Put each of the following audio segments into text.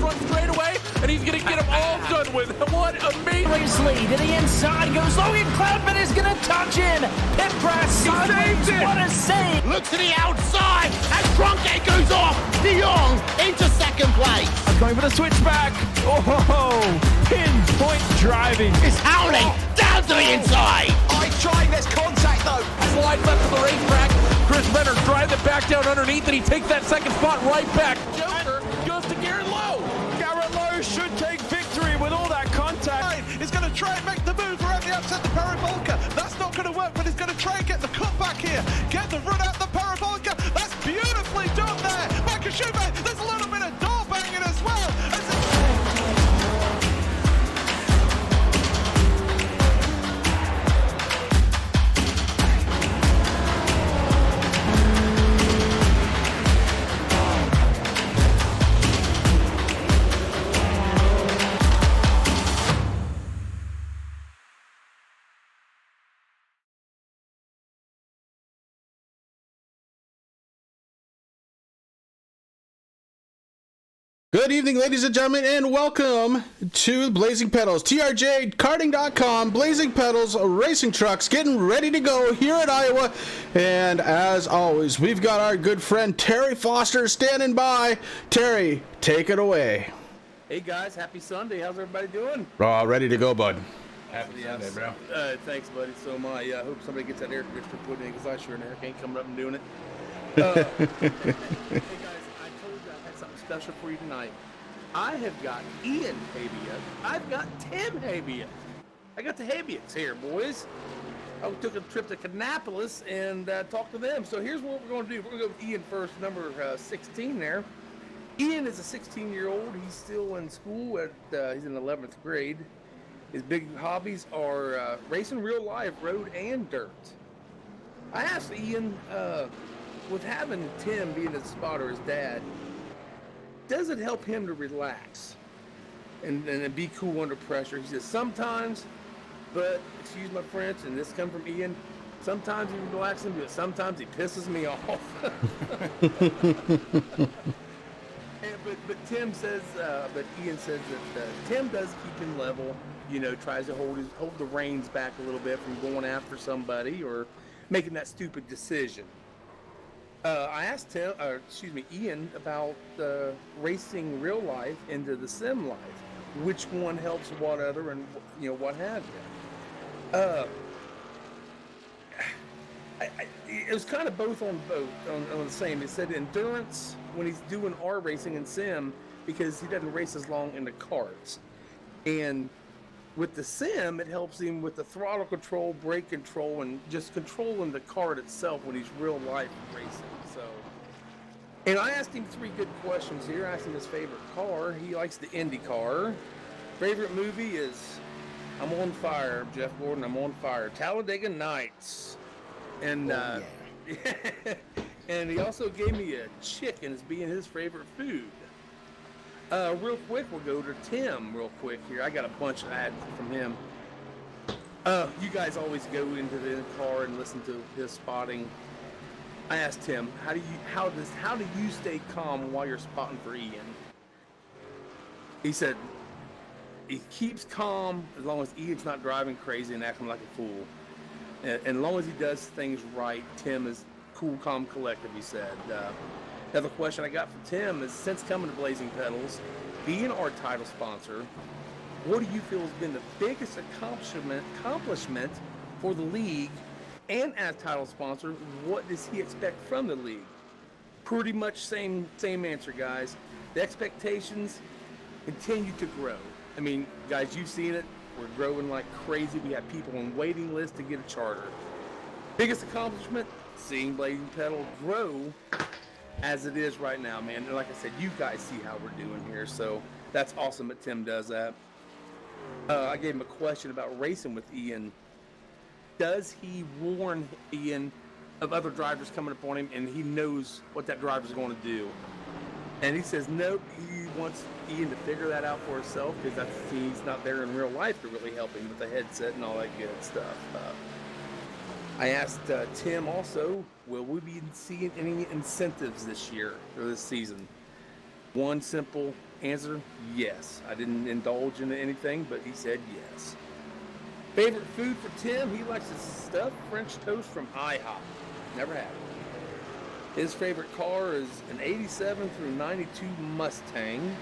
front straightaway, and he's going to get them all done with. What amazing. Lead to the inside goes Logan Cloudman is going to touch in. Pit press sideways. What a save. Looks to the outside as Trunkgate goes off. De Jong into second place. Going for the switchback. Oh, pinpoint driving. It's howling down to the inside. Trying this contact though. Slide left to the racetrack. Chris Renner drives it back down underneath, and he takes that second spot right back. Joker goes to Garrett Lowe. Garrett Lowe should take victory with all that contact. He's going to try and make the move around the outside the parabolica. That's not going to work, but he's going to try and get the cut back here. Get the run out the parabolica. That's beautifully done there. Michael Schubert, there's a little bit of door banging as well. Good evening, ladies and gentlemen, and welcome to Blazing Pedals. TRJ Karting.com, Blazing Pedals, racing trucks, getting ready to go here at Iowa. And as always, we've got our good friend Terry Foster standing by. Terry, take it away. Hey guys, happy Sunday. How's everybody doing? Ready to go, bud. Happy Sunday, bro. Thanks, buddy. So I hope somebody gets that air conditioner put in because I sure in ain't coming up and doing it. Hey guys, I told you I had something special for you tonight. I have got Ian Habiak. I've got Tim Habiak. I got the Habiaks here, boys. I took a trip to Kannapolis and talked to them. So here's what we're going to do. We're going to go with Ian first, number 16 there. Ian is a 16-year-old. He's still in school. He's in 11th grade. His big hobbies are racing real life, road and dirt. I asked Ian, with having Tim being his spotter, his dad, does it help him to relax and be cool under pressure? He says sometimes, but excuse my French, and this comes from Ian, sometimes he relaxes me, but sometimes he pisses me off. But Tim says, but Ian says that Tim does keep him level, tries to hold the reins back a little bit from going after somebody or making that stupid decision. I asked Ian about racing real life into the sim life. Which one helps what other, and what have you. It was kind of both on the same. He said endurance when he's doing R racing and sim because he doesn't race as long in the karts, and with the sim, it helps him with the throttle control, brake control, and just controlling the kart itself when he's real life racing. So, and I asked him 3 good questions here. I asked him his favorite car. He likes the Indy car. Favorite movie is I'm on Fire, Jeff Gordon. I'm on Fire. Talladega Nights. And and he also gave me a chicken as being his favorite food. Real quick, we'll go to Tim real quick here. I got a bunch of ads from him. You guys always go into the car and listen to his spotting. I asked Tim, how do you stay calm while you're spotting for Ian? He said he keeps calm as long as Ian's not driving crazy and acting like a fool. And as long as he does things right, Tim is cool, calm, collective, he said. Another question I got from Tim is, since coming to Blazing Pedals, being our title sponsor, what do you feel has been the biggest accomplishment for the league? And as title sponsor, what does he expect from the league? Pretty much same answer, guys. The expectations continue to grow. I mean, guys, you've seen it. We're growing like crazy. We have people on waiting lists to get a charter. Biggest accomplishment, seeing Blazing Pedal grow as it is right now, man. And like I said, you guys see how we're doing here, so that's awesome that Tim does that. I gave him a question about racing with Ian. Does he warn Ian of other drivers coming up on him, and he knows what that driver's going to do? And he says, nope, he wants Ian to figure that out for himself because he's not there in real life to really help him with the headset and all that good stuff. I asked Tim also, will we be seeing any incentives this year or this season? One simple answer, yes. I didn't indulge in anything, but he said yes. Favorite food for Tim? He likes his stuffed French toast from IHOP. Never had it. His favorite car is an 87 through 92 Mustang.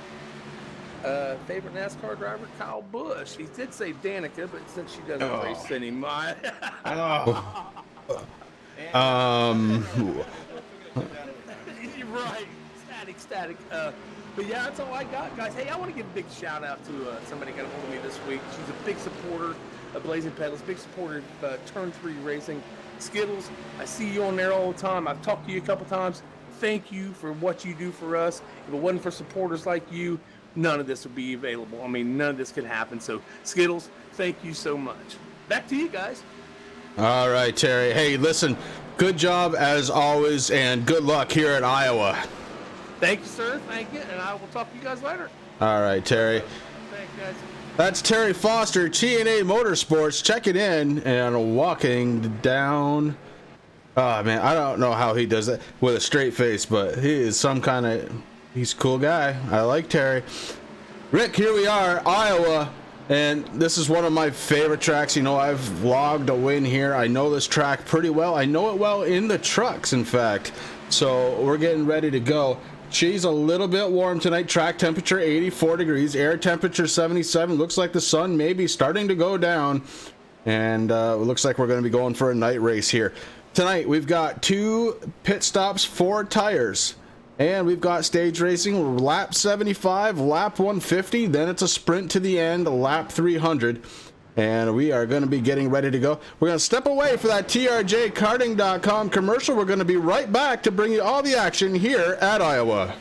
Favorite NASCAR driver? Kyle Busch. He did say Danica, but since she doesn't race anymore. You're right. Static. But yeah, that's all I got, guys. Hey, I want to give a big shout out to somebody got a hold of me this week. She's a big supporter of Blazing Pedals, big supporter of Turn 3 Racing. Skittles, I see you on there all the time. I've talked to you a couple times. Thank you for what you do for us. If it wasn't for supporters like you, none of this would be available. I mean, none of this could happen. So, Skittles, thank you so much. Back to you guys. All right, Terry. Hey, listen, good job as always, and good luck here at Iowa. Thank you, sir. Thank you. And I will talk to you guys later. All right, Terry. Thanks, guys. That's Terry Foster, TNA Motorsports, checking in and walking down. Oh, man, I don't know how he does that with a straight face, but he is some kind of, he's a cool guy. I like Terry. Rick, here we are, Iowa, and this is one of my favorite tracks. You know, I've vlogged a win here. I know this track pretty well. I know it well in the trucks, in fact. So we're getting ready to go. She's a little bit warm tonight. Track temperature 84 degrees, air temperature 77. Looks like the sun may be starting to go down, and it looks like we're going to be going for a night race here. Tonight we've got 2 pit stops, 4 tires, and we've got stage racing, lap 75, lap 150, then it's a sprint to the end, lap 300. And we are going to be getting ready to go. We're going to step away for that TRJkarting.com commercial. We're going to be right back to bring you all the action here at Iowa.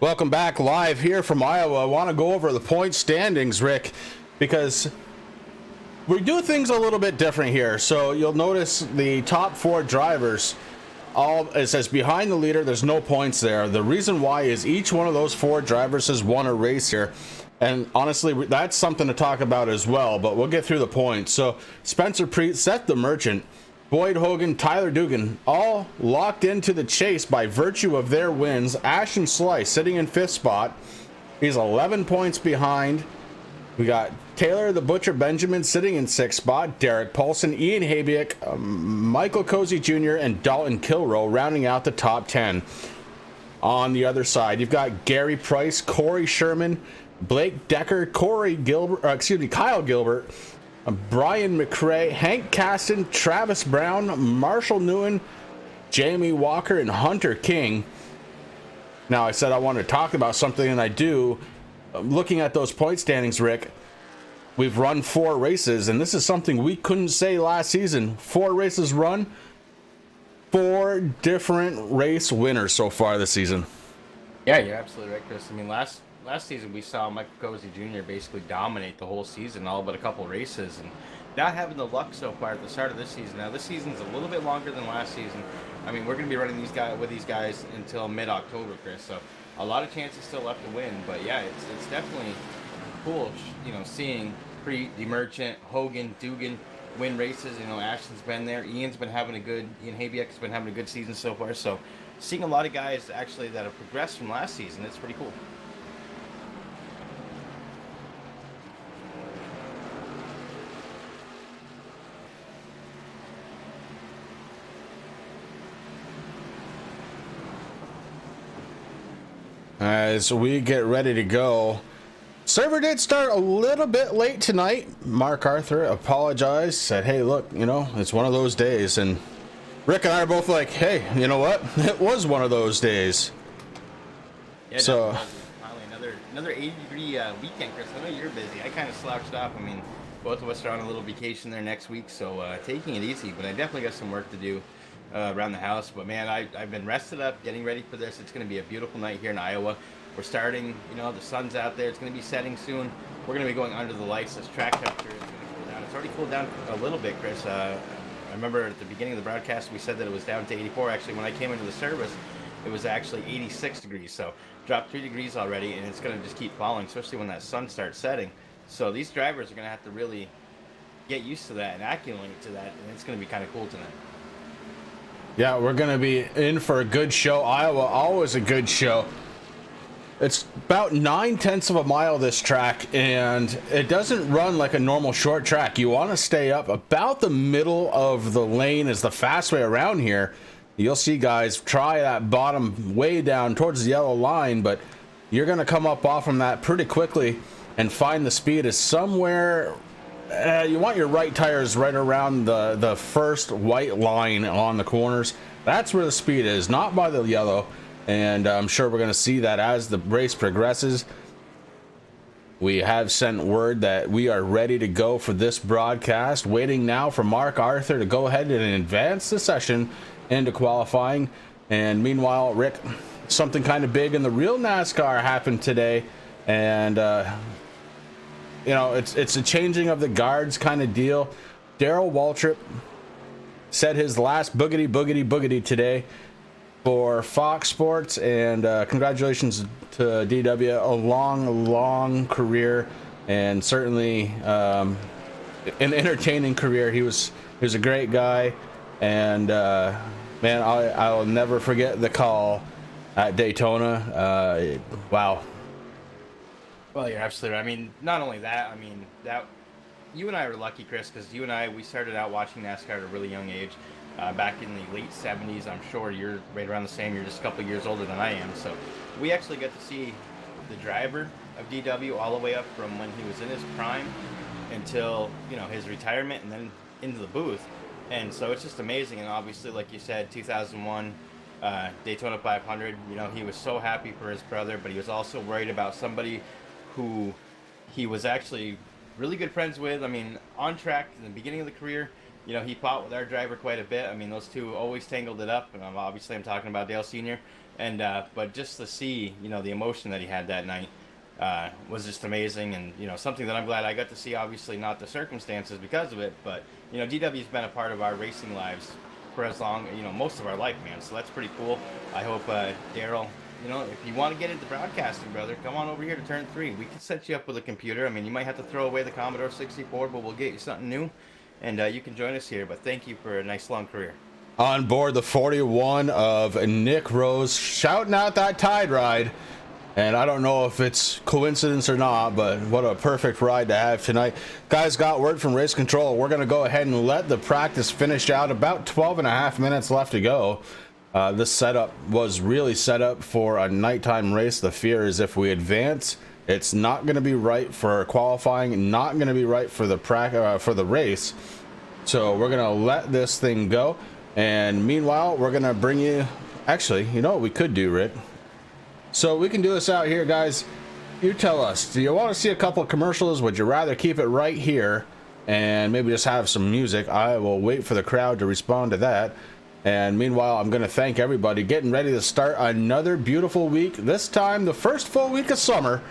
Welcome back live here from Iowa. I want to go over the point standings, Rick, because we do things a little bit different here. So you'll notice the top 4 drivers, all it says behind the leader, there's no points there. The reason why is each one of those 4 drivers has won a race here. And honestly, that's something to talk about as well, but we'll get through the points. So Spencer Preet, Seth the Merchant, Boyd Hogan, Tyler Dugan, all locked into the chase by virtue of their wins. Ashton Slice sitting in 5th spot. He's 11 points behind. We got Taylor the Butcher Benjamin sitting in 6th spot, Derek Paulson, Ian Habiak, Michael Cozy Jr., and Dalton Kilrow rounding out the top 10. On the other side, you've got Gary Price, Corey Sherman, Blake Decker, Kyle Gilbert, Brian McRae, Hank Caston, Travis Brown, Marshall Newton, Jamie Walker, and Hunter King. Now, I said I wanted to talk about something, and I do. Looking at those point standings, Rick, we've run 4 races, and this is something we couldn't say last season. 4 races run, 4 different race winners so far this season. Yeah, you're absolutely right, Chris. I mean, last season we saw Michael Cozy Jr. basically dominate the whole season, all but a couple races, and not having the luck so far at the start of this season. Now, this season's a little bit longer than last season. I mean, we're going to be running these guys until mid-October, Chris, so a lot of chances still left to win, but yeah, it's definitely cool, seeing Preet, DeMerchant, Hogan, Dugan win races. Ashton's been there, Ian Habiak's been having a good season so far, so seeing a lot of guys actually that have progressed from last season, it's pretty cool. As we get ready to go, server did start a little bit late tonight. Mark Arthur apologized, said, hey, look, it's one of those days. And Rick and I are both like, hey, you know what? It was one of those days. Yeah, so finally another 80-degree weekend, Chris. I know you're busy. I kind of slouched off. I mean, both of us are on a little vacation there next week, so taking it easy. But I definitely got some work to do around the house. But man, I've been rested up, getting ready for this. It's going to be a beautiful night here in Iowa. We're starting, the sun's out there. It's going to be setting soon. We're going to be going under the lights. This track temperature is going to cool down. It's already cooled down a little bit, Chris. I remember at the beginning of the broadcast, we said that it was down to 84. Actually, when I came into the service, it was actually 86 degrees. So dropped 3 degrees already, and it's going to just keep falling, especially when that sun starts setting. So these drivers are going to have to really get used to that and acclimate to that, and it's going to be kind of cool tonight. yeah, we're going to be in for a good show. Iowa, always a good show. It's about 9/10 of a mile, this track, and it doesn't run like a normal short track. You want to stay up about the middle of the lane is the fast way around here. You'll see guys try that bottom way down towards the yellow line, but you're going to come up off from that pretty quickly and find the speed is somewhere. You want your right tires right around the first white line on the corners. That's where the speed is, not by the yellow. And I'm sure we're going to see that as the race progresses. We have sent word that we are ready to go for this broadcast. Waiting now for Mark Arthur to go ahead and advance the session into qualifying. And meanwhile, Rick, something kind of big in the real NASCAR happened today. And, it's a changing of the guards kind of deal. Darrell Waltrip said his last boogity today for Fox Sports, and congratulations to DW. A long career, and certainly an entertaining career. He was a great guy, and man, I'll never forget the call at Daytona. Wow. Well, you're absolutely right. I mean, not only that, that you and I were lucky, Chris, because we started out watching NASCAR at a really young age. Back in the late 70s. I'm sure you're right around the same. You're just a couple years older than I am. So we actually got to see the driver of DW all the way up from when he was in his prime until, his retirement and then into the booth. And so it's just amazing. And obviously, like you said, 2001 Daytona 500, he was so happy for his brother, but he was also worried about somebody who he was actually really good friends with. I mean, on track in the beginning of the career, he fought with our driver quite a bit. I mean, those two always tangled it up. And obviously, I'm talking about Dale Sr. And but just to see, the emotion that he had that night was just amazing. And, something that I'm glad I got to see. Obviously, not the circumstances because of it. But, DW's been a part of our racing lives for as long, most of our life, man. So that's pretty cool. I hope Darrell, if you want to get into broadcasting, brother, come on over here to Turn 3. We can set you up with a computer. I mean, you might have to throw away the Commodore 64, but we'll get you something new. And you can join us here, but thank you for a nice long career. On board the 41 of Nick Rose, shouting out that Tide Ride. And I don't know if it's coincidence or not, but what a perfect ride to have tonight. Guys, got word from Race Control. We're going to go ahead and let the practice finish out. About 12 and a half minutes left to go. This setup was really set up for a nighttime race. The fear is if we advance, it's not going to be right for qualifying, not going to be right for the race. So we're going to let this thing go. And meanwhile, we're going to bring you... Actually, you know what we could do, Rick? So we can do this out here, guys. You tell us, do you want to see a couple of commercials? Would you rather keep it right here and maybe just have some music? I will wait for the crowd to respond to that. And meanwhile, I'm going to thank everybody getting ready to start another beautiful week. This time, the first full week of summer.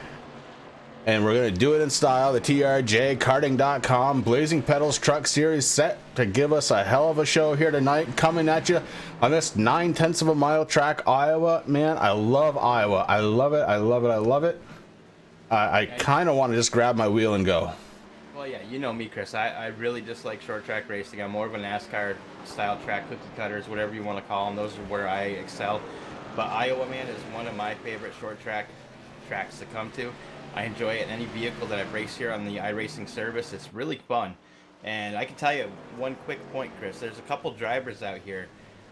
And we're going to do it in style. The TRJ Karting.com Blazing Pedals Truck Series set to give us a hell of a show here tonight. Coming at you on this 9/10 of a mile track, Iowa. Man, I love Iowa. I love it. I love it. I love it. I kind of want to just grab my wheel and go. Well, yeah, you know me, Chris. I really dislike short track racing. I'm more of a NASCAR style track, cookie cutters, whatever you want to call them. Those are where I excel. But Iowa, man, is one of my favorite short track tracks to come to. I enjoy it. Any vehicle that I've raced here on the iRacing service, it's really fun. And I can tell you one quick point, Chris. There's a couple drivers out here.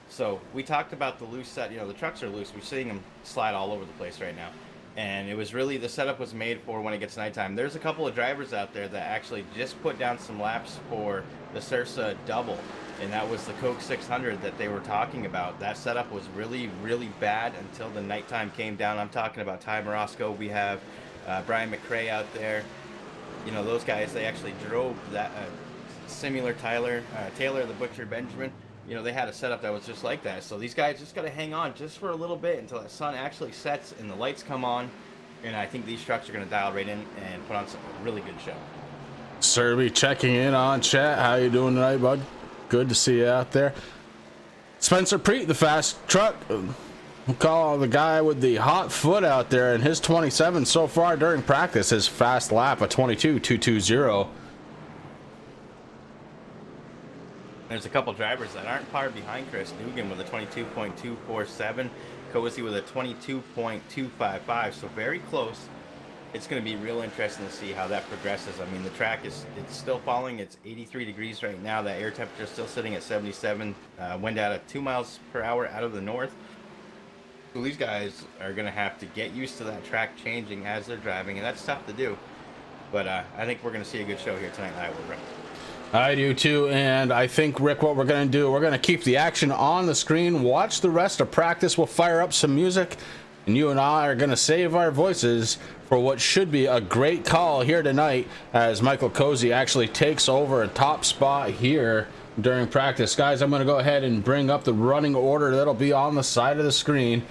So we talked about the loose set. You know, the trucks are loose. We're seeing them slide all over the place right now. And it was really, the setup was made for when it gets nighttime. There's a couple of drivers out there that actually just put down some laps for the Sursa double. And that was the Coke 600 that they were talking about. That setup was really, really bad until the nighttime came down. I'm talking about Ty Morosco. We have Brian McRae out there. You know, those guys, they actually drove that similar Taylor the Butcher Benjamin. You know, they had a setup that was just like that. So these guys just got to hang on just for a little bit until that sun actually sets and the lights come on. And I think these trucks are going to dial right in and put on some really good show. Serby checking in on chat. How you doing tonight, bud? Good to see you out there. Spencer Preet, the fast truck. We'll call the guy with the hot foot out there, and his 27 so far during practice, his fast lap, a 22.220. There's a couple drivers that aren't far behind Chris. Dugan with a 22.247, Cozy with a 22.255, so very close. It's going to be real interesting to see how that progresses. I mean, the track it's still falling. It's 83 degrees right now. The air temperature is still sitting at 77. Wind out at 2 miles per hour out of the north. So these guys are going to have to get used to that track changing as they're driving, and that's tough to do. But I think we're going to see a good show here tonight in Iowa. I do too, and I think, Rick, what we're going to do, we're going to keep the action on the screen, watch the rest of practice, we'll fire up some music, and you and I are going to save our voices for what should be a great call here tonight as Michael Cozy actually takes over a top spot here during practice. Guys, I'm going to go ahead and bring up the running order that'll be on the side of the screen.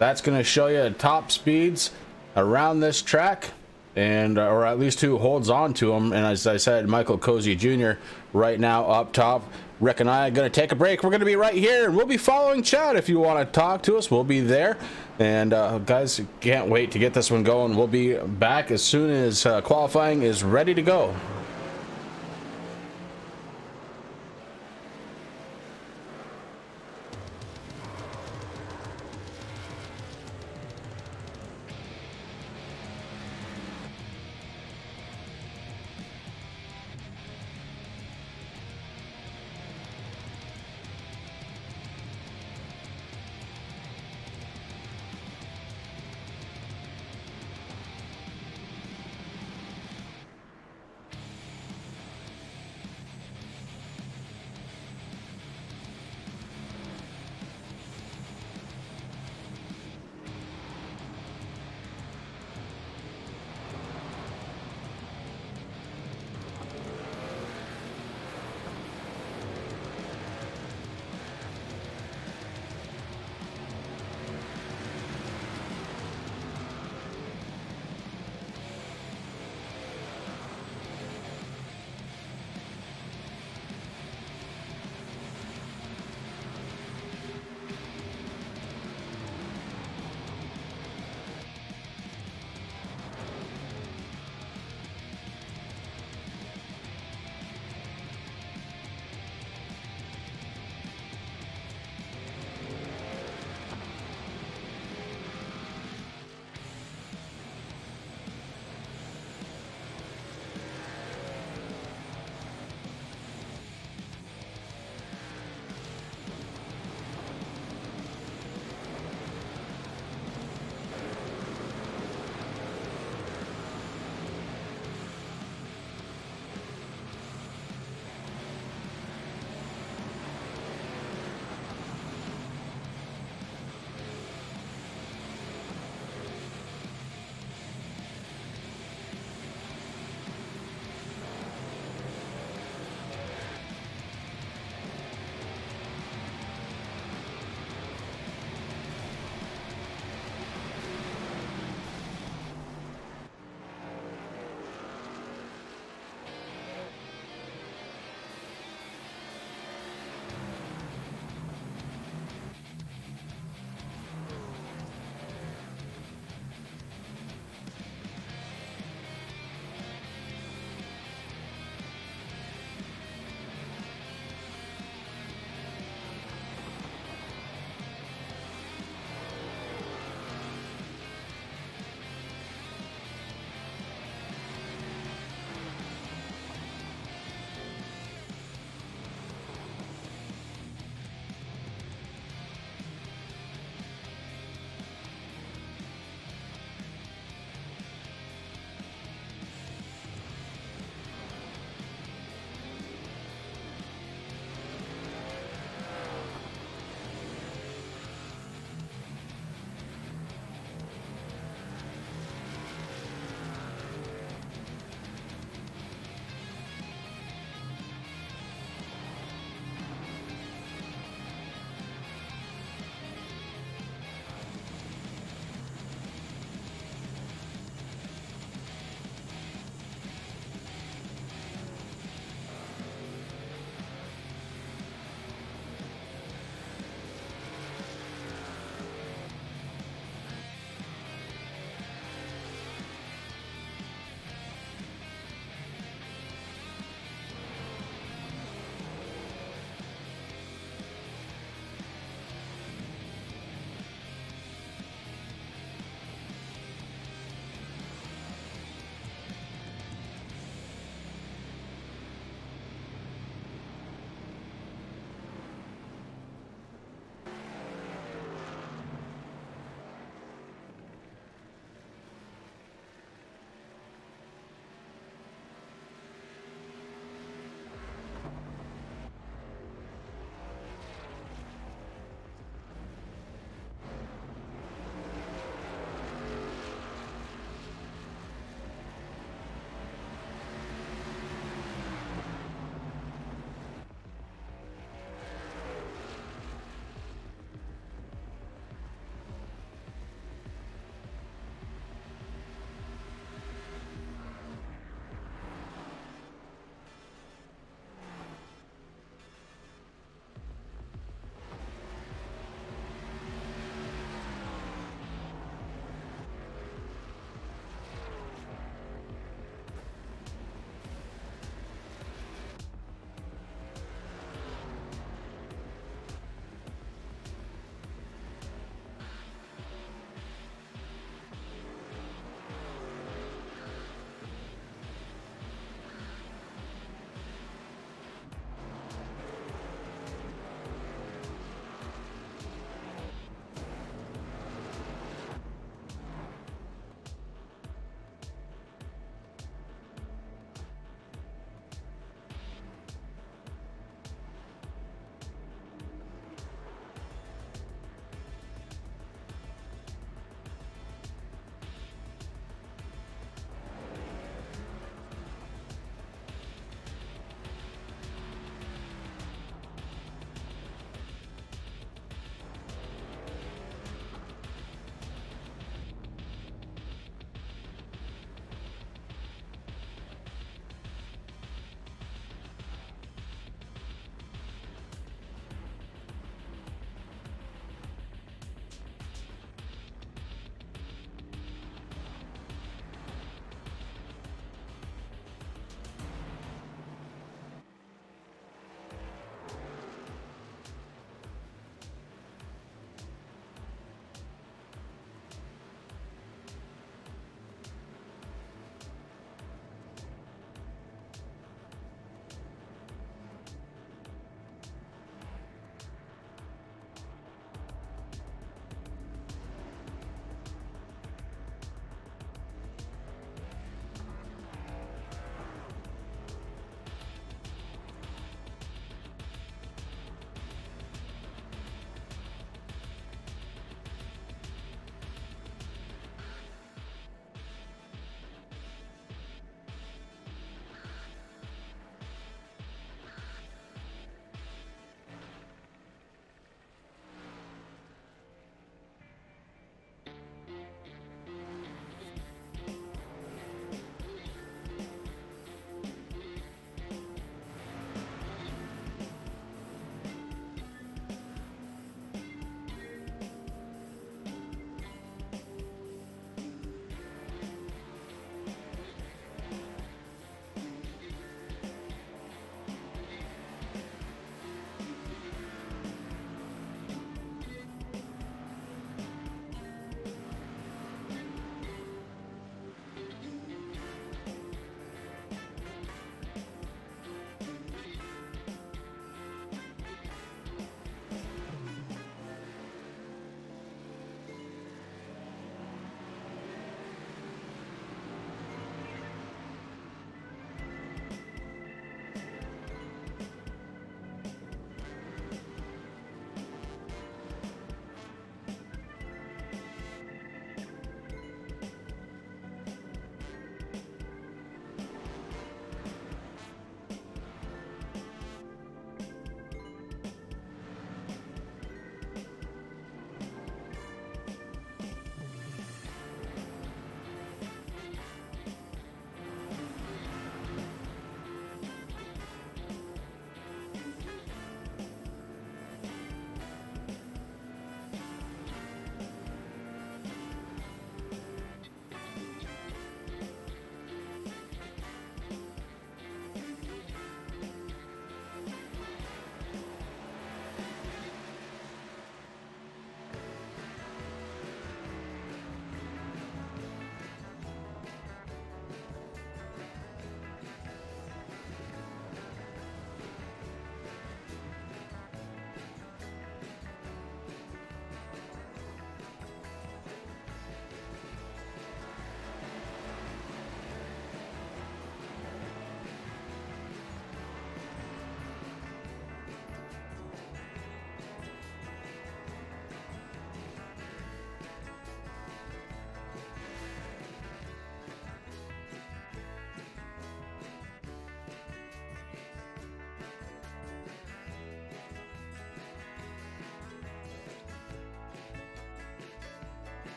That's going to show you top speeds around this track, and or at least who holds on to them. And as I said, Michael Cozy Jr. right now up top. Rick and I are going to take a break. We're going to be right here, and we'll be following chat. If you want to talk to us, we'll be there. And guys, can't wait to get this one going. We'll be back as soon as qualifying is ready to go.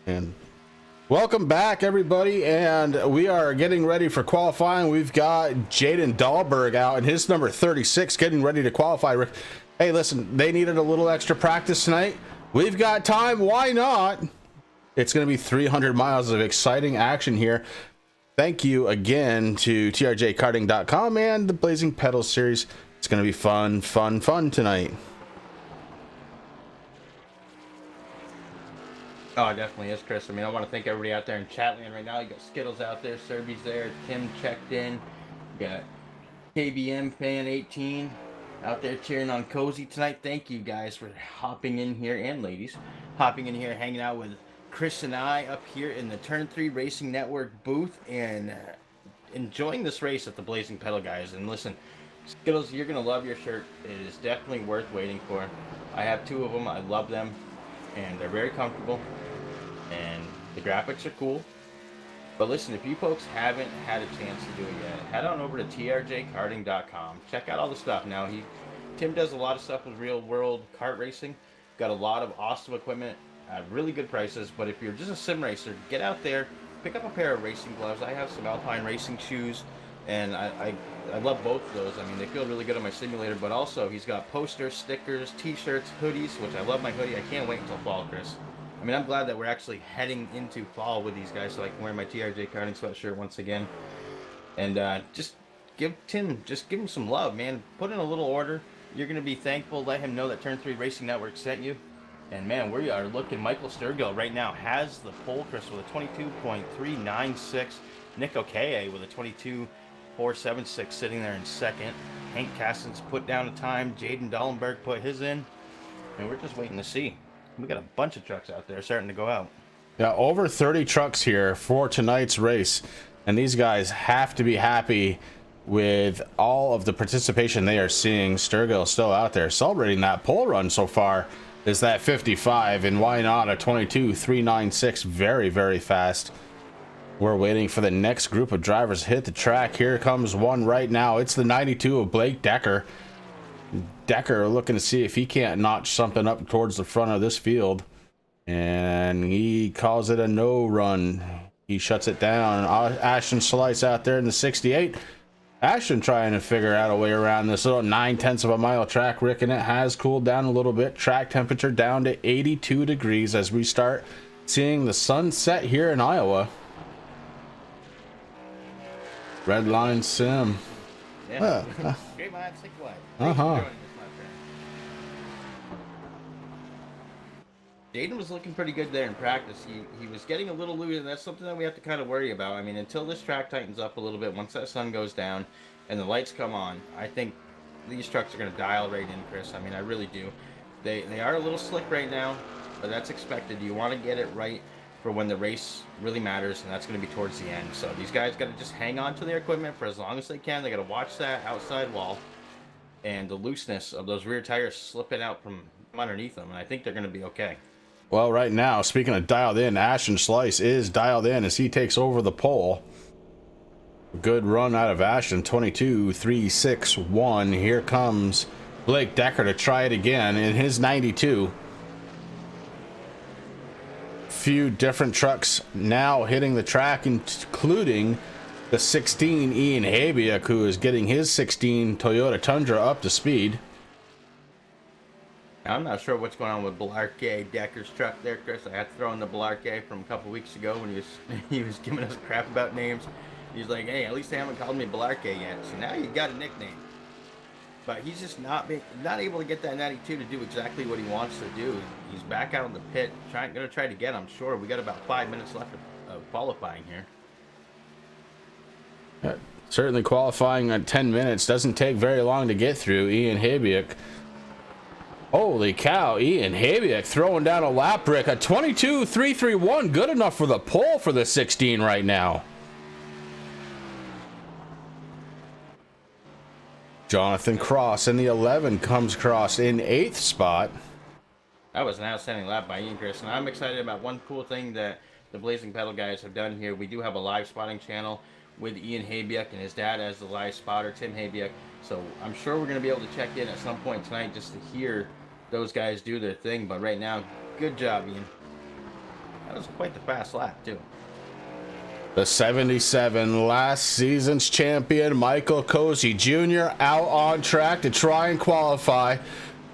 And welcome back, everybody, and we are getting ready for qualifying. We've got Jaden Dahlberg out in his number 36 getting ready to qualify. Rick, hey, listen, they needed a little extra practice tonight. We've got time. Why not? It's going to be 300 miles of exciting action here. Thank you again to trjkarting.com and the Blazing Pedals series. It's going to be fun tonight. Oh, it definitely is, Chris. I mean, I want to thank everybody out there in Chatland right now. You got Skittles out there, Serby's there, Tim checked in. You got KBM fan 18 out there cheering on Cozy tonight. Thank you guys for hopping in here, and ladies, hopping in here, hanging out with Chris and I up here in the Turn 3 Racing Network booth and enjoying this race at the Blazing Pedal, guys. And listen, Skittles, you're going to love your shirt. It is definitely worth waiting for. I have 2 of them. I love them, and they're very comfortable. And the graphics are cool. But listen, if you folks haven't had a chance to do it yet, head on over to trjkarting.com. Check out all the stuff. Now, Tim does a lot of stuff with real world kart racing. Got a lot of awesome equipment at really good prices. But if you're just a sim racer, get out there, pick up a pair of racing gloves. I have some Alpine racing shoes, and I love both of those. I mean, they feel really good on my simulator. But also, he's got posters, stickers, t-shirts, hoodies, which I love my hoodie. I can't wait until fall, Chris. I mean, I'm glad that we're actually heading into fall with these guys, so I can wear my TRJ karting sweatshirt once again. And just give him some love, man. Put in a little order. You're going to be thankful. Let him know that Turn 3 Racing Network sent you. And man, we are looking. Michael Sturgill right now has the pole, Chris, with a 22.396. Nick Okeye with a 22.476 sitting there in second. Hank Cassins put down a time. Jaden Dallenberg put his in. And we're just waiting to see. We got a bunch of trucks out there starting to go out. Yeah, over 30 trucks here for tonight's race. And these guys have to be happy with all of the participation they are seeing. Sturgill still out there celebrating that pole run so far. Is that 55, and why not a 22.396? Very, very fast. We're waiting for the next group of drivers to hit the track. Here comes one right now. It's the 92 of Blake Decker. Decker looking to see if he can't notch something up towards the front of this field. And he calls it a no run. He shuts it down. Ashton Slice out there in the 68. Ashton trying to figure out a way around this little 9/10 of a mile track, Rick, and it has cooled down a little bit. Track temperature down to 82 degrees as we start seeing the sun set here in Iowa. Red line sim. Yeah. Great mind, stick wide. Jaden was looking pretty good there in practice. He was getting a little loose, and that's something that we have to kind of worry about. I mean, until this track tightens up a little bit, once that sun goes down and the lights come on, I think these trucks are going to dial right in, Chris. I mean, I really do. They are a little slick right now, but that's expected. You want to get it right for when the race really matters, and that's going to be towards the end. So these guys got to just hang on to their equipment for as long as they can. They got to watch that outside wall and the looseness of those rear tires slipping out from underneath them, and I think they're going to be okay. Well, right now, speaking of dialed in, Ashton Slice is dialed in as he takes over the pole. Good run out of Ashton, 22.361. Here comes Blake Decker to try it again in his 92. Few different trucks now hitting the track, including the 16 Ian Habiak, who is getting his 16 Toyota Tundra up to speed. I'm not sure what's going on with Blarkey Decker's truck there, Chris. I had to throw in the Blarkey from a couple weeks ago when he was giving us crap about names. He's like, hey, at least they haven't called me Blarkey yet. So now you've got a nickname. But he's just not able to get that 92 to do exactly what he wants to do. He's back out in the pit, going to try to get, I'm sure. We got about 5 minutes left of qualifying here. Certainly qualifying at 10 minutes doesn't take very long to get through. Ian Habiak. Holy cow, Ian Habiak throwing down a lap brick. A 22.331, good enough for the pole for the 16 right now. Jonathan Cross in the 11 comes across in 8th spot. That was an outstanding lap by Ian, Chris, and I'm excited about one cool thing that the Blazing Pedal guys have done here. We do have a live spotting channel with Ian Habiak and his dad as the live spotter, Tim Habiak. So I'm sure we're going to be able to check in at some point tonight just to hear those guys do their thing. But right now, good job, Ian. was quite the fast lap, too. The 77, last season's champion, Michael Cozy Jr., out on track to try and qualify.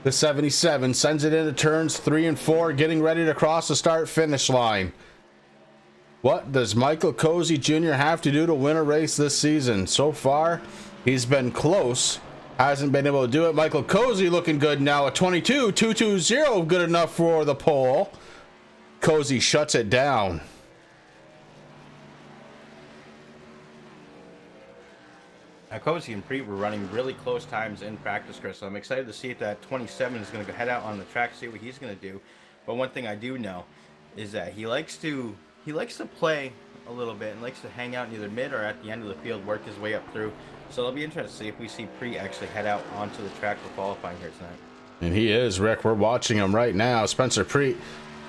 The 77 sends it into turns 3 and 4, getting ready to cross the start-finish line. What does Michael Cozy Jr. have to do to win a race this season? So far, he's been close. Hasn't been able to do it. Michael Cozy looking good now. A 22.220, good enough for the pole. Cozy shuts it down. Cozy and Preet were running really close times in practice, Chris. So I'm excited to see if that 27 is going to head out on the track, see what he's going to do. But one thing I do know is that he likes to play a little bit and likes to hang out in either mid or at the end of the field, work his way up through. So it'll be interesting to see if we see Preet actually head out onto the track for qualifying here tonight. And he is, Rick. We're watching him right now. Spencer Preet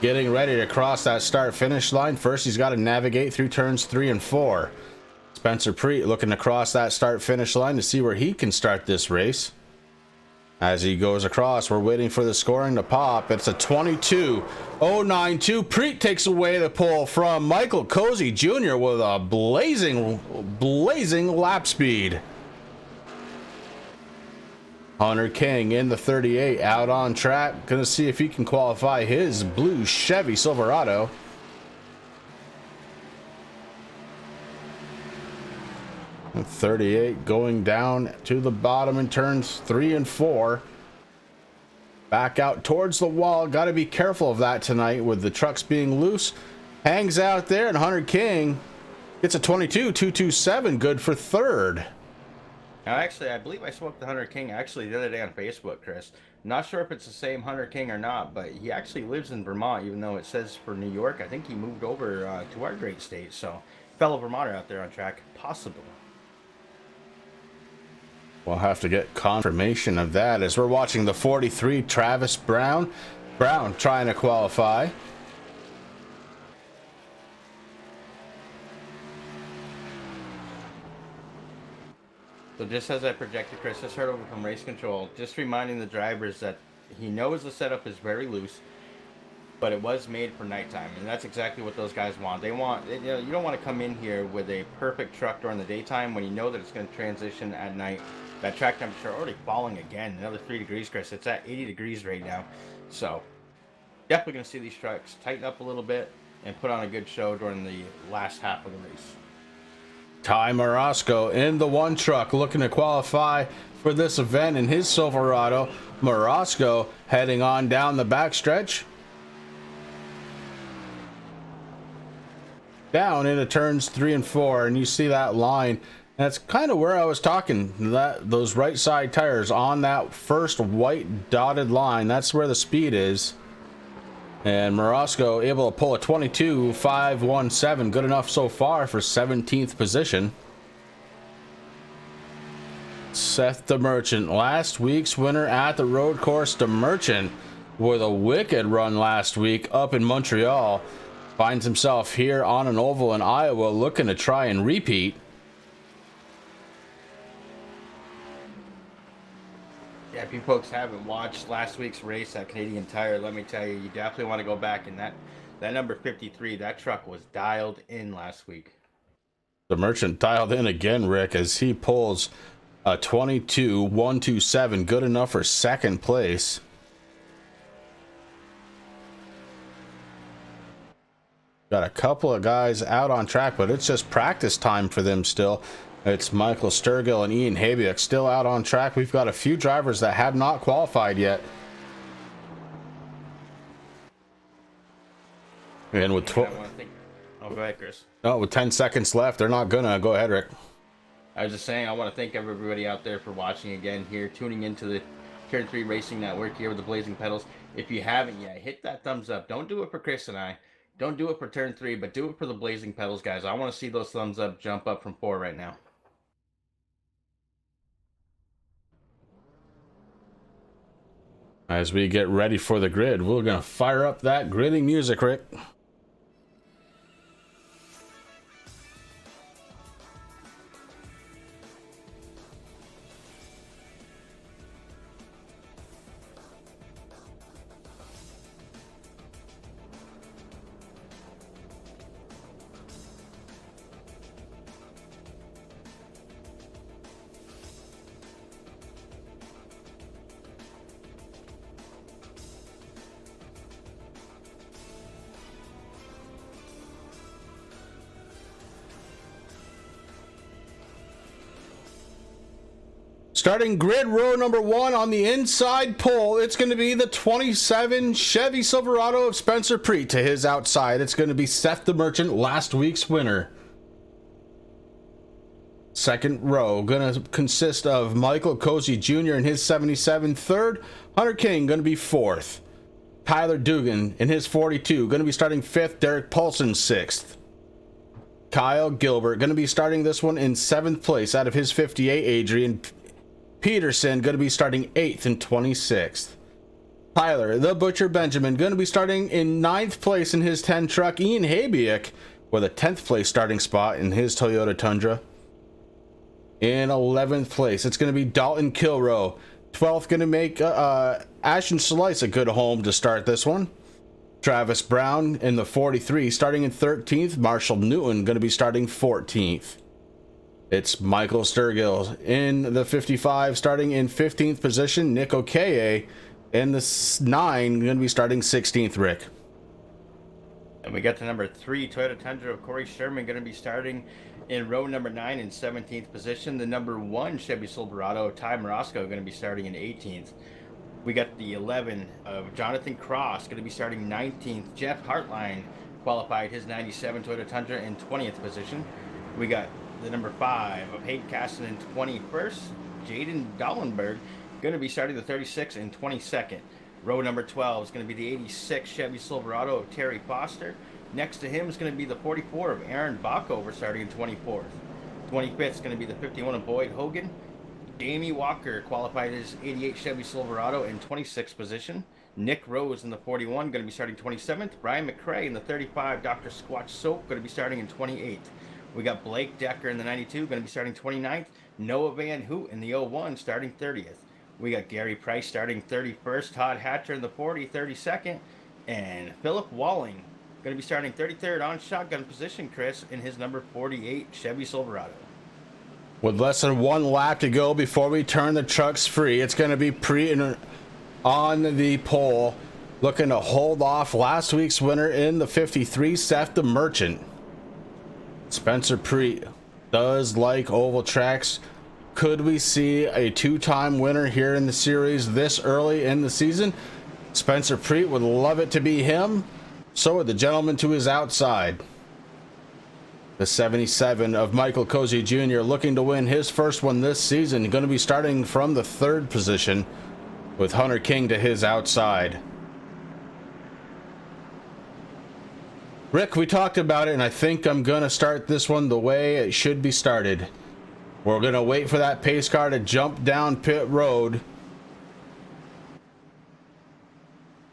getting ready to cross that start-finish line. First, he's got to navigate through turns 3 and 4. Spencer Preet looking to cross that start-finish line to see where he can start this race. As he goes across, we're waiting for the scoring to pop. It's a 22.092. Preet takes away the pole from Michael Cozy Jr. with a blazing lap speed. Hunter King in the 38, out on track. Gonna see if he can qualify his blue Chevy Silverado. And 38 going down to the bottom in turns 3 and 4. Back out towards the wall. Got to be careful of that tonight with the trucks being loose. Hangs out there, and Hunter King gets a 22.227, good for third. Now, actually, I believe I spoke to Hunter King actually the other day on Facebook, Chris. Not sure if it's the same Hunter King or not, but he actually lives in Vermont, even though it says for New York. I think he moved over to our great state, so fellow Vermonter out there on track, possible. We'll have to get confirmation of that as we're watching the 43, Travis Brown. Brown trying to qualify. So just as I projected, Chris, just heard over from Race Control, just reminding the drivers that he knows the setup is very loose, but it was made for nighttime, and that's exactly what those guys want. They want, you know, you don't want to come in here with a perfect truck during the daytime when you know that it's going to transition at night. That track temperature already falling again, another 3 degrees, Chris. It's at 80 degrees right now. So definitely going to see these trucks tighten up a little bit and put on a good show during the last half of the race. Ty Morosco in the one truck looking to qualify for this event in his Silverado. Morosco heading on down the backstretch. Down into turns 3 and 4, and you see that line. That's kind of where I was talking, that those right side tires on that first white dotted line, that's where the speed is. And Morosco able to pull a 22.517, good enough so far for 17th position. Seth DeMerchant, last week's winner at the road course. DeMerchant with a wicked run last week up in Montreal. Finds himself here on an oval in Iowa looking to try and repeat. Yeah, if you folks haven't watched last week's race at Canadian Tire, let me tell you, you definitely want to go back. And that number 53, that truck was dialed in last week. The Merchant dialed in again, Rick, as he pulls a 22.127, good enough for second place. Got a couple of guys out on track, but it's just practice time for them still. It's Michael Sturgill and Ian Habiak still out on track. We've got a few drivers that have not qualified yet. And with go ahead, Chris. No, with 10 seconds left, they're not gonna. Go ahead, Rick. I was just saying, I want to thank everybody out there for watching again here, tuning into the Tier 3 Racing Network here with the Blazing Pedals. If you haven't yet, hit that thumbs up. Don't do it for Chris and I. Don't do it for Turn 3, but do it for the Blazing Pedals, guys. I want to see those thumbs up jump up from 4 right now. As we get ready for the grid, we're going to fire up that gridding music, Rick. Starting grid row number 1 on the inside pole, it's going to be the 27 Chevy Silverado of Spencer Preet. To his outside, it's going to be Seth the Merchant, last week's winner. Second row going to consist of Michael Cozy Jr. in his 77. Third, Hunter King going to be fourth. Tyler Dugan in his 42 going to be starting fifth. Derek Paulson sixth. Kyle Gilbert going to be starting this one in 7th place out of his 58. Adrian Peterson going to be starting 8th in 26th. Tyler the Butcher Benjamin going to be starting in 9th place in his 10 truck. Ian Habiak with a 10th place starting spot in his Toyota Tundra. In 11th place, it's going to be Dalton Kilrow. 12th going to make Ashton Slice a good home to start this one. Travis Brown in the 43 starting in 13th. Marshall Newton going to be starting 14th. It's Michael Sturgill in the 55 starting in 15th position. Nick Okeye in the 9 going to be starting 16th. Rick. And we got the number 3 Toyota Tundra of Corey Sherman going to be starting in row number 9 in 17th position. The number 1 Chevy Silverado Ty Morosco going to be starting in 18th. We got the 11 of Jonathan Cross going to be starting 19th. Jeff Hartline qualified his 97 Toyota Tundra in 20th position. We got the number 5 of Hayden Caston in 21st. Jaden Dollenberg going to be starting the 36 in 22nd. Row number 12 is going to be the 86 Chevy Silverado of Terry Foster. Next to him is going to be the 44 of Aaron Backover starting in 24th. 25th is going to be the 51 of Boyd Hogan. Jamie Walker qualified his 88 Chevy Silverado in 26th position. Nick Rose in the 41 going to be starting 27th. Brian McCrae in the 35 Dr. Squatch Soap going to be starting in 28th. We got Blake Decker in the 92 going to be starting 29th. Noah Van Hoot in the 01 starting 30th. We got Gary Price starting 31st. Todd Hatcher in the 40 32nd. And Philip Walling going to be starting 33rd on shotgun position, Chris, in his number 48 Chevy Silverado. With less than 1 lap to go before we turn the trucks free, it's going to be Preet on the pole, looking to hold off last week's winner in the 53, Seth the Merchant. Spencer Preet does like oval tracks. Could we see a 2-time winner here in the series this early in the season? Spencer Preet would love it to be him. So would the gentleman to his outside. The 77 of Michael Cozy Jr. looking to win his first one this season. Going to be starting from the 3rd position with Hunter King to his outside. Rick, we talked about it, and I think I'm going to start this one the way it should be started. We're going to wait for that pace car to jump down pit road.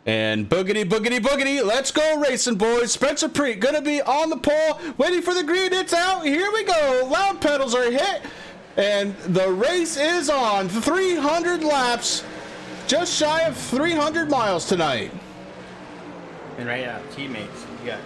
And boogity, boogity, boogity. Let's go racing, boys. Spencer Preet going to be on the pole, waiting for the green. It's out. Here we go. Loud pedals are hit. And the race is on. 300 laps. Just shy of 300 miles tonight. And right now, teammates. You got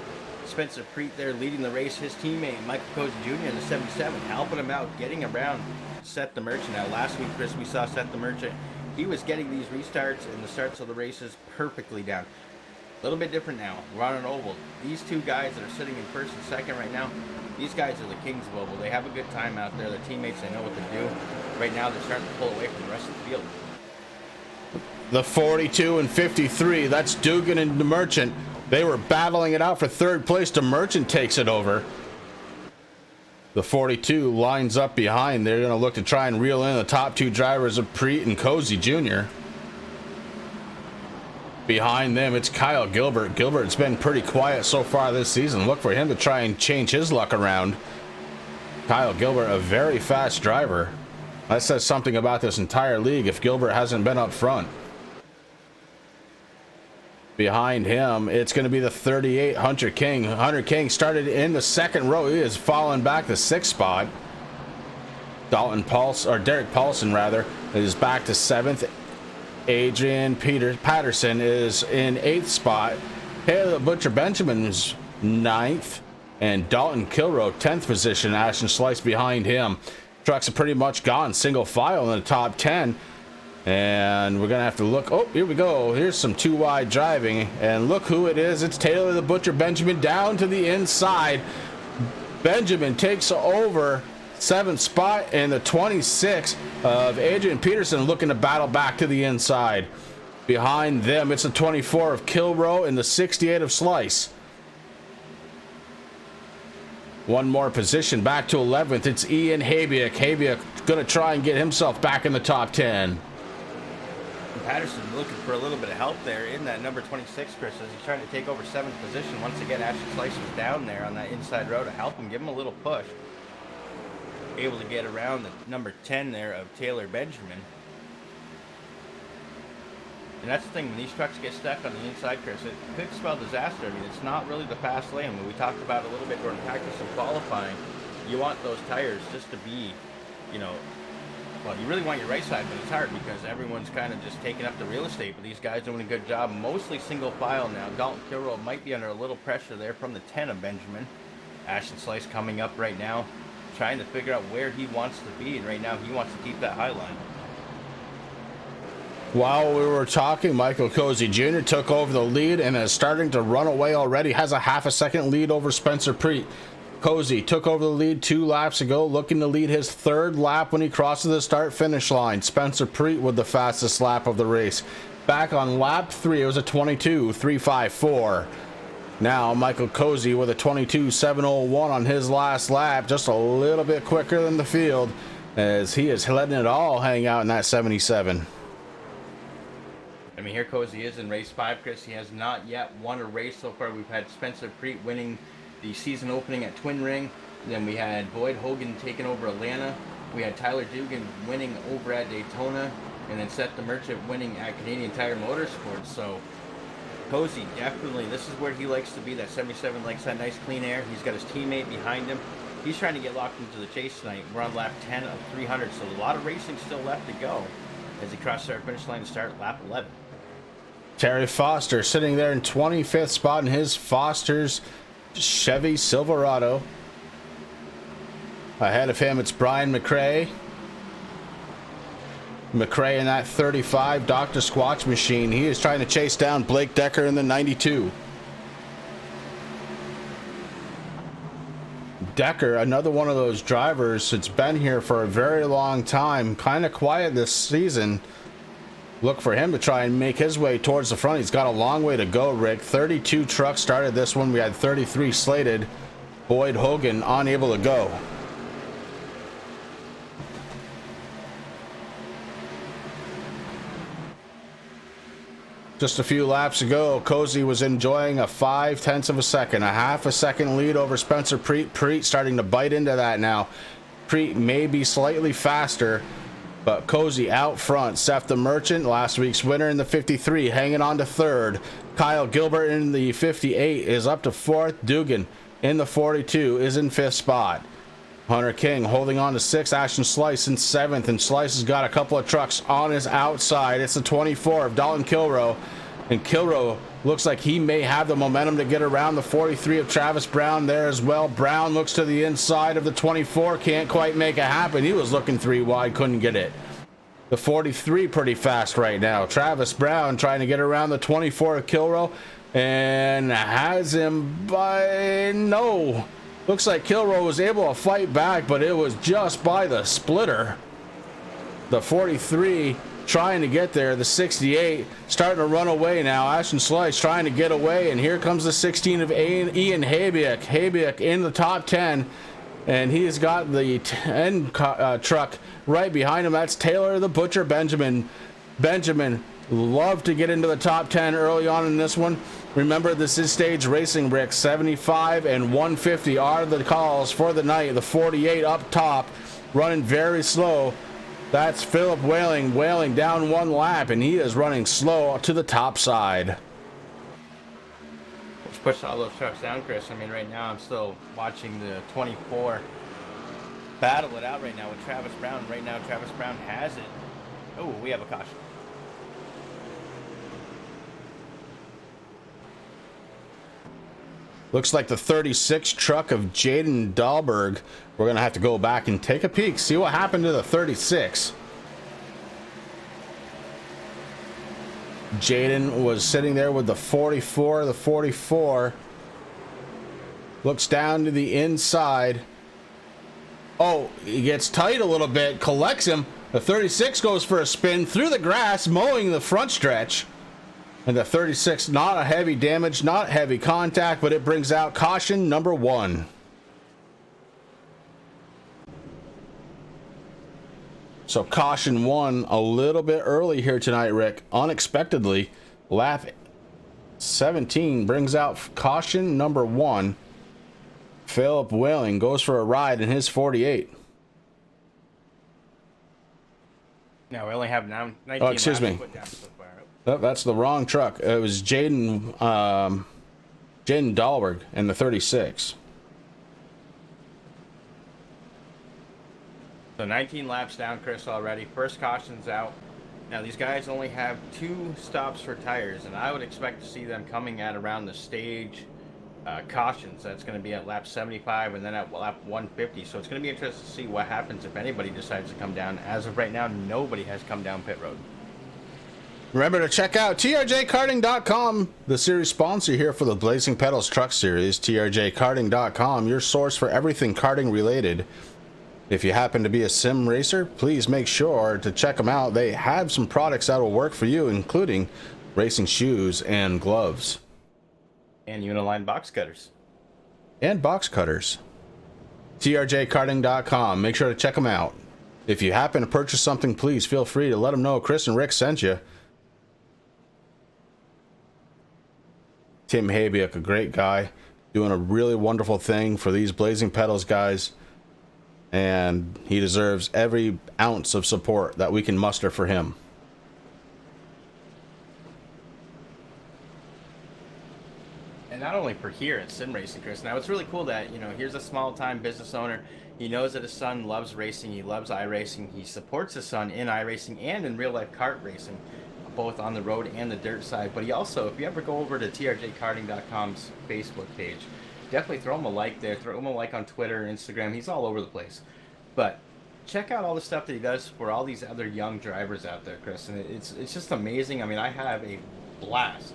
Spencer Preet there leading the race. His teammate, Michael Cozy Jr. in the 77, helping him out, getting around Seth the Merchant. Now, last week, Chris, we saw Seth the Merchant. He was getting these restarts and the starts of the races perfectly down. A little bit different now. We're on an oval. These two guys that are sitting in first and second right now, these guys are the kings of oval. They have a good time out there. Their teammates, they know what to do. Right now, they're starting to pull away from the rest of the field. The 42 and 53, that's Dugan and the Merchant. They were battling it out for 3rd place. The Merchant takes it over. The 42 lines up behind. They're going to look to try and reel in the top 2 drivers of Preet and Cozy Jr. Behind them, it's Kyle Gilbert. Gilbert's been pretty quiet so far this season. Look for him to try and change his luck around. Kyle Gilbert, a very fast driver. That says something about this entire league if Gilbert hasn't been up front. Behind him, it's going to be the 38, Hunter King. Hunter King started in the 2nd row. He is falling back the 6th spot. Derek Paulson, rather, is back to 7th. Adrian Patterson is in 8th spot. Taylor Butcher Benjamin is 9th. And Dalton Kilrow, 10th position. Ashton Slice behind him. Trucks are pretty much gone. Single file in the top 10. And we're going to have to look. Oh, here we go. Here's some 2-wide driving. And look who it is. It's Taylor the Butcher Benjamin down to the inside. Benjamin takes over 7th spot, and the 26 of Adrian Peterson looking to battle back to the inside. Behind them, it's the 24 of Kilrow and the 68 of Slice. One more position back to 11th. It's Ian Habiak. Habiak going to try and get himself back in the top 10. Patterson looking for a little bit of help there in that number 26, Chris, as he's trying to take over 7th position. Once again, Ashton Slice was down there on that inside row to help him, give him a little push. Able to get around the number 10 there of Taylor Benjamin. And that's the thing, when these trucks get stuck on the inside, Chris, it could spell disaster. I mean, it's not really the fast lane. When we talked about it a little bit during practice and qualifying, you want those tires just to be, you know, well, you really want your right side, but it's hard because everyone's kind of just taking up the real estate. But these guys doing a good job, mostly single file now. Dalton Kilrow might be under a little pressure there from the 10 of Benjamin. Ashton Slice coming up right now, trying to figure out where he wants to be, and right now he wants to keep that high line. While we were talking, Michael Cozy Jr. took over the lead and is starting to run away already. Has a half a second lead over Spencer Preet. Cozy took over the lead 2 laps ago, looking to lead his 3rd lap when he crosses the start-finish line. Spencer Preet with the fastest lap of the race. Back on lap 3, it was a 22.354. Now Michael Cozy with a 22.701 on his last lap, just a little bit quicker than the field, as he is letting it all hang out in that 77. I mean, here Cozy is in race 5, Chris. He has not yet won a race so far. We've had Spencer Preet winning the season opening at Twin Ring. Then we had Boyd Hogan taking over Atlanta. We had Tyler Dugan winning over at Daytona. And then Seth the Merchant winning at Canadian Tire Motorsports. So Cozy, definitely, this is where he likes to be. That 77 likes that nice clean air. He's got his teammate behind him. He's trying to get locked into the chase tonight. We're on lap 10 of 300, so a lot of racing still left to go as he crosses our finish line to start lap 11. Terry Foster sitting there in 25th spot in his Foster's Chevy Silverado. Ahead of him, it's Brian McRae. McRae in that 35 Dr. Squatch machine. He is trying to chase down Blake Decker in the 92. Decker, another one of those drivers that's been here for a very long time, kind of quiet this season. Look for him to try and make his way towards the front. He's got a long way to go, Rick. 32 trucks started this one. We had 33 slated. Boyd Hogan unable to go. Just a few laps ago, Cozy was enjoying a 0.5 of a second, a half a second lead over Spencer Preet. Preet starting to bite into that now. Preet may be slightly faster, but Cozy out front. Seth the Merchant, last week's winner in the 53, hanging on to 3rd. Kyle Gilbert in the 58 is up to 4th. Dugan in the 42 is in 5th spot. Hunter King holding on to 6th. Ashton Slice in 7th, and Slice has got a couple of trucks on his outside. It's the 24 of Dalton Kilrow, and Kilrow looks like he may have the momentum to get around the 43 of Travis Brown there as well. Brown looks to the inside of the 24, can't quite make it happen. He was looking 3 wide, couldn't get it. The 43 pretty fast right now. Travis Brown trying to get around the 24 of Kilrow and has him by no. Looks like Kilrow was able to fight back, but it was just by the splitter. The 43 trying to get there. The 68 starting to run away now. Ashton Slice trying to get away, and here comes the 16 of Ian Habiak. Habiak in the top 10, and he's got the 10 truck right behind him. That's Taylor the Butcher Benjamin. Benjamin loved to get into the top 10 early on in this one. Remember, this is stage racing, Rick. 75 and 150 are the calls for the night. The 48 up top, running very slow. That's Philip Whaling down 1 lap, and he is running slow to the top side. Let's push all those trucks down, Chris. I mean, right now I'm still watching the 24 battle it out right now with Travis Brown. Right now, Travis Brown has it. Oh, we have a caution. Looks like the 36 truck of Jaden Dahlberg. We're going to have to go back and take a peek, see what happened to the 36. Jaden was sitting there with the 44. The 44 looks down to the inside. Oh, he gets tight a little bit, collects him. The 36 goes for a spin through the grass, mowing the front stretch. And the 36, not a heavy damage, not heavy contact, but it brings out caution number 1. So caution 1 a little bit early here tonight, Rick. Unexpectedly, lap 17 brings out caution number 1. Philip Whaling goes for a ride in his 48. No, we only have 19 Oh, excuse me. put down so far. Oh, that's the wrong truck. It was Jaden Dahlberg in the 36. So 19 laps down, Chris, already. First caution's out. Now, these guys only have 2 stops for tires, and I would expect to see them coming at around the stage cautions. That's going to be at lap 75 and then at lap 150. So it's going to be interesting to see what happens if anybody decides to come down. As of right now, nobody has come down pit road. Remember to check out trjkarting.com, the series sponsor here for the Blazing Pedals Truck Series. trjkarting.com, your source for everything karting related. If you happen to be a sim racer, please make sure to check them out. They have some products that will work for you, including racing shoes and gloves. And Uniline box cutters. And box cutters. trjkarting.com. Make sure to check them out. If you happen to purchase something, please feel free to let them know Chris and Rick sent you. Tim Habiak, a great guy, doing a really wonderful thing for these Blazing Pedals guys. And he deserves every ounce of support that we can muster for him. And not only for here at Sim Racing, Chris. Now, it's really cool that, you know, here's a small-time business owner. He knows that his son loves racing. He loves iRacing. He supports his son in iRacing and in real-life kart racing, both on the road and the dirt side. But he also, if you ever go over to trjkarting.com's Facebook page, definitely throw him a like there. Throw him a like on Twitter, Instagram. He's all over the place. But check out all the stuff that he does for all these other young drivers out there, Chris. And it's just amazing. I mean, I have a blast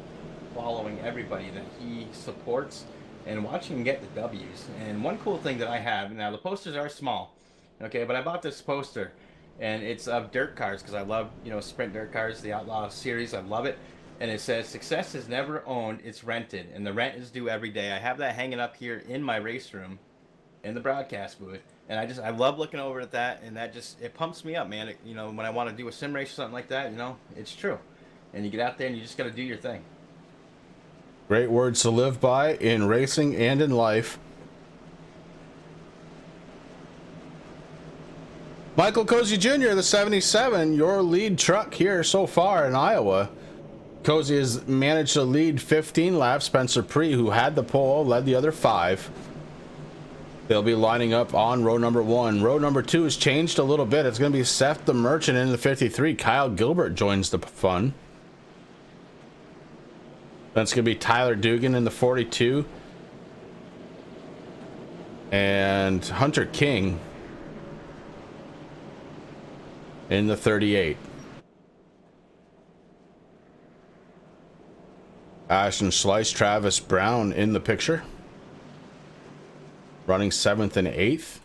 following everybody that he supports and watching him get the W's. And one cool thing that I have, now the posters are small, okay, but I bought this poster and it's of dirt cars because I love, you know, sprint dirt cars, the Outlaw series. I love it. And it says, "Success is never owned, it's rented, and the rent is due every day." I have that hanging up here in my race room in the broadcast booth. And I love looking over at that, and that just, it pumps me up, man. It, you know, when I want to do a sim race or something like that, you know, it's true. And you get out there and you just got to do your thing. Great words to live by in racing and in life. Michael Cozy Jr., the 77, your lead truck here so far in Iowa. Cozy has managed to lead 15 laps. Spencer Pree, who had the pole, led the other 5. They'll be lining up on row number 1. Row number 2 has changed a little bit. It's going to be Seth the Merchant in the 53. Kyle Gilbert joins the fun. That's going to be Tyler Dugan in the 42. And Hunter King in the 38. Ashton Slice, Travis Brown in the picture. Running 7th and 8th.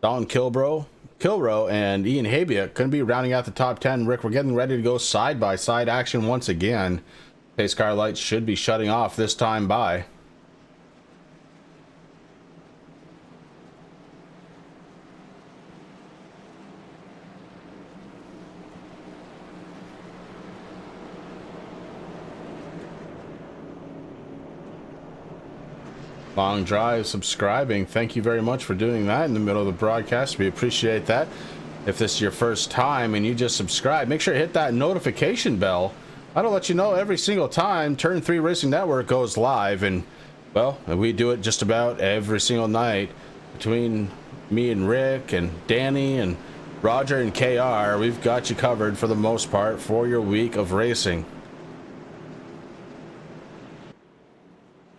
Don Kilbrough and Ian Habiak couldn't be rounding out the top 10. Rick, we're getting ready to go side-by-side action once again. Pace car lights should be shutting off this time by. Long Drive subscribing. Thank you very much for doing that in the middle of the broadcast. We appreciate that. If this is your first time and you just subscribe, make sure to hit that notification bell. That'll let you know every single time Turn 3 Racing Network goes live. And, well, we do it just about every single night. Between me and Rick and Danny and Roger and KR, we've got you covered for the most part for your week of racing.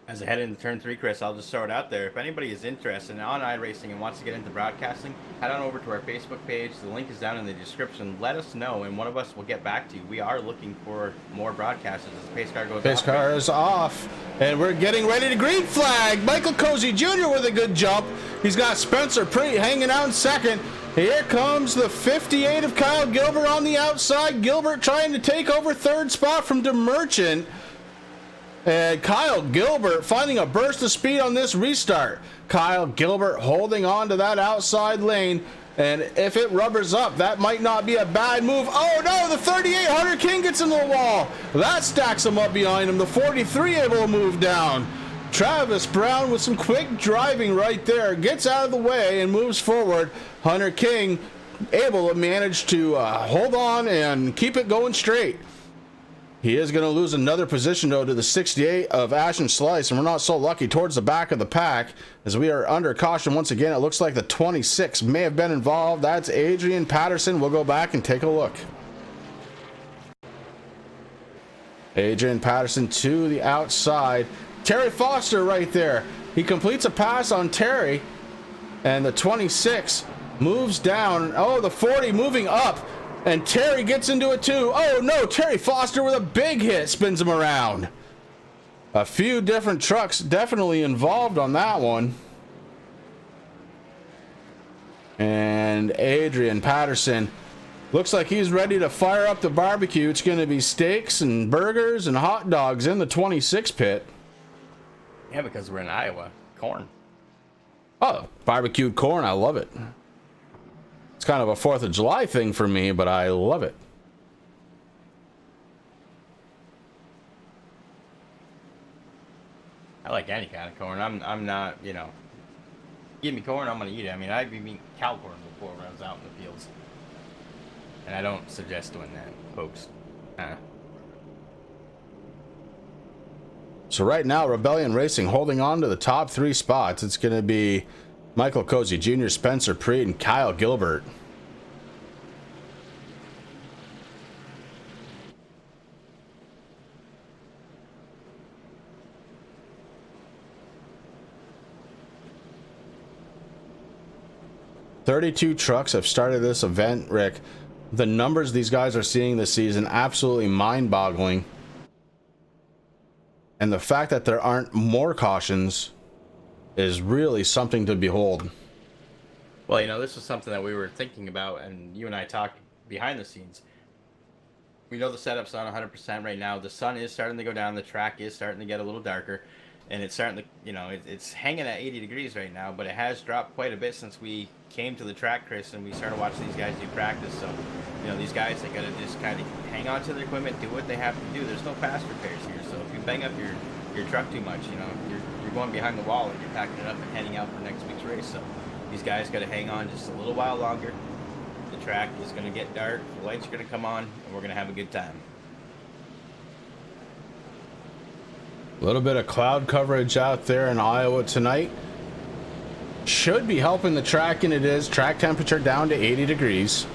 As I head into turn 3, Chris, I'll just throw it out there. If anybody is interested in on iRacing and wants to get into broadcasting, head on over to our Facebook page. The link is down in the description. Let us know, and one of us will get back to you. We are looking for more broadcasters as the pace car goes off. Pace car is off, and we're getting ready to green flag. Michael Cozy Jr. with a good jump. He's got Spencer Preet hanging out in second. Here comes the 58 of Kyle Gilbert on the outside. Gilbert trying to take over third spot from DeMerchant. And Kyle Gilbert finding a burst of speed on this restart. Kyle Gilbert holding on to that outside lane. And if it rubbers up, that might not be a bad move. Oh no, the 3800 King gets into the wall. That stacks him up behind him. The 43 able to move down. Travis Brown with some quick driving right there. Gets out of the way and moves forward. Hunter King able to manage to hold on and keep it going straight. He is going to lose another position, though, to the 68 of Ashton Slice, and we're not so lucky towards the back of the pack as we are under caution once again. It looks like the 26 may have been involved. That's Adrian Patterson. We'll go back and take a look. Adrian Patterson to the outside. Terry Foster right there. He completes a pass on Terry, and the 26 moves down. Oh, the 40 moving up. And Terry gets into it too. Oh no, Terry Foster with a big hit spins him around. A few different trucks definitely involved on that one. And Adrian Patterson looks like he's ready to fire up the barbecue. It's going to be steaks and burgers and hot dogs in the 26 pit. Yeah, because we're in Iowa. Corn. Oh, barbecued corn. I love it. It's kind of a 4th of July thing for me, but I love it. I like any kind of corn. I'm not, you know, give me corn, I'm going to eat it. I mean, I've been eating cow corn before when I was out in the fields. And I don't suggest doing that, folks. So right now, Rebellion Racing holding on to the top 3 spots. It's going to be Michael Cozy Jr., Spencer Preet, and Kyle Gilbert. "32 trucks have started this event, Rick. The numbers these guys are seeing this season, absolutely mind-boggling. And the fact that there aren't more cautions is really something to behold." Well, you know, this was something that we were thinking about, and you and I talked behind the scenes. We know the setup's on 100% right now. The sun is starting to go down. The track is starting to get a little darker, and it's starting to, you know, it's hanging at 80 degrees right now, but it has dropped quite a bit since we came to the track, Chris, and we started watching these guys do practice. So, you know, these guys, they got to just kind of hang on to their equipment, do what they have to do. There's no fast repairs here, so if you bang up your truck too much, you know, you're going behind the wall and you're packing it up and heading out for next week's race. So these guys got to hang on just a little while longer. The track is going to get dark, the lights are going to come on, and we're going to have a good time. A little bit of cloud coverage out there in Iowa tonight. Should be helping the track, and it is. Track temperature down to 80 degrees.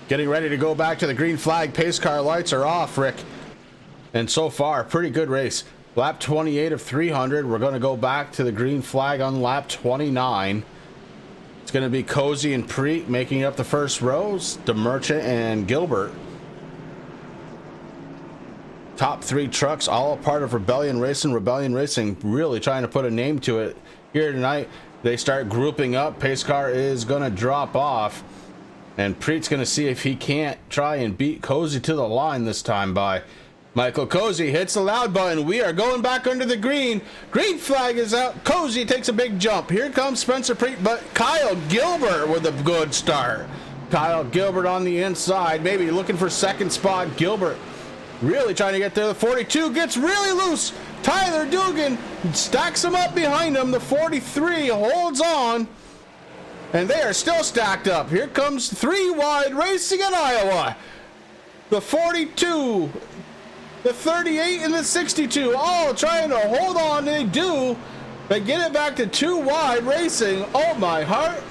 Getting ready to go back to the green flag. Pace car lights are off, Rick. And so far, pretty good race. Lap 28 of 300. We're going to go back to the green flag on lap 29. It's going to be Cozy and Preet making up the first rows. DeMerchant and Gilbert. Top 3 trucks, all a part of Rebellion Racing. Rebellion Racing really trying to put a name to it here tonight. they start grouping up, pace car is going to drop off. And Preet's going to see if he can't try and beat Cozy to the line this time by Michael Cozy. Hits the loud button. We are going back under the green. Green flag is out. Cozy takes a big jump. Here comes Spencer Preet, but Kyle Gilbert with a good start. Kyle Gilbert on the inside, maybe looking for second spot. Gilbert really trying to get there. The 42 gets really loose. Tyler Dugan stacks him up behind him. The 43 holds on. And they are still stacked up. Here comes 3 wide racing in Iowa. The 42, the 38, and the 62 all trying to hold on. They do. They get it back to 2 wide racing. Oh, my heart.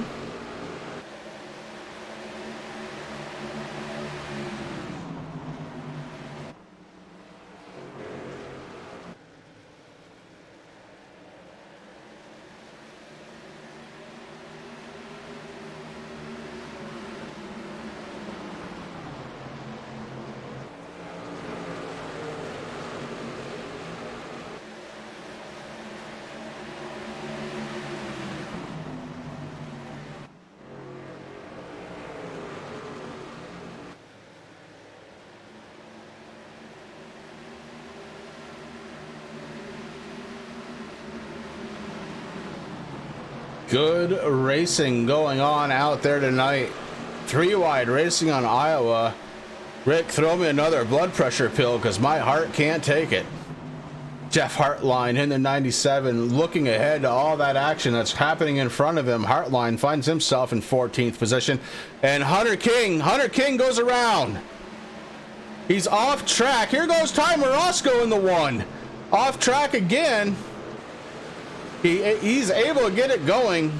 Good racing going on out there tonight. 3 wide racing on Iowa. Rick, throw me another blood pressure pill because my heart can't take it. Jeff Hartline in the 97, looking ahead to all that action that's happening in front of him. Hartline finds himself in 14th position. And Hunter King goes around. He's off track. Here goes Ty Morosco in the 1. Off track again. He's able to get it going.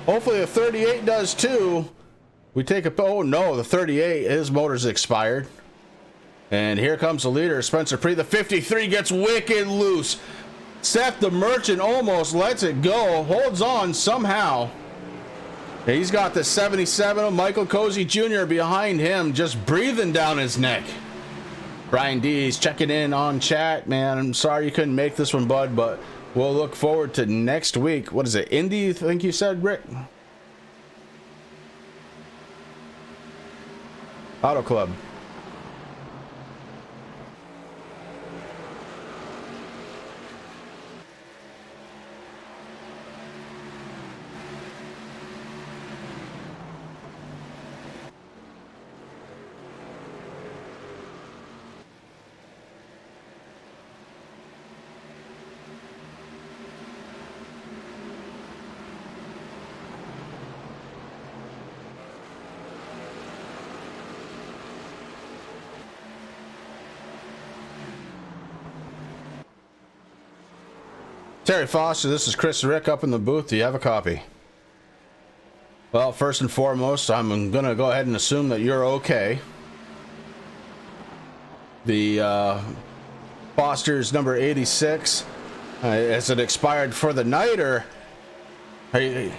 Hopefully the 38 does too. We take a, oh no, the 38, his motor's expired. And here comes the leader, Spencer Preet. The 53 gets wicked loose. Seth the Merchant almost lets it go, holds on somehow. He's got the 77 of Michael Cozy Jr. behind him, just breathing down his neck. Brian D's checking in on chat. Man, I'm sorry you couldn't make this one, bud, but we'll look forward to next week. What is it, Indy, I think you said, Rick? Auto Club. Terry Foster, this is Chris Rick up in the booth. Do you have a copy? Well, first and foremost, I'm going to go ahead and assume that you're okay. The Foster's number 86, has it expired for the night, or... Okay,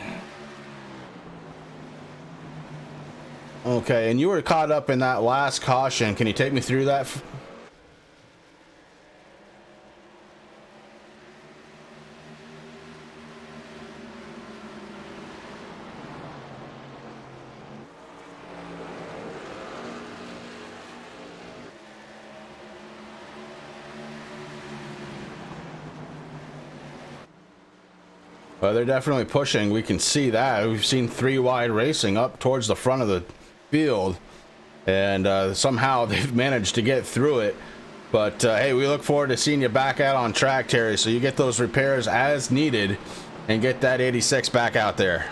and you were caught up in that last caution. Can you take me through that? Well, they're definitely pushing. We can see that. We've seen 3 wide racing up towards the front of the field, and somehow they've managed to get through it. But hey, we look forward to seeing you back out on track, Terry, so you get those repairs as needed and get that 86 back out there.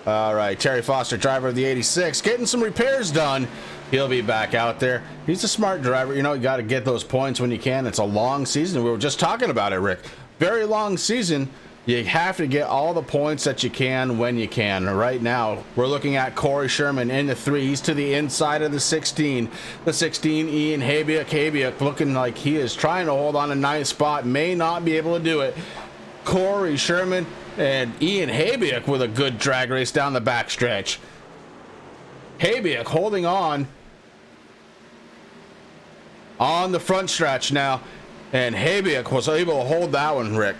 All right, Terry Foster, driver of the 86, getting some repairs done. He'll be back out there. He's a smart driver. You know, you got to get those points when you can. It's a long season. We were just talking about it, Rick. Very long season. You have to get all the points that you can when you can. Right now, we're looking at Corey Sherman in the 3. He's to the inside of the 16. The 16, Ian Habiak. Habiak looking like he is trying to hold on a 9th spot. May not be able to do it. Corey Sherman and Ian Habiak with a good drag race down the backstretch. Habiak holding on the front stretch now. And Habiak was able to hold that one, Rick.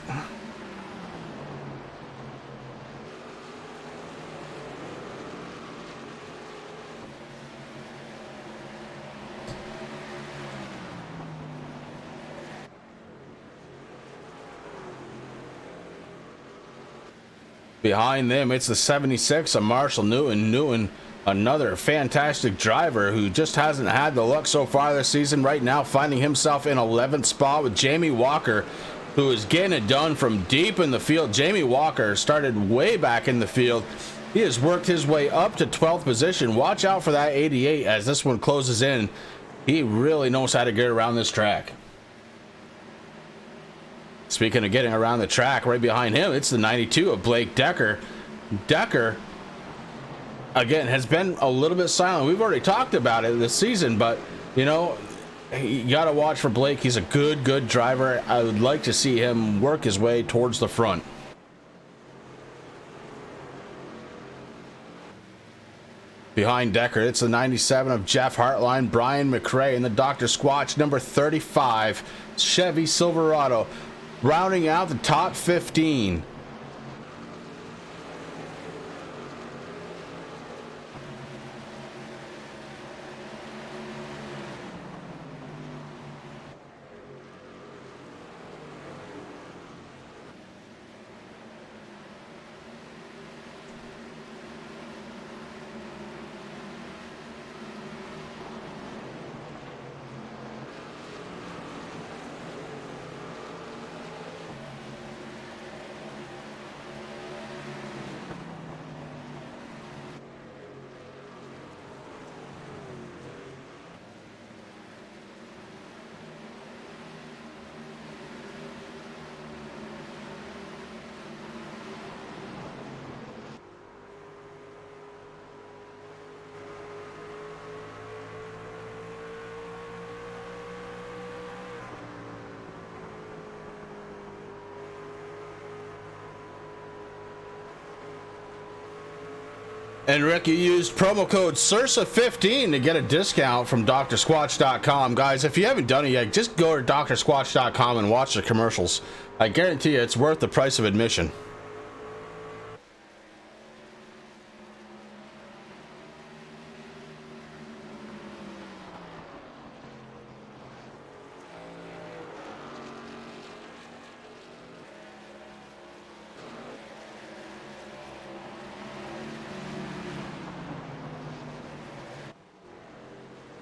Behind them, it's the 76 of Marshall Newton. Newton, another fantastic driver who just hasn't had the luck so far this season. Right now, finding himself in 11th spot with Jamie Walker, who is getting it done from deep in the field. Jamie Walker started way back in the field. He has worked his way up to 12th position. Watch out for that 88 as this one closes in. He really knows how to get around this track. Speaking of getting around the track, right behind him, it's the 92 of Blake Decker. Decker, again, has been a little bit silent. We've already talked about it this season, but, you know, you got to watch for Blake. He's a good driver. I would like to see him work his way towards the front. Behind Decker, it's the 97 of Jeff Hartline, Brian McRae, and the Dr. Squatch, number 35, Chevy Silverado. Rounding out the top 15. And Rick, you used promo code SURSA15 to get a discount from drsquatch.com. Guys, if you haven't done it yet, just go to drsquatch.com and watch the commercials. I guarantee you it's worth the price of admission.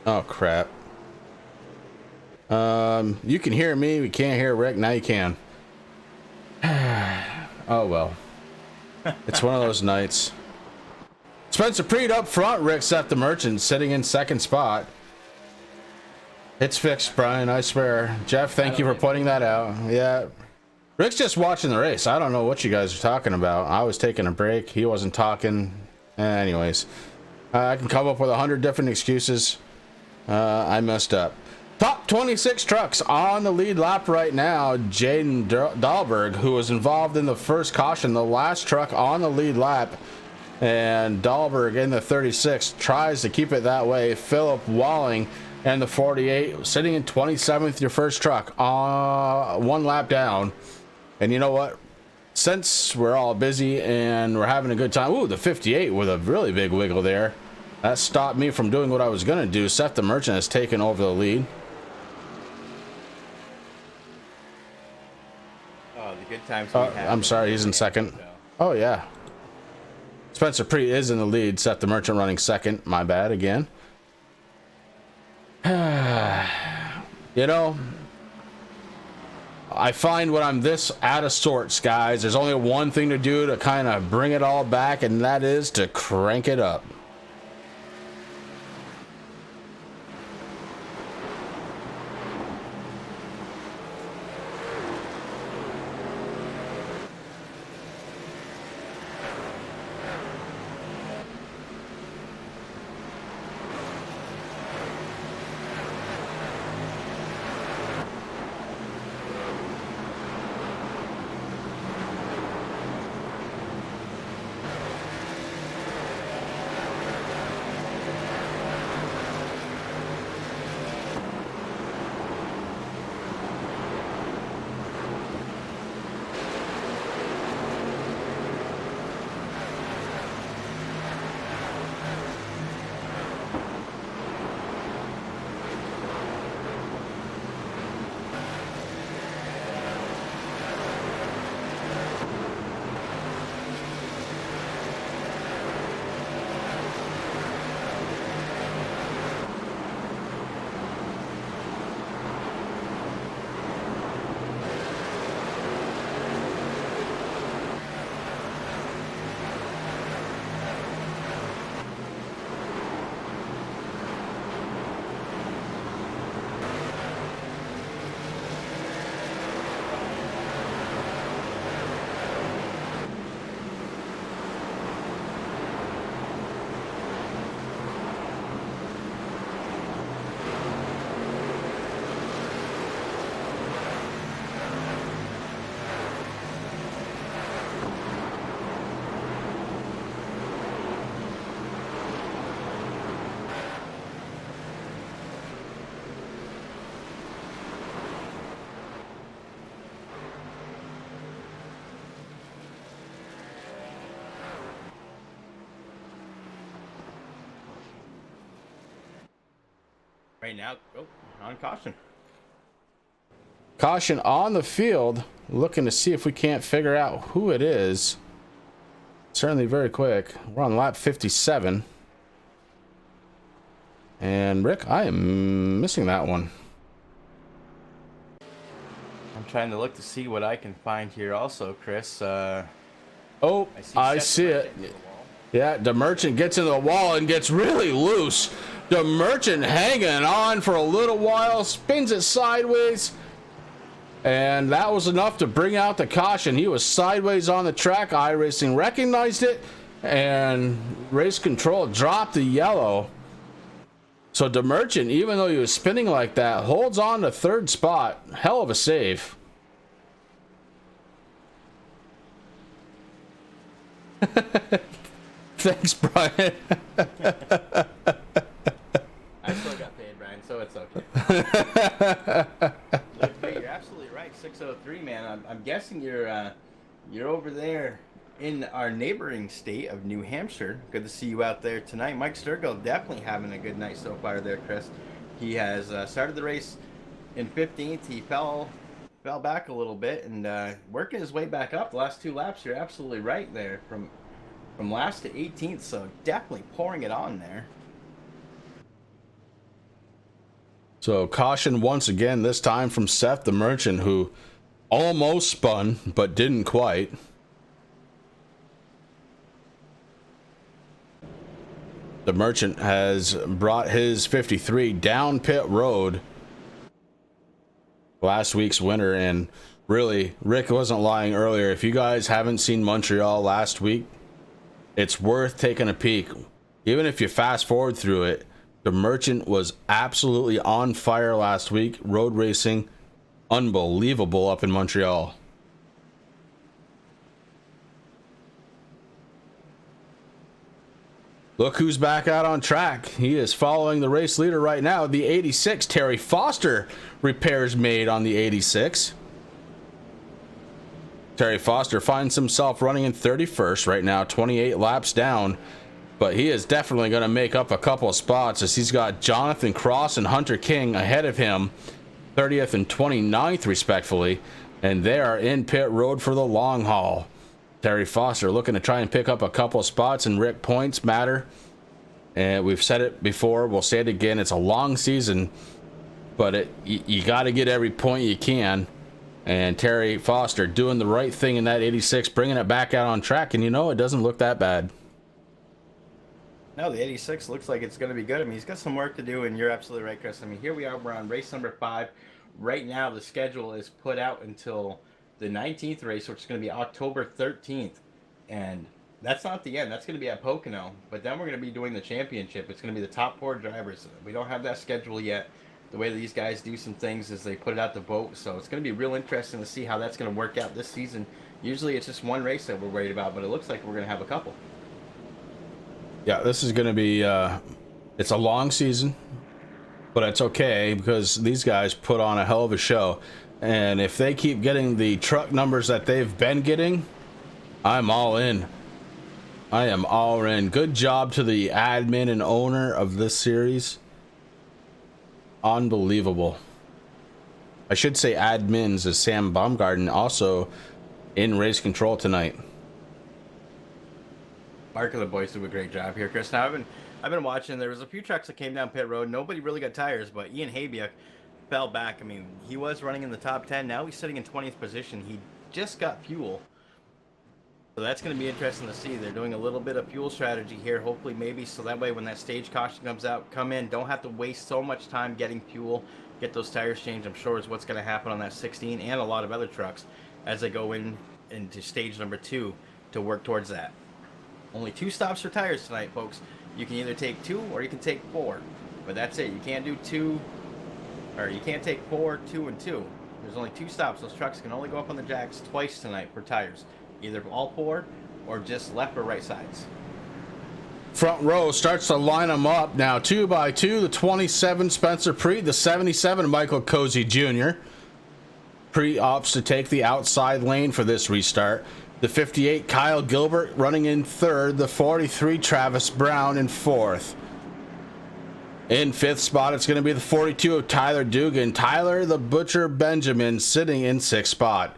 Oh, crap. You can hear me. We can't hear Rick. Now you can. Oh, well. It's one of those nights. Spencer Preet up front. Rick Seth the Merchant sitting in second spot. It's fixed, Brian. I swear. Jeff, thank you for pointing that out. Yeah. Rick's just watching the race. I don't know what you guys are talking about. I was taking a break. He wasn't talking. Anyways. I can come up with 100 different excuses. I messed up. Top 26 trucks on the lead lap right now. Jaden Dahlberg, who was involved in the first caution, the last truck on the lead lap. And Dahlberg in the 36 tries to keep it that way. Philip Walling and the 48 sitting in 27th, your first truck. One lap down. And you know what? Since we're all busy and we're having a good time. Ooh, the 58 with a really big wiggle there. That stopped me from doing what I was going to do. Seth the Merchant has taken over the lead. Oh, the good times we have. I'm sorry, he's in second. Oh, yeah. Spencer Preet is in the lead. Seth the Merchant running second. My bad again. You know, I find when I'm this out of sorts, guys, there's only one thing to do to kind of bring it all back, and that is to crank it up. Right now, on caution. Caution on the field. Looking to see if we can't figure out who it is. Certainly very quick. We're on lap 57. And Rick, I am missing that one. I'm trying to look to see what I can find here also, Chris. I see it. Yeah, the Merchant gets into the wall and gets really loose. The Merchant hanging on for a little while, spins it sideways. And that was enough to bring out the caution. He was sideways on the track. iRacing recognized it, and Race Control dropped the yellow. So the Merchant, even though he was spinning like that, holds on to third spot. Hell of a save. Thanks, Brian. I still got paid, Brian, so it's okay. But you're absolutely right. 603, man. I'm guessing you're over there in our neighboring state of New Hampshire. Good to see you out there tonight. Mike Sturgill definitely having a good night so far there, Chris. He has started the race in 15th. He fell back a little bit and working his way back up the last 2 laps. You're absolutely right there from last to 18th, so definitely pouring it on there. So caution once again, this time from Seth the Merchant, who almost spun but didn't quite. The Merchant has brought his 53 down pit road. Last week's winner, and really, Rick wasn't lying earlier. If you guys haven't seen Montreal last week, it's worth taking a peek. Even if you fast forward through it, the Merchant was absolutely on fire last week. Road racing, unbelievable up in Montreal. Look who's back out on track. He is following the race leader right now, the 86. Terry Foster repairs made on the 86. Terry Foster finds himself running in 31st right now, 28 laps down. But he is definitely going to make up a couple of spots as he's got Jonathan Cross and Hunter King ahead of him, 30th and 29th respectfully. And they are in pit road for the long haul. Terry Foster looking to try and pick up a couple of spots, and Rick, points matter. And we've said it before, we'll say it again, it's a long season, but you got to get every point you can. And Terry Foster doing the right thing in that 86, bringing it back out on track, and it doesn't look that bad. No, the 86 looks like it's going to be good. I mean, he's got some work to do, and you're absolutely right, Chris. I mean, here we are, we're on race number 5. Right now, the schedule is put out until the 19th race, which is going to be October 13th. And that's not the end. That's going to be at Pocono. But then we're going to be doing the championship. It's going to be the top 4 drivers. We don't have that schedule yet. The way that these guys do some things is they put it out the vote. So it's going to be real interesting to see how that's going to work out this season. Usually it's just one race that we're worried about, but it looks like we're going to have a couple. Yeah, this is going to be, it's a long season, but it's okay because these guys put on a hell of a show. And if they keep getting the truck numbers that they've been getting, I'm all in. I am all in. Good job to the admin and owner of this series. Unbelievable. I should say admins, as Sam Baumgarten also in race control tonight. Mark and the boys do a great job here, Chris. Now I've been watching. There was a few trucks that came down pit road. Nobody really got tires, but Ian Habiak fell back. I mean, he was running in the top 10. Now he's sitting in 20th position. He just got fuel. So that's going to be interesting to see. They're doing a little bit of fuel strategy here, hopefully maybe, so that way when that stage caution comes out, come in, don't have to waste so much time getting fuel, get those tires changed. I'm sure is what's going to happen on that 16 and a lot of other trucks as they go into stage number 2 to work towards that. Only 2 stops for tires tonight, folks. You can either take 2 or you can take 4, but that's it. You can't do 2, or you can't take 4, 2, and 2. There's only 2 stops. Those trucks can only go up on the jacks twice tonight for tires. Either all 4 or just left or right sides. Front row starts to line them up now. 2 by 2, the 27 Spencer Preet, the 77 Michael Cozy Jr. Preet opts to take the outside lane for this restart. The 58 Kyle Gilbert running in 3rd, the 43 Travis Brown in 4th. In 5th spot, it's going to be the 42 of Tyler Dugan. Tyler the Butcher Benjamin sitting in 6th spot.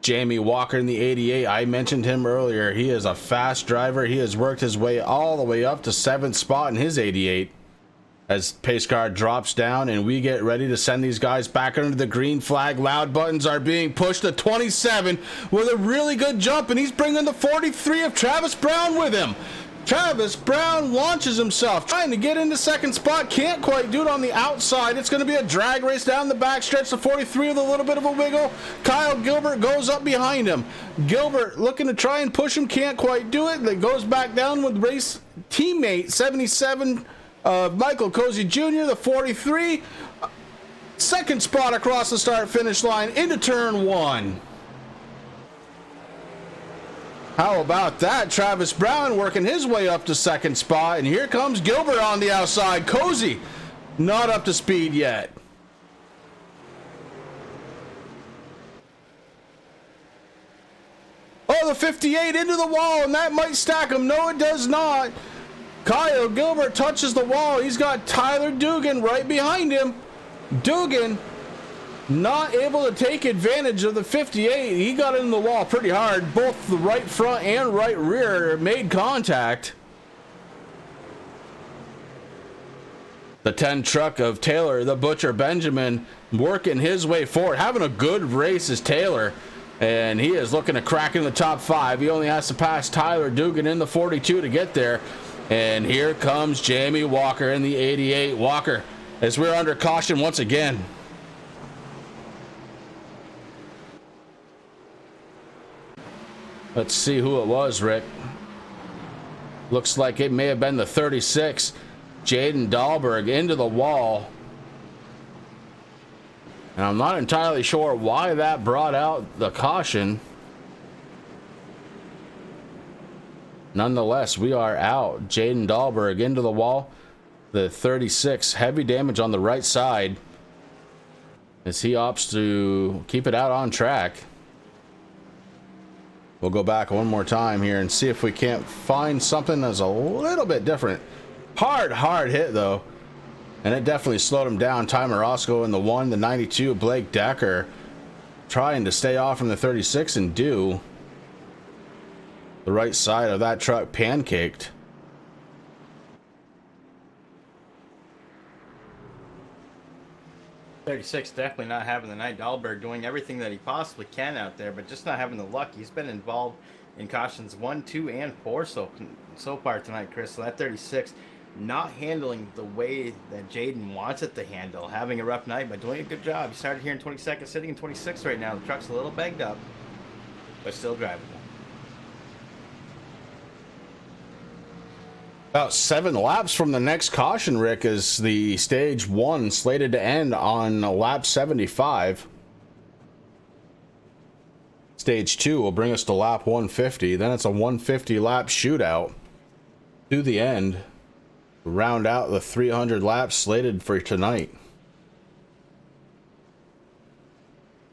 Jamie Walker in the 88. I mentioned him earlier. He is a fast driver. He has worked his way all the way up to 7th spot in his 88. As pace car drops down and we get ready to send these guys back under the green flag. Loud buttons are being pushed to 27 with a really good jump, and he's bringing the 43 of Travis Brown with him. Travis Brown launches himself, trying to get into 2nd spot. Can't quite do it on the outside. It's going to be a drag race down the backstretch. The 43 with a little bit of a wiggle. Kyle Gilbert goes up behind him. Gilbert looking to try and push him. Can't quite do it. That goes back down with race teammate 77 Michael Cozy Jr., the 43. 2nd spot across the start-finish line into turn 1. How about that? Travis Brown working his way up to 2nd spot, and here comes Gilbert on the outside. Cozy not up to speed yet. Oh, the 58 into the wall, and that might stack him. No, it does not. Kyle Gilbert touches the wall. He's got Tyler Dugan right behind him. Dugan not able to take advantage of the 58. He got in the wall pretty hard. Both the right front and right rear made contact. The 10 truck of Taylor the Butcher Benjamin working his way forward. Having a good race is Taylor, and he is looking to crack in the top 5. He only has to pass Tyler Dugan in the 42 to get there. And here comes Jamie Walker in the 88. Walker, as we're under caution once again. Let's see who it was, Rick. Looks like it may have been the 36. Jaden Dahlberg into the wall. And I'm not entirely sure why that brought out the caution. Nonetheless, we are out. Jaden Dahlberg into the wall. The 36, heavy damage on the right side as he opts to keep it out on track. We'll go back one more time here and see if we can't find something that's a little bit different. Hard hit though, and it definitely slowed him down. Ty Morosco in the 1, the 92, Blake Decker trying to stay off from the 36 and do. The right side of that truck pancaked. .36 definitely not having the night. Dahlberg doing everything that he possibly can out there, but just not having the luck. He's been involved in cautions 1, 2, and 4 so far tonight, Chris. So that 36 not handling the way that Jaden wants it to handle. Having a rough night, but doing a good job. He started here in 22nd, sitting in 26 right now. The truck's a little banged up, but still drivable. About 7 laps from the next caution, Rick, is the stage 1 slated to end on lap 75. Stage 2 will bring us to lap 150. Then it's a 150 lap shootout to the end. Round out the 300 laps slated for tonight.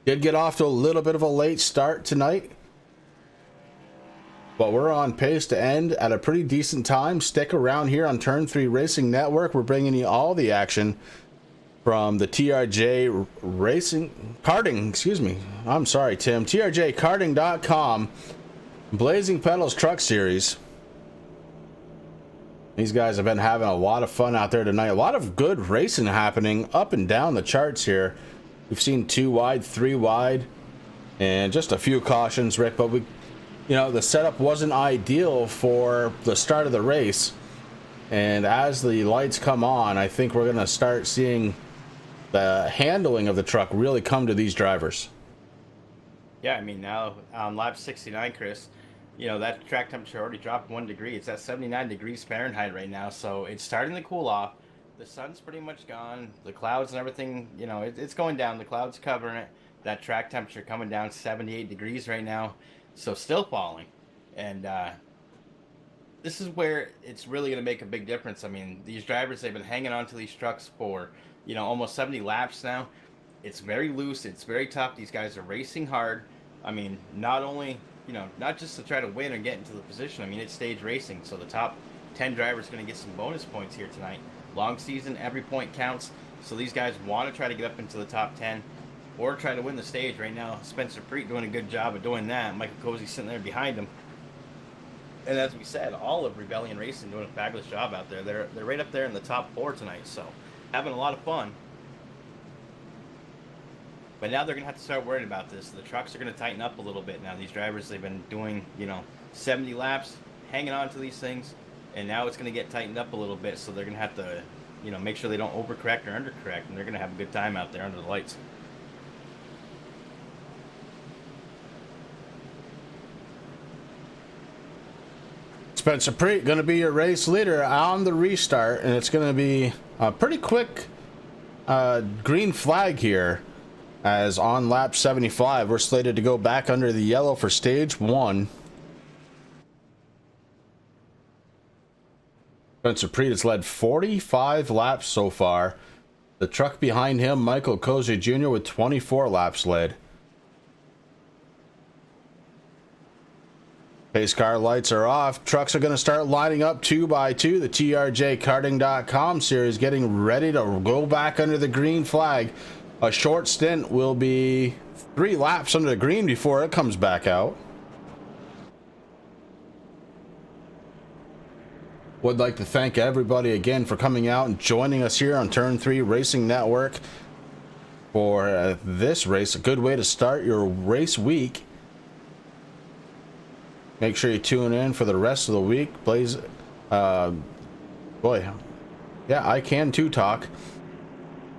Did get off to a little bit of a late start tonight, but we're on pace to end at a pretty decent time. Stick around here on Turn 3 Racing Network. We're bringing you all the action from the TRJ Racing Karting, excuse me. I'm sorry, Tim. TRJkarting.com Blazing Pedals Truck Series. These guys have been having a lot of fun out there tonight. A lot of good racing happening up and down the charts here. We've seen 2 wide, 3 wide, and just a few cautions, Rick, but the setup wasn't ideal for the start of the race. And as the lights come on, I think we're going to start seeing the handling of the truck really come to these drivers. Yeah, I mean, now on lap 69, Chris, that track temperature already dropped 1 degree. It's at 79 degrees Fahrenheit right now, so it's starting to cool off. The sun's pretty much gone. The clouds and everything, it's going down. The clouds covering it. That track temperature coming down 78 degrees right now, so still falling. And this is where it's really going to make a big difference. I mean, these drivers, they've been hanging on to these trucks for, almost 70 laps now. It's very loose. It's very tough. These guys are racing hard. I mean, not only... not just to try to win or get into the position. I mean, it's stage racing, so the top 10 drivers going to get some bonus points here tonight. Long season, every point counts. So these guys want to try to get up into the top 10 or try to win the stage. Right now, Spencer Preet doing a good job of doing that. Michael Cozy sitting there behind him. And as we said, all of Rebellion Racing doing a fabulous job out there. They're right up there in the top 4 tonight, so having a lot of fun. But now they're going to have to start worrying about this. The trucks are going to tighten up a little bit now. These drivers, they've been doing, 70 laps, hanging on to these things, and now it's going to get tightened up a little bit, so they're going to have to, make sure they don't overcorrect or undercorrect, and they're going to have a good time out there under the lights. Spencer Preet going to be your race leader on the restart, and it's going to be a pretty quick green flag here, as on lap 75 we're slated to go back under the yellow for stage 1. Spencer Preet has led 45 laps so far. The truck behind him, Michael Cozy Jr., with 24 laps led. Pace car lights are off. Trucks are going to start lining up 2 by 2. The TRJkarting.com series getting ready to go back under the green flag. A short stint will be 3 laps under the green before it comes back out. Would like to thank everybody again for coming out and joining us here on Turn 3 Racing Network for this race. A good way to start your race week. Make sure you tune in for the rest of the week. Blaze, boy, yeah, I can too talk.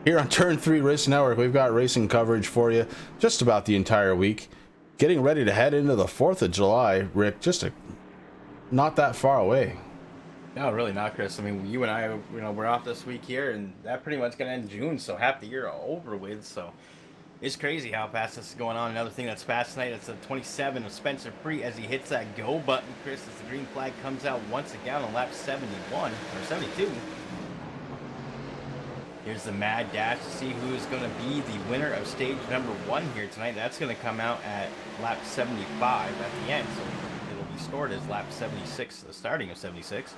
Here on Turn 3 Racing Network, we've got racing coverage for you just about the entire week. Getting ready to head into the 4th of July, Rick, not that far away. No, really not, Chris. I mean, you and I, we're off this week here, and that pretty much going to end June, so half the year over with, so it's crazy how fast this is going on. Another thing that's fast tonight, it's the 27 of Spencer Preet as he hits that go button, Chris, as the green flag comes out once again on lap 71, or 72. Here's the mad dash to see who is going to be the winner of stage number 1 here tonight. That's going to come out at lap 75 at the end, so it'll be stored as lap 76, the starting of 76.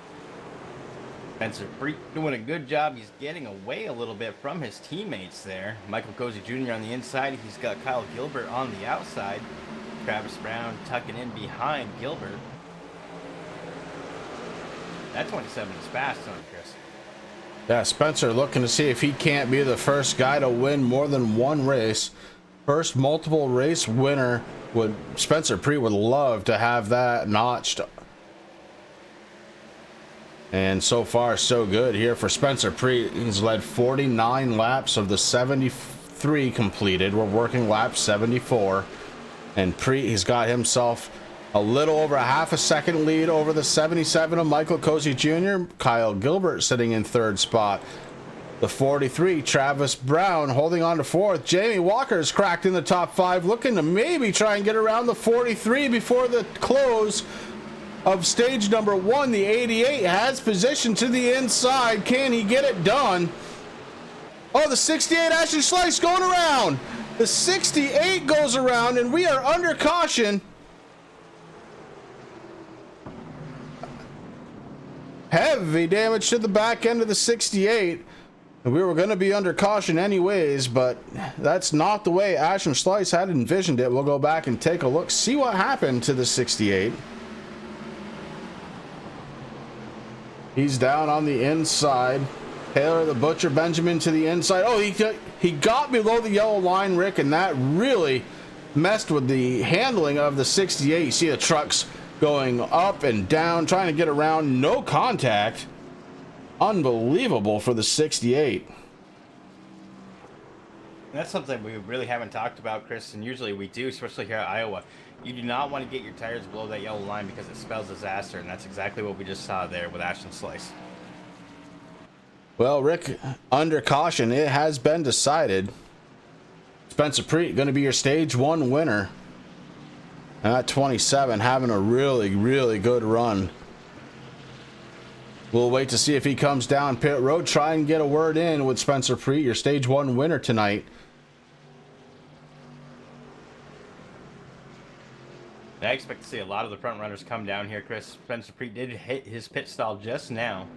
Spencer Preet doing a good job. He's getting away a little bit from his teammates there. Michael Cozy Jr. on the inside. He's got Kyle Gilbert on the outside. Travis Brown tucking in behind Gilbert. That 27 is fast on Chris. Yeah, Spencer looking to see if he can't be the first guy to win more than one race. First multiple race winner. Spencer Preet would love to have that notched. And so far, so good here for Spencer Preet. He's led 49 laps of the 73 completed. We're working lap 74. And Preet, he's got himself a little over a half a second lead over the 77 of Michael Cozy Jr. Kyle Gilbert sitting in 3rd spot. The 43, Travis Brown holding on to 4th. Jamie Walker's cracked in the top 5, looking to maybe try and get around the 43 before the close of stage number 1. The 88 has position to the inside. Can he get it done? Oh, the 68 Ashley Slice going around. The 68 goes around, and we are under caution. Heavy damage to the back end of the 68. We were going to be under caution anyways, but that's not the way Ashton Slice had envisioned it. We'll go back and take a look, see what happened to the 68. He's down on the inside. Taylor the Butcher Benjamin to the inside. Oh, he got below the yellow line, Rick, and that really messed with the handling of the 68. You see the trucks going up and down, trying to get around. No contact. Unbelievable for the 68. That's something we really haven't talked about, Chris, and usually we do, especially here at Iowa. You do not want to get your tires below that yellow line because it spells disaster, and that's exactly what we just saw there with Ashton Slice. Well, Rick, under caution, it has been decided. Spencer Preet going to be your stage 1 winner. And at 27, having a really, really good run. We'll wait to see if he comes down pit road. Try and get a word in with Spencer Preet, your stage 1 winner tonight. I expect to see a lot of the front runners come down here, Chris. Spencer Preet did hit his pit stall just now.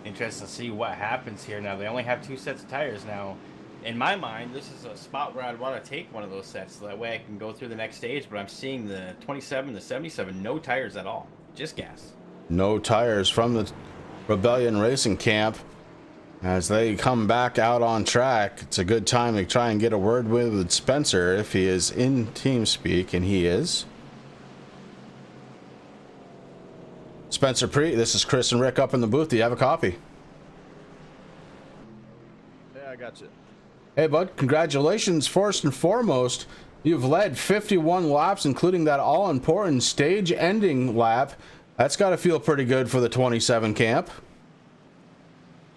interested to see what happens here. Now they only have 2 sets of tires now. In my mind, this is a spot where I'd want to take one of those sets, so that way I can go through the next stage. But I'm seeing the 27, the 77, no tires at all, just gas. No tires from the Rebellion Racing camp. As they come back out on track, it's a good time to try and get a word with Spencer if he is in TeamSpeak, and he is. Spencer Preet, this is Chris and Rick up in the booth. Do you have a copy? Yeah, I got you. Hey, bud, congratulations. First and foremost, you've led 51 laps, including that all-important stage-ending lap. That's got to feel pretty good for the 27 camp.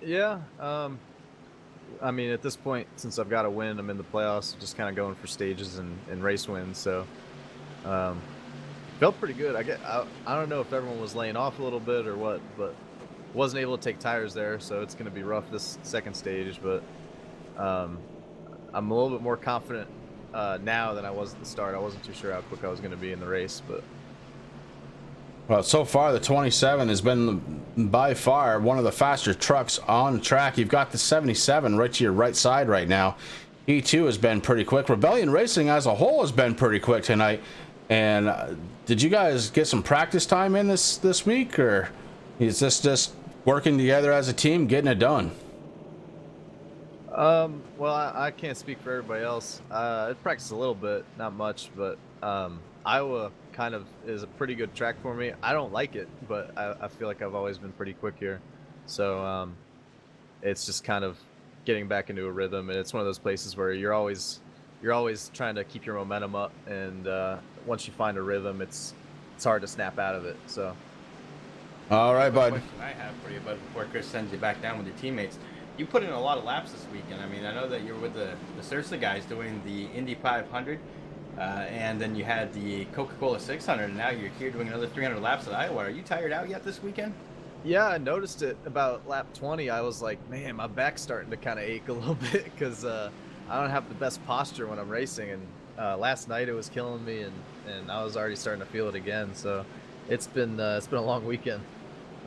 Yeah, I mean, at this point, since I've got a win, I'm in the playoffs, just kind of going for stages and race wins, so felt pretty good. I don't know if everyone was laying off a little bit or what, but wasn't able to take tires there, so it's going to be rough this second stage, but I'm a little bit more confident now than I was at the start. I wasn't too sure how quick I was going to be in the race, but Well, so far the 27 has been by far one of the faster trucks on track. You've got the 77 right to your right side right now. He too has been pretty quick. Rebellion Racing as a whole has been pretty quick tonight. And did you guys get some practice time in this week, or is this just working together as a team, getting it done? Well, I can't speak for everybody else. I practiced a little bit, not much, but Iowa kind of is a pretty good track for me. I don't like it, but I feel like I've always been pretty quick here. So it's just kind of getting back into a rhythm, and it's one of those places where you're always trying to keep your momentum up, and once you find a rhythm, it's hard to snap out of it. So all right, bud. Question I have for you, bud, before Chris sends you back down with your teammates. You put in a lot of laps this weekend. I mean, I know that you're with the Sursa guys doing the Indy 500, and then you had the Coca-Cola 600, and now you're here doing another 300 laps at Iowa. Are you tired out yet this weekend? yeah, I noticed it about lap 20. I was like, man, my back's starting to kind of ache a little bit because I don't have the best posture when I'm racing, and last night it was killing me, and I was already starting to feel it again. So it's been a long weekend.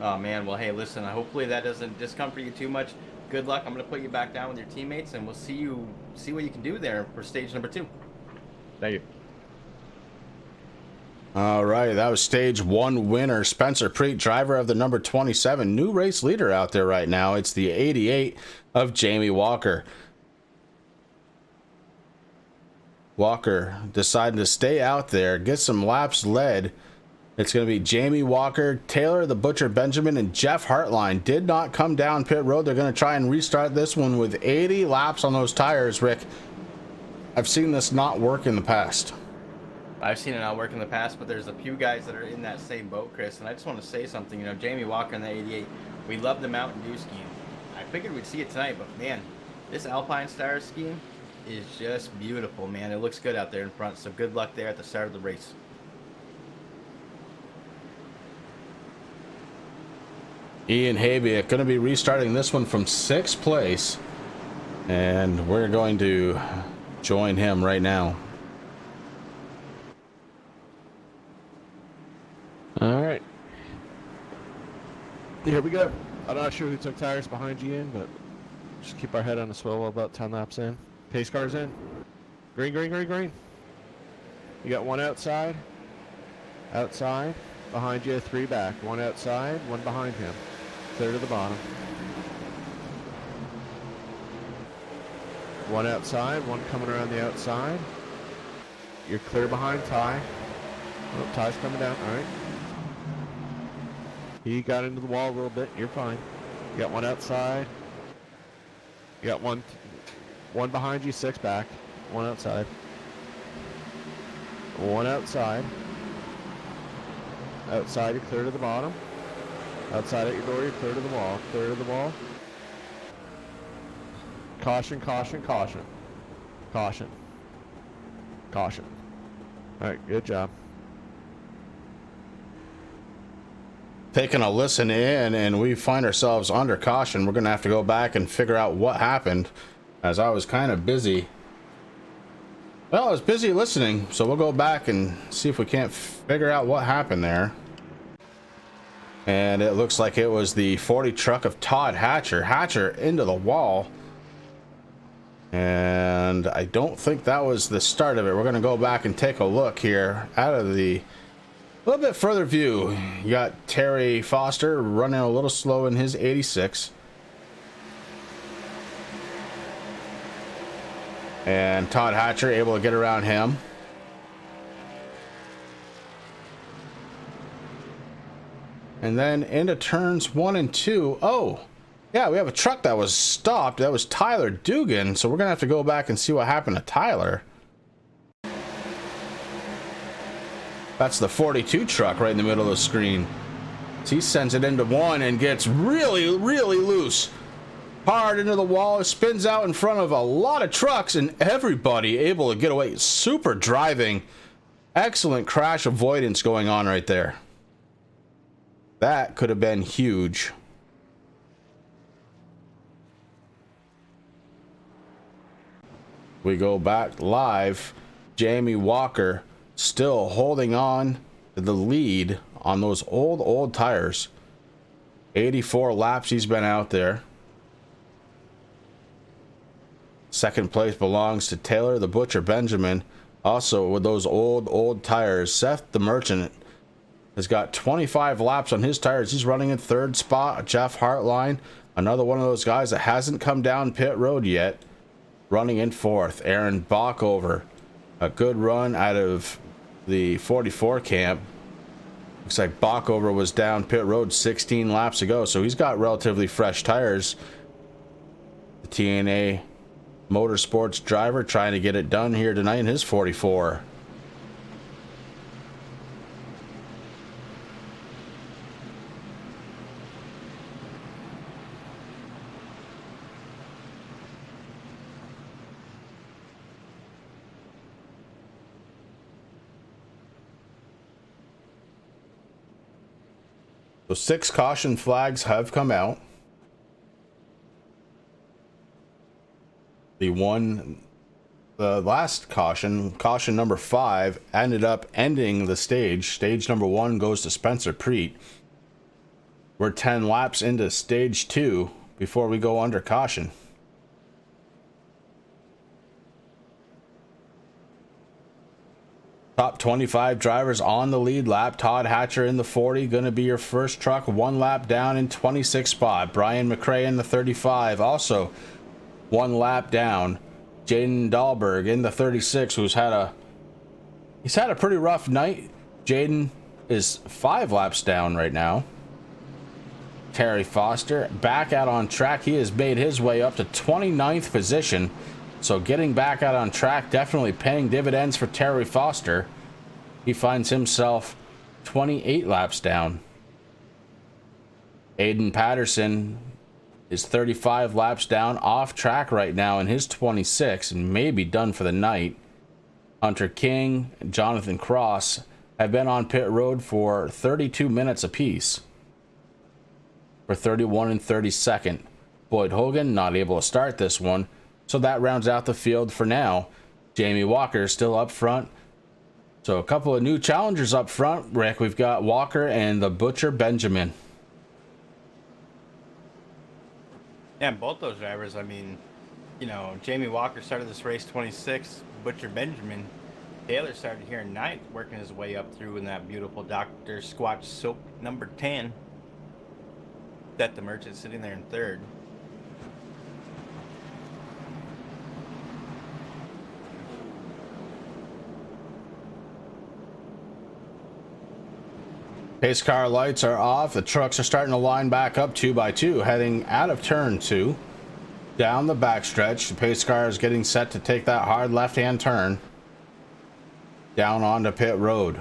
Oh man, well hey, listen, hopefully that doesn't discomfort you too much. Good luck. I'm going to put you back down with your teammates, and we'll see what you can do there for stage number 2. Thank you. All right, that was stage 1 winner, Spencer Preet, driver of the number 27, new race leader out there right now. It's the 88 of Jamie Walker. Walker decided to stay out there, get some laps led. It's going to be Jamie Walker, Taylor the Butcher Benjamin, and Jeff Hartline did not come down pit road. They're going to try and restart this one with 80 laps on those tires, Rick. I've seen this not work in the past. I've seen it not work in the past, but there's a few guys that are in that same boat, Chris, and I just want to say something. You know, Jamie Walker in the 88, we love the Mountain Dew scheme. I figured we'd see it tonight, but man, this Alpine Star scheme is just beautiful, man. It looks good out there in front, so good luck there at the start of the race. Ian Habiak going to be restarting this one from 6th place, and we're going to join him right now. All right, here we go. I'm not sure who took tires behind you in, but just keep our head on a swivel. About 10 laps in. Pace cars in. Green, green, green, green. You got one outside. Outside. Behind you, 3 back. One outside, one behind him. Clear to the bottom. One outside, one coming around the outside. You're clear behind Ty. Oh, Ty's coming down. All right. He got into the wall a little bit. You're fine. You got one outside. You got one behind you, 6 back. One outside. One outside. Outside, you're clear to the bottom. Outside at your door, you're clear to the wall. Clear to the wall. Caution, caution, caution. Caution. Caution. Alright, good job. Taking a listen in, and we find ourselves under caution. We're going to have to go back and figure out what happened, as I was kind of busy. Well, I was busy listening, so we'll go back and see if we can't figure out what happened there. And it looks like it was the 40 truck of Todd Hatcher. Hatcher into the wall. And I don't think that was the start of it. We're going to go back and take a look here out of the little bit further view. You got Terry Foster running a little slow in his 86. And Todd Hatcher able to get around him. And then into turns 1 and 2. Oh, yeah, we have a truck that was stopped. That was Tyler Dugan. So we're going to have to go back and see what happened to Tyler. That's the 42 truck right in the middle of the screen. So he sends it into 1 and gets really, really loose. Hard into the wall, spins out in front of a lot of trucks, and everybody able to get away. Super driving. Excellent crash avoidance going on right there. That could have been huge. We go back live. Jamie Walker still holding on to the lead on those old tires. 84 laps he's been out there. Second place belongs to Taylor the Butcher Benjamin. Also with those old tires. Seth the Merchant has got 25 laps on his tires. He's running in third spot. Jeff Hartline, another one of those guys that hasn't come down pit road yet, running in fourth. Aaron Bockover, a good run out of the 44 camp. Looks like Bockover was down pit road 16 laps ago, so he's got relatively fresh tires. The TNA Motorsports driver trying to get it done here tonight in his 44. So 6 caution flags have come out. The last caution number 5, ended up ending the stage. Stage number 1 goes to Spencer Preet. We're 10 laps into stage 2 before we go under caution. Top 25 drivers on the lead lap. Todd Hatcher in the 40, going to be your first truck. 1 lap down in 26th spot. Brian McRae in the 35, also 1 lap down. Jaden Dahlberg in the 36, he's had a pretty rough night. Jaden is 5 laps down right now. Terry Foster back out on track. He has made his way up to 29th position. So getting back out on track definitely paying dividends for Terry Foster. He finds himself 28 laps down. Aiden Patterson is 35 laps down off track right now in his 26 and may be done for the night. Hunter King and Jonathan Cross have been on pit road for 32 minutes apiece. For 31 and 32nd. Boyd Hogan not able to start this one. So that rounds out the field for now. Jamie Walker still up front. So a couple of new challengers up front, Rick. We've got Walker and the Butcher Benjamin. Yeah, and both those drivers, I mean, you know, Jamie Walker started this race 26th. Butcher Benjamin, Taylor started here in 9th, working his way up through in that beautiful Dr. Squatch Soap number 10. That the Merchant sitting there in 3rd. Pace car lights are off. The trucks are starting to line back up 2 by 2, heading out of turn 2. Down the backstretch. The pace car is getting set to take that hard left-hand turn. Down onto pit road.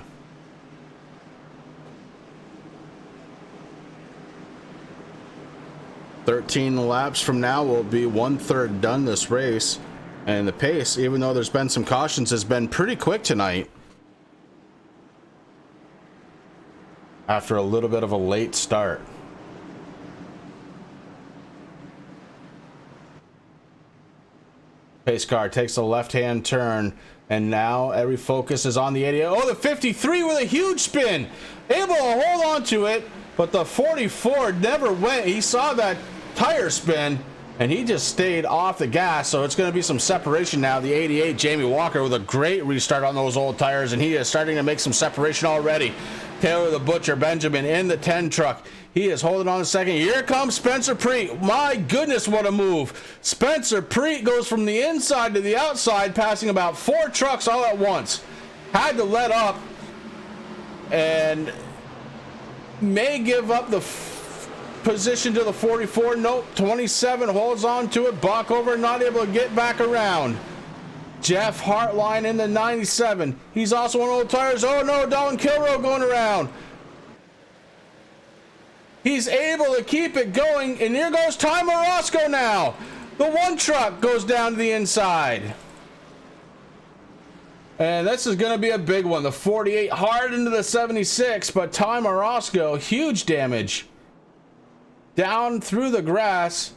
"13 laps from now will be 1/3 done this race. And the pace, even though there's been some cautions, has been pretty quick tonight. After a little bit of a late start. Pace car takes a left-hand turn, and now every focus is on the 88. Oh, the 53 with a huge spin! Able to hold on to it. but the 44 never went. He saw that tire spin, and he just stayed off the gas, so it's going to be some separation now. The 88, Jamie Walker, with a great restart on those old tires, and he is starting to make some separation already. Taylor the Butcher Benjamin in the 10 truck. He is holding on a second. Here comes Spencer Preet. My goodness, what a move. Spencer Preet goes from the inside to the outside, passing about 4 trucks all at once. Had to let up and may give up the position to the 44. Nope, 27 holds on to it. Bockover not able to get back around. Jeff Hartline in the 97. He's also on old tires. Oh no, Don Kilrow going around. He's able to keep it going, and here goes Ty Morosco now. The 1 truck goes down to the inside. And this is going to be a big one. The 48 hard into the 76, but Ty Morosco, huge damage. Down through the grass,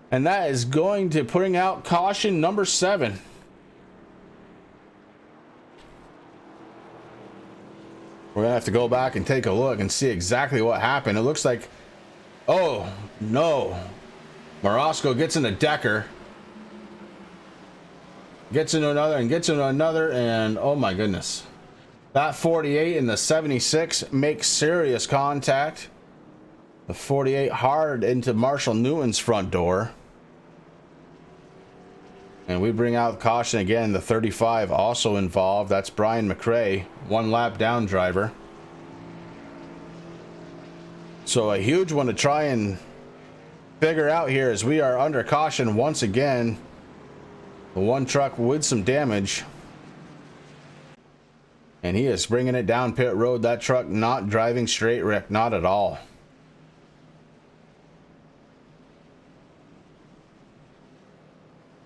and that is going to bring out caution number 7. We're gonna have to go back and take a look and see exactly what happened. It looks like, oh no, Morosco gets in a Decker, gets into another and gets into another, and oh my goodness, that 48 and the 76 make serious contact. The 48 hard into Marshall Newton's front door, and we bring out caution again. The 35 also involved. That's Brian McRae, 1 lap down driver. So a huge one to try and figure out here, as we are under caution once again. The 1 truck with some damage, and he is bringing it down pit road. That truck not driving straight, Rick, not at all.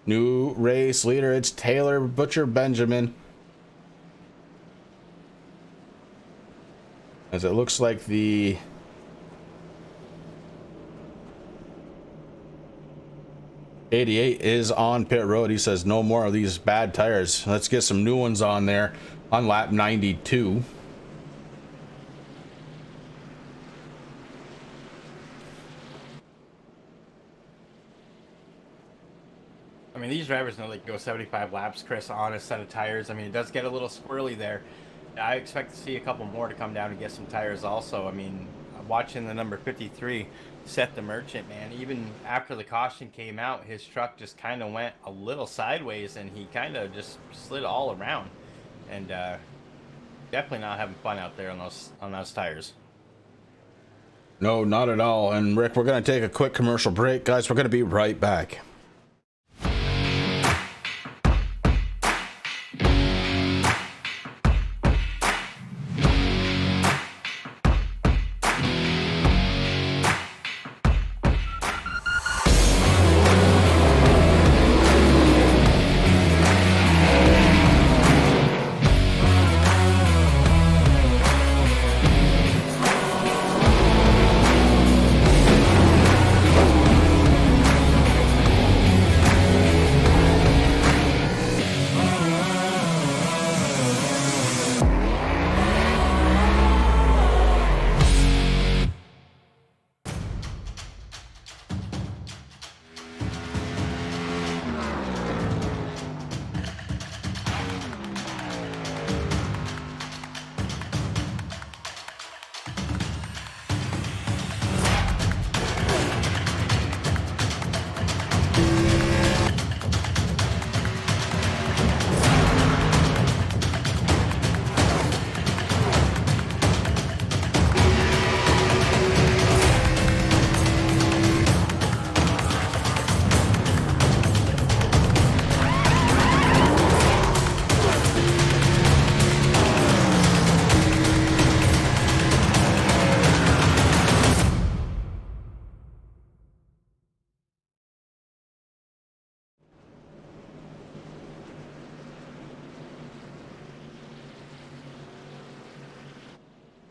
New race leader, it's Taylor Butcher Benjamin. As it looks like the '88 is on pit road. He says no more of these bad tires. Let's get some new ones on there on lap 92. I mean, these drivers know they can go 75 laps, Chris, on a set of tires. I mean, it does get a little squirrely there. I expect to see a couple more to come down and get some tires also. I mean, watching the number 53, Seth the Merchant, man, even after the caution came out, his truck just kind of went a little sideways, and he kind of just slid all around. And definitely not having fun out there on those tires. No, not at all. And Rick, we're going to take a quick commercial break. Guys, we're going to be right back.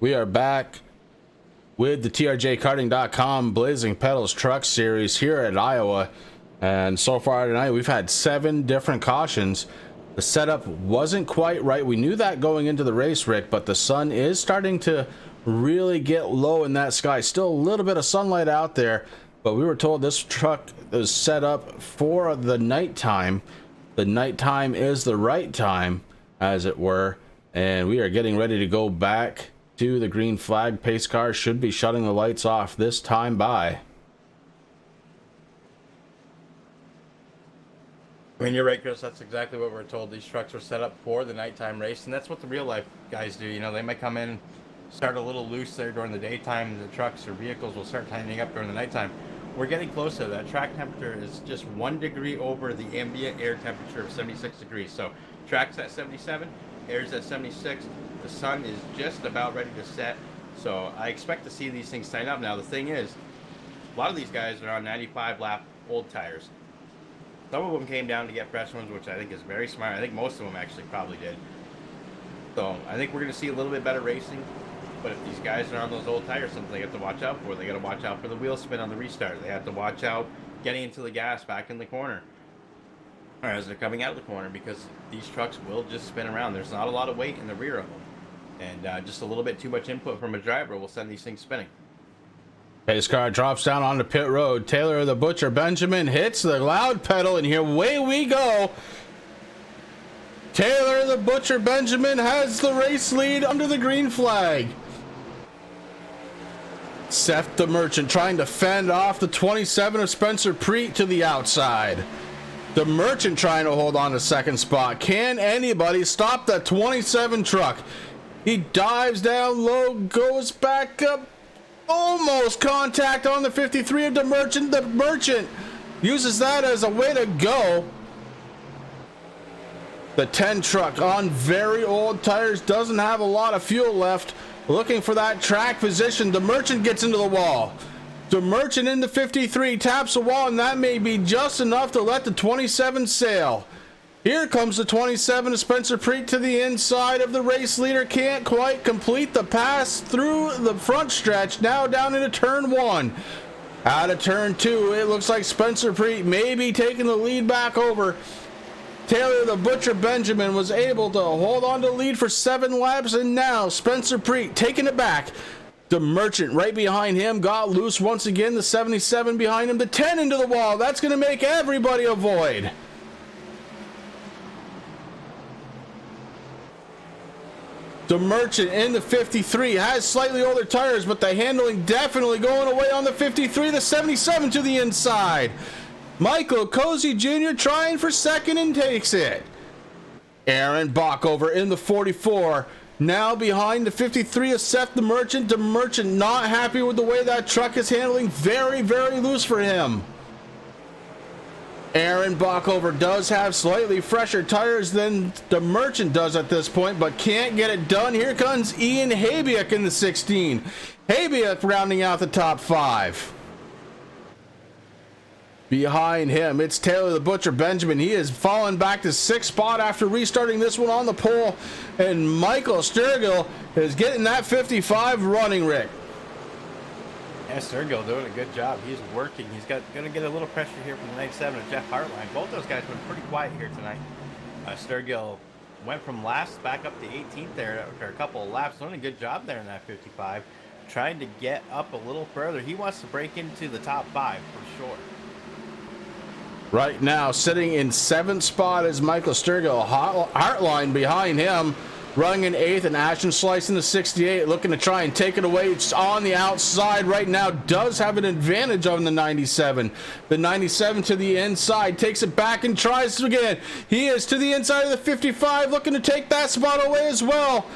We are back with the TRJkarting.com Blazing Pedals Truck Series here at Iowa. And so far tonight, we've had 7 different cautions. The setup wasn't quite right. We knew that going into the race, Rick, but the sun is starting to really get low in that sky. Still a little bit of sunlight out there, but we were told this truck is set up for the nighttime. The nighttime is the right time, as it were, and we are getting ready to go back to the green flag. Pace car should be shutting the lights off this time by. I mean, you're right, Chris. That's exactly what we're told. These trucks were set up for the nighttime race, and that's what the real life guys do. You know, they might come in, start a little loose there during the daytime. The trucks or vehicles will start tightening up during the nighttime. We're getting close to that. Track temperature is just 1 degree over the ambient air temperature of 76 degrees. So track's at 77, air's at 76. The sun is just about ready to set. So I expect to see these things tighten up. Now, the thing is, a lot of these guys are on 95 lap old tires. Some of them came down to get fresh ones, which I think is very smart. I think most of them actually probably did. So I think we're going to see a little bit better racing. But if these guys are on those old tires, something they have to watch out for. They got to watch out for the wheel spin on the restart. They have to watch out getting into the gas back in the corner, or as they're coming out of the corner, because these trucks will just spin around. There's not a lot of weight in the rear of them. And just a little bit too much input from a driver will send these things spinning. Pace car drops down onto pit road. Taylor the Butcher Benjamin hits the loud pedal, and here away we go. Taylor the Butcher Benjamin has the race lead under the green flag. Seth the Merchant trying to fend off the 27 of Spencer Preet to the outside. The Merchant trying to hold on to second spot. Can anybody stop that 27 truck? He dives down low, goes back up. Almost contact on the 53 of the Merchant. The Merchant uses that as a way to go. The 10 truck on very old tires doesn't have a lot of fuel left. Looking for that track position. The Merchant gets into the wall. The Merchant in the 53 taps the wall, and that may be just enough to let the 27 sail. Here comes the 27 of Spencer Preet to the inside of the race leader. Can't quite complete the pass through the front stretch. Now down into turn 1. Out of turn 2, it looks like Spencer Preet may be taking the lead back over. Taylor the Butcher Benjamin was able to hold on to lead for 7 laps, and now Spencer Preet taking it back. The Merchant right behind him got loose once again. The 77 behind him. The 10 into the wall. That's going to make everybody avoid. The Merchant in the 53 has slightly older tires, but the handling definitely going away on the 53. The 77 to the inside. Michael Cozy Jr. trying for second and takes it. Aaron Bockover in the 44. Now behind the 53 of Seth the Merchant. The Merchant not happy with the way that truck is handling. Very, very loose for him. Aaron Bockover does have slightly fresher tires than the Merchant does at this point, but can't get it done. Here comes Ian Habiak in the 16. Habiak rounding out the top 5. Behind him, it's Taylor the Butcher Benjamin. He has fallen back to 6th spot after restarting this one on the pole. And Michael Sturgill is getting that 55 running, Rick. Yeah, Sturgill doing a good job. He's working. He's going to get a little pressure here from the 97 and Jeff Hartline. Both those guys were pretty quiet here tonight. Sturgill went from last back up to 18th there after a couple of laps. Doing a good job there in that 55. Trying to get up a little further. He wants to break into the top 5 for sure. Right now, sitting in 7th spot is Michael Sturgill. Hartline behind him, running in 8th, and Ashton Slice in the 68, looking to try and take it away. It's on the outside right now, does have an advantage on the 97. The 97 to the inside, takes it back and tries it again. He is to the inside of the 55, looking to take that spot away as well.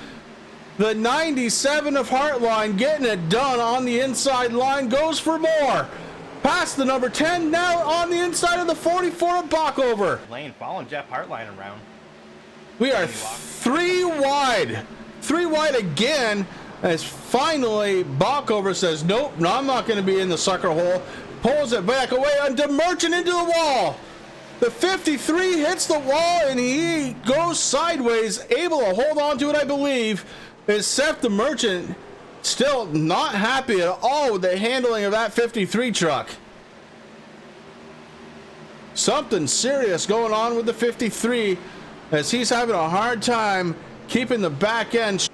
The 97 of Hartline getting it done on the inside line, goes for more. Past the number 10, now on the inside of the 44 of Bockover. Lane following Jeff Hartline around. We are 3 wide. 3 wide again, as finally Bockover says, nope, no, I'm not going to be in the sucker hole. Pulls it back away on the Merchant into the wall. The 53 hits the wall, and he goes sideways, able to hold on to it, I believe. Is Seth the Merchant. Still not happy at all with the handling of that 53 truck. Something serious going on with the 53, as he's having a hard time keeping the back end.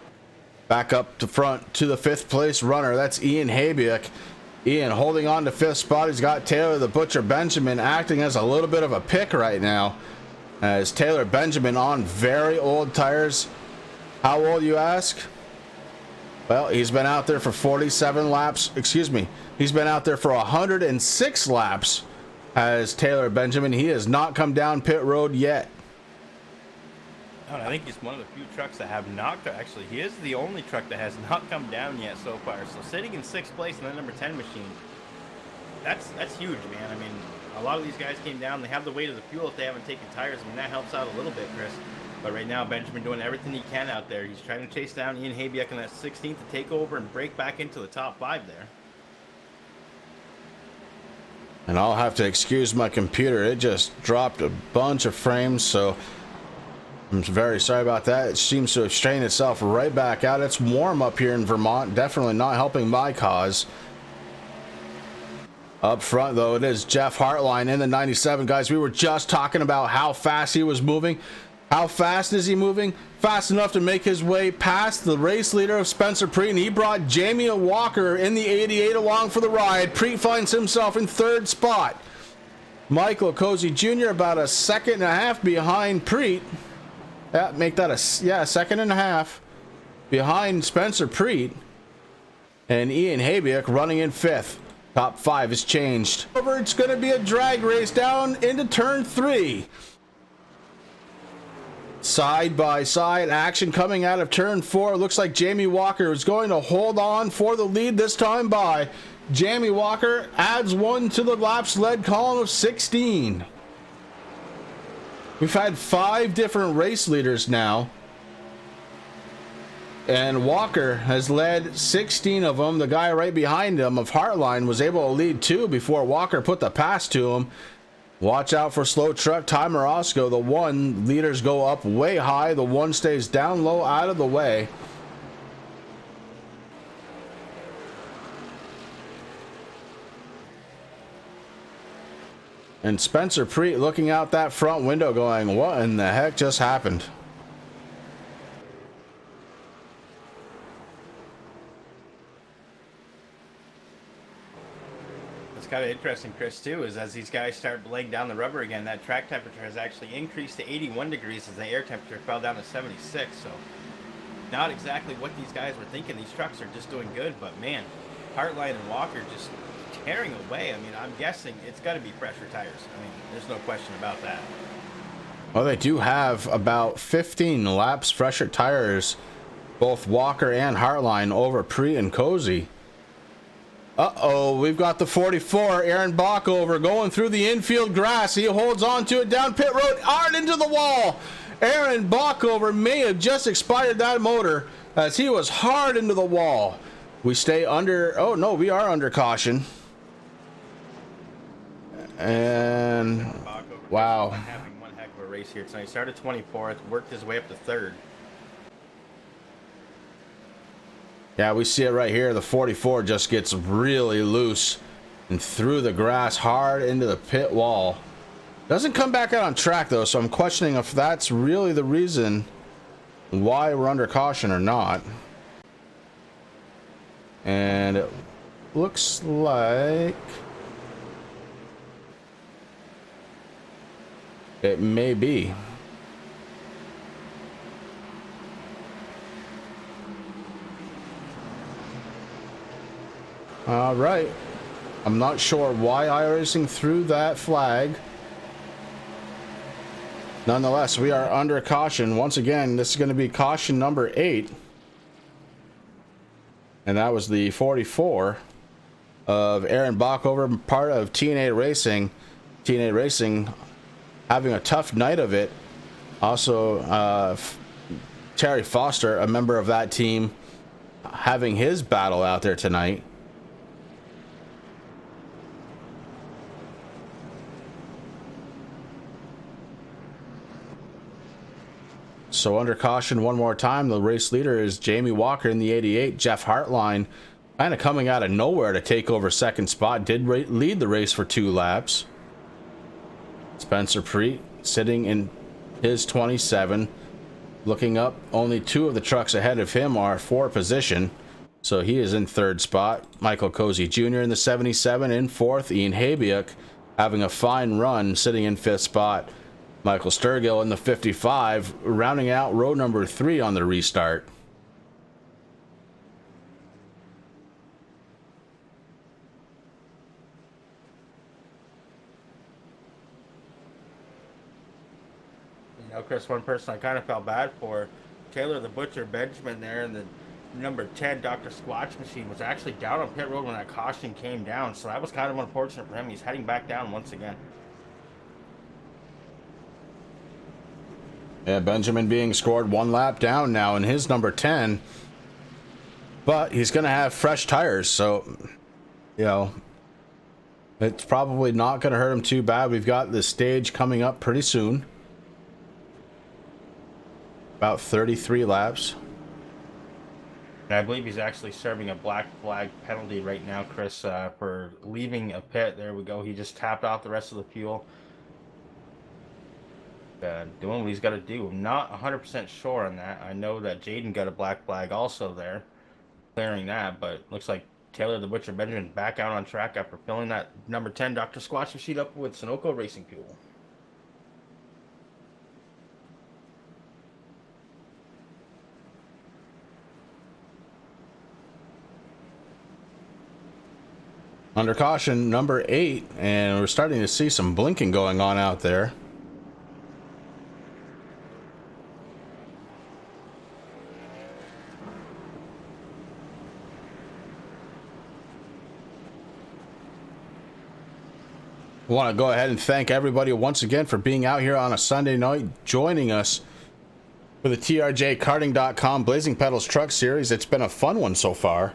Back up to front to the 5th place runner. That's Ian Habiak. Ian holding on to 5th spot. He's got Taylor the Butcher Benjamin acting as a little bit of a pick right now, as Taylor Benjamin on very old tires. How old, you ask? Well, he's been out there for 47 laps. Excuse me. He's been out there for 106 laps as Taylor Benjamin. He has not come down pit road yet. I think he's one of the few trucks that have not. Actually, he is the only truck that has not come down yet so far. So sitting in 6th place in that number 10 machine, that's huge, man. I mean, a lot of these guys came down. They have the weight of the fuel if they haven't taken tires. I mean, that helps out a little bit, Chris. But right now, Benjamin doing everything he can out there. He's trying to chase down Ian Habiak in that 16th to take over and break back into the top 5 there. And I'll have to excuse my computer. It just dropped a bunch of frames, so I'm very sorry about that. It seems to have strained itself right back out. It's warm up here in Vermont. Definitely not helping my cause. Up front, though, it is Jeff Hartline in the 97. Guys, we were just talking about how fast he was moving. How fast is he moving? Fast enough to make his way past the race leader of Spencer Preet, and he brought Jamie Walker in the 88 along for the ride. Preet finds himself in 3rd spot. Michael Cozy Jr. about a 1.5 seconds behind Preet. Yeah, make that a 1.5 seconds behind Spencer Preet. And Ian Habiak running in 5th. Top 5 is changed. It's going to be a drag race down into turn 3. Side by side action coming out of turn 4. Looks like Jamie Walker is going to hold on for the lead this time by. Jamie Walker adds 1 to the laps led column of 16. We've had 5 different race leaders now, and Walker has led 16 of them. The guy right behind him of Heartline was able to lead 2 before Walker put the pass to him. Watch out for slow truck Ty Morosco. The 1 leaders go up way high. The 1 stays down low out of the way. And Spencer Preet looking out that front window going, what in the heck just happened? What's kind of interesting, Chris, too, is as these guys start laying down the rubber again, that track temperature has actually increased to 81 degrees as the air temperature fell down to 76. So not exactly what these guys were thinking. These trucks are just doing good, but man, Hartline and Walker just tearing away. I mean, I'm guessing it's got to be pressure tires. I mean, there's no question about that. Well, they do have about 15 laps fresher tires, both Walker and Hartline over Preet and Cozy. Uh-oh, we've got the 44, Aaron Bockover going through the infield grass. He holds on to it down pit road, hard into the wall. Aaron Bockover may have just expired that motor as he was hard into the wall. We stay under, oh no, we are under caution. And wow, having one heck of a race here tonight. He started 24th, worked his way up to 3rd. Yeah, we see it right here. The 44 just gets really loose and through the grass hard into the pit wall. Doesn't come back out on track though, so I'm questioning if that's really the reason why we're under caution or not. And it looks like it may be. All right. I'm not sure why iRacing threw that flag. Nonetheless, we are under caution. Once again, this is going to be caution number 8. And that was the 44 of Aaron Bockover, part of TNA Racing. TNA Racing having a tough night of it. Also, Terry Foster, a member of that team, having his battle out there tonight. So under caution one more time, the race leader is Jamie Walker in the 88. Jeff Hartline kind of coming out of nowhere to take over 2nd spot. Did lead the race for 2 laps. Spencer Preet sitting in his 27. Looking up, only 2 of the trucks ahead of him are for position. So he is in 3rd spot. Michael Cozy Jr. in the 77 in 4th. Ian Habiuk having a fine run, sitting in 5th spot. Michael Sturgill in the 55, rounding out row number 3 on the restart. You know, Chris, one person I kind of felt bad for, Taylor the Butcher Benjamin there in the number 10 Dr. Squatch machine was actually down on pit road when that caution came down, so that was kind of unfortunate for him. He's heading back down once again. Yeah, Benjamin being scored 1 lap down now in his number 10, but he's going to have fresh tires, so, you know, it's probably not going to hurt him too bad. We've got the stage coming up pretty soon. About 33 laps. And I believe he's actually serving a black flag penalty right now, Chris, for leaving a pit. There we go. He just tapped off the rest of the fuel. Doing what he's got to do. I'm not 100% sure on that. I know that Jaden got a black flag also there, clearing that, but looks like Taylor the Butcher Benjamin back out on track after filling that number 10 Dr. Squatch machine up with Sunoco Racing fuel. Under caution, number 8, and we're starting to see some blinking going on out there. I want to go ahead and thank everybody once again for being out here on a Sunday night, joining us for the TRJkarting.com Blazing Pedals Truck Series. It's been a fun one so far.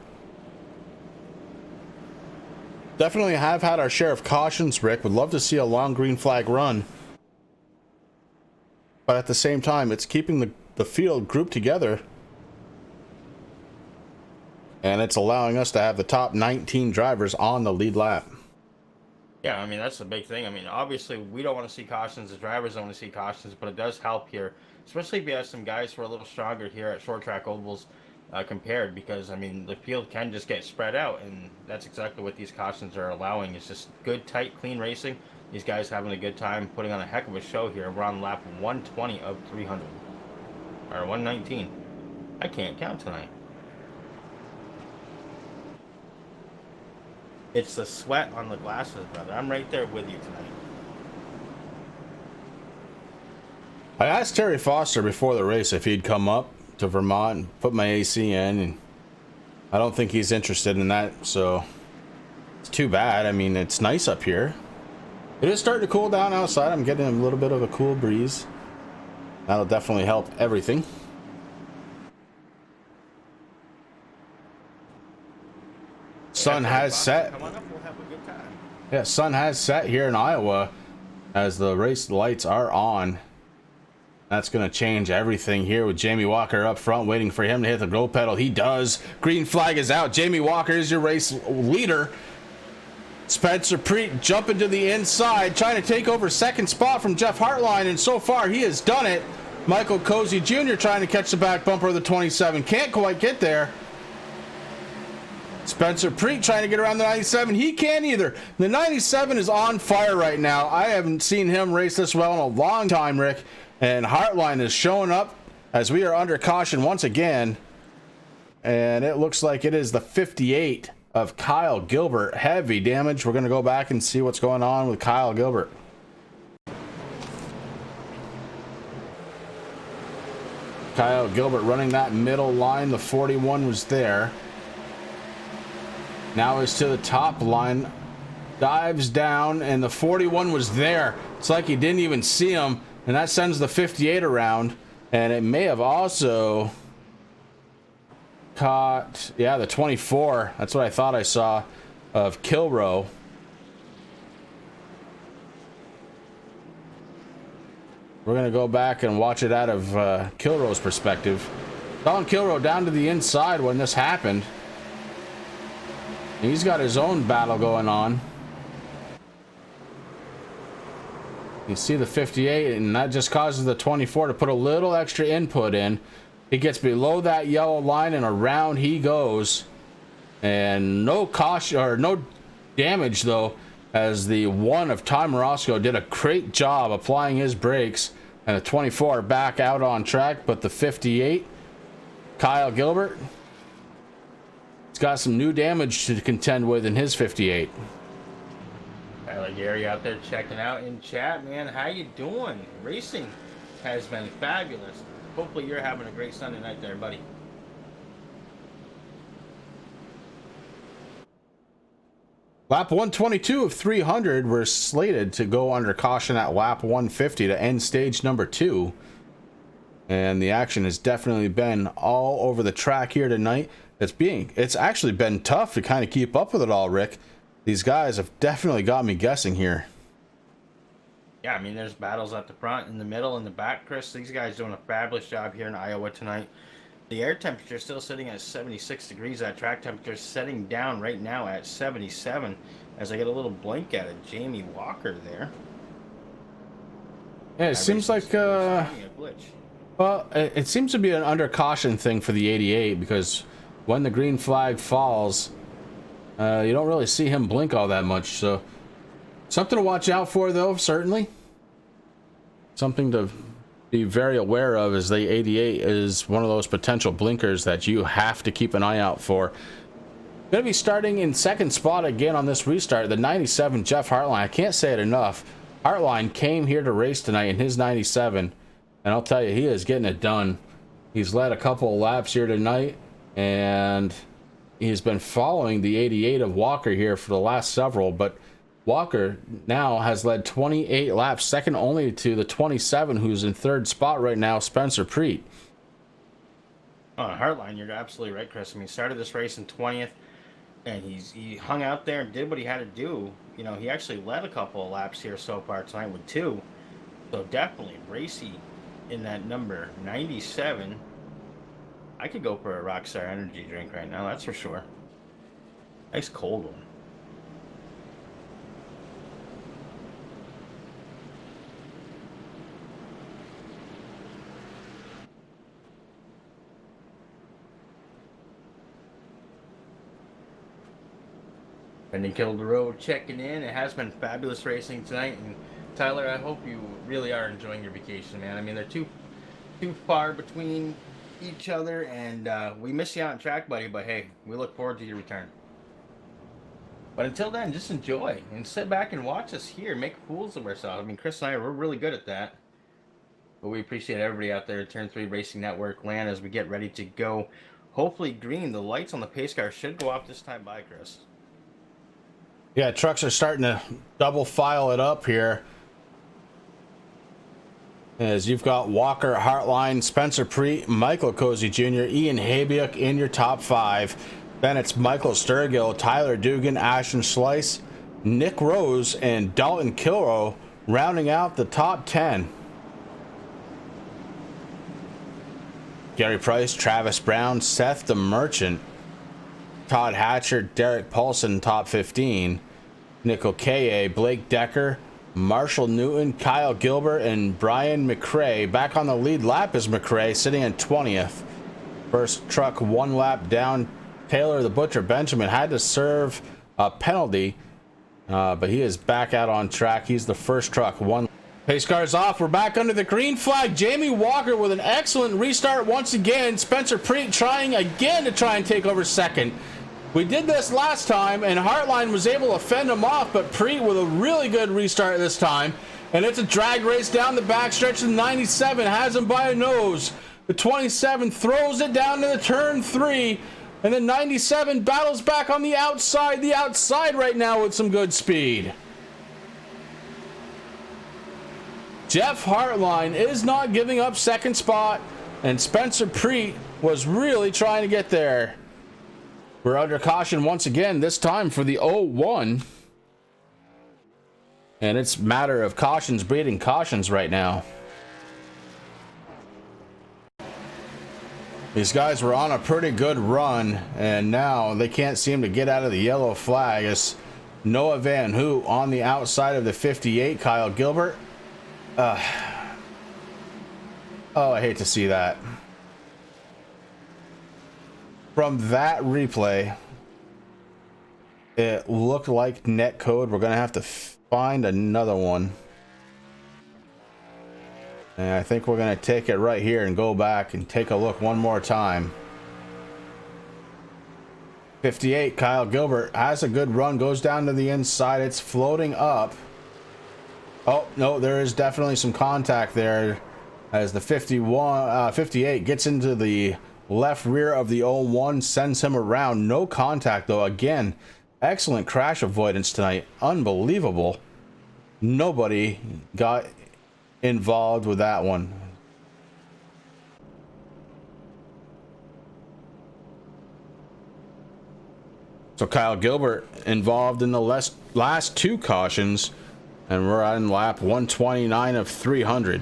Definitely have had our share of cautions, Rick. Would love to see a long green flag run. But at the same time, it's keeping the field grouped together. And it's allowing us to have the top 19 drivers on the lead lap. Yeah, I mean, that's the big thing. I mean, obviously, we don't want to see cautions. The drivers don't want to see cautions, but it does help here, especially if you have some guys who are a little stronger here at short track ovals compared, because, I mean, the field can just get spread out, and that's exactly what these cautions are allowing. It's just good, tight, clean racing. These guys having a good time, putting on a heck of a show here. We're on lap 120 of 300, or 119. I can't count tonight. It's the sweat on the glasses, brother. I'm right there with you tonight. I asked Terry Foster before the race if he'd come up to Vermont and put my AC in, and I don't think he's interested in that, so it's too bad. I mean, it's nice up here. It is starting to cool down outside. I'm getting a little bit of a cool breeze. That'll definitely help everything. Sun has set. Come on up, we'll have a good time. Yeah, sun has set here in Iowa as the race lights are on. That's going to change everything here with Jamie Walker up front, waiting for him to hit the go pedal. He does. Green flag is out. Jamie Walker is your race leader. Spencer Preet jumping to the inside, trying to take over second spot from Jeff Hartline, and so far he has done it. Michael Cozy Jr. trying to catch the back bumper of the 27. Can't quite get there. Spencer Preet trying to get around the 97. He can't either. The 97 is on fire right now. I haven't seen him race this well in a long time, Rick. And Hartline is showing up as we are under caution once again. And it looks like it is the 58 of Kyle Gilbert. Heavy damage. We're going to go back and see what's going on with Kyle Gilbert. Kyle Gilbert running that middle line. The 41 was there. Now is to the top line, dives down, and the 41 was there. It's like he didn't even see him, and that sends the 58 around, and it may have also caught, yeah, the 24. That's what I thought I saw of Kilrow. We're going to go back and watch it out of Kilrow's perspective. Don Kilrow down to the inside when this happened. He's got his own battle going on. You see the 58, and that just causes the 24 to put a little extra input in. He gets below that yellow line, and around he goes. And no caution or no damage though, as the 1 of Tom Roscoe did a great job applying his brakes, and the 24 back out on track. But the 58, Kyle Gilbert, he's got some new damage to contend with in his 58. Tyler Gary out there checking out in chat, man. How you doing? Racing has been fabulous. Hopefully you're having a great Sunday night there, buddy. Lap 122 of 300 were slated to go under caution at lap 150 to end stage number 2. And the action has definitely been all over the track here tonight. It's actually been tough to kind of keep up with it all, Rick. These guys have definitely got me guessing here. Yeah, I mean, there's battles at the front, in the middle, in the back, Chris. These guys doing a fabulous job here in Iowa tonight. The air temperature is still sitting at 76 degrees. That track temperature is setting down right now at 77. As I get a little blink at it, Jamie Walker there. Yeah, it seems like well, it seems to be an under caution thing for the 88, because when the green flag falls, you don't really see him blink all that much. So something to watch out for, though, certainly. Something to be very aware of, is the 88 is one of those potential blinkers that you have to keep an eye out for. Going to be starting in second spot again on this restart, the 97 Jeff Hartline. I can't say it enough. Hartline came here to race tonight in his 97, and I'll tell you, he is getting it done. He's led a couple of laps here tonight, and he's been following the 88 of Walker here for the last several, but Walker now has led 28 laps, second only to the 27, who's in third spot right now, Spencer Preet. Hartline, you're absolutely right, Chris. I mean, started this race in 20th, and he hung out there and did what he had to do. You know, he actually led a couple of laps here so far tonight with 2. So definitely racy in that number 97. I could go for a Rockstar energy drink right now, that's for sure. Nice cold one. Brendan Kildero checking in. It has been fabulous racing tonight, and Tyler, I hope you really are enjoying your vacation, man. I mean, they're too far between each other, and we miss you out on track, buddy, but hey, we look forward to your return. But until then, just enjoy and sit back and watch us here, make fools of ourselves. I mean, Chris and I, we're really good at that. But we appreciate everybody out there at Turn 3 Racing Network land as we get ready to go. Hopefully green. The lights on the pace car should go off this time by, Chris. Yeah, trucks are starting to double file it up here, as you've got Walker, Hartline, Spencer Preet, Michael Cozy Jr., Ian Habiuk in your top 5. Then it's Michael Sturgill, Tyler Dugan, Ashton Slice, Nick Rose, and Dalton Kilroe rounding out the top 10. Gary Price, Travis Brown, Seth the Merchant, Todd Hatcher, Derek Paulson, top 15. Nick Okeye, Blake Decker, Marshall Newton, Kyle Gilbert, and Brian McRae. Back on the lead lap is McRae, sitting in 20th. First truck 1 lap down. Taylor the Butcher Benjamin had to serve a penalty, but he is back out on track. He's the first truck 1. Pace car's off. We're back under the green flag. Jamie Walker with an excellent restart once again. Spencer Preet trying again to try and take over second. We did this last time, and Hartline was able to fend him off, but Preet with a really good restart this time. And it's a drag race down the backstretch. The 97 has him by a nose. The 27 throws it down to the turn 3. And the 97 battles back on the outside right now with some good speed. Jeff Hartline is not giving up second spot, and Spencer Preet was really trying to get there. We're under caution once again, this time for the 01. And it's a matter of cautions breeding cautions right now. These guys were on a pretty good run, and now they can't seem to get out of the yellow flag. As Noah Van Hoot on the outside of the 58, Kyle Gilbert, Oh, I hate to see that. From that replay, it looked like netcode. We're going to have to find another one. And I think we're going to take it right here and go back and take a look one more time. 58, Kyle Gilbert has a good run, goes down to the inside. It's floating up. Oh, no, there is definitely some contact there as the 58 gets into the left rear of the 01, sends him around. No contact, though. Again, excellent crash avoidance tonight. Unbelievable. Nobody got involved with that one. So Kyle Gilbert involved in the last two cautions, and we're on lap 129 of 300.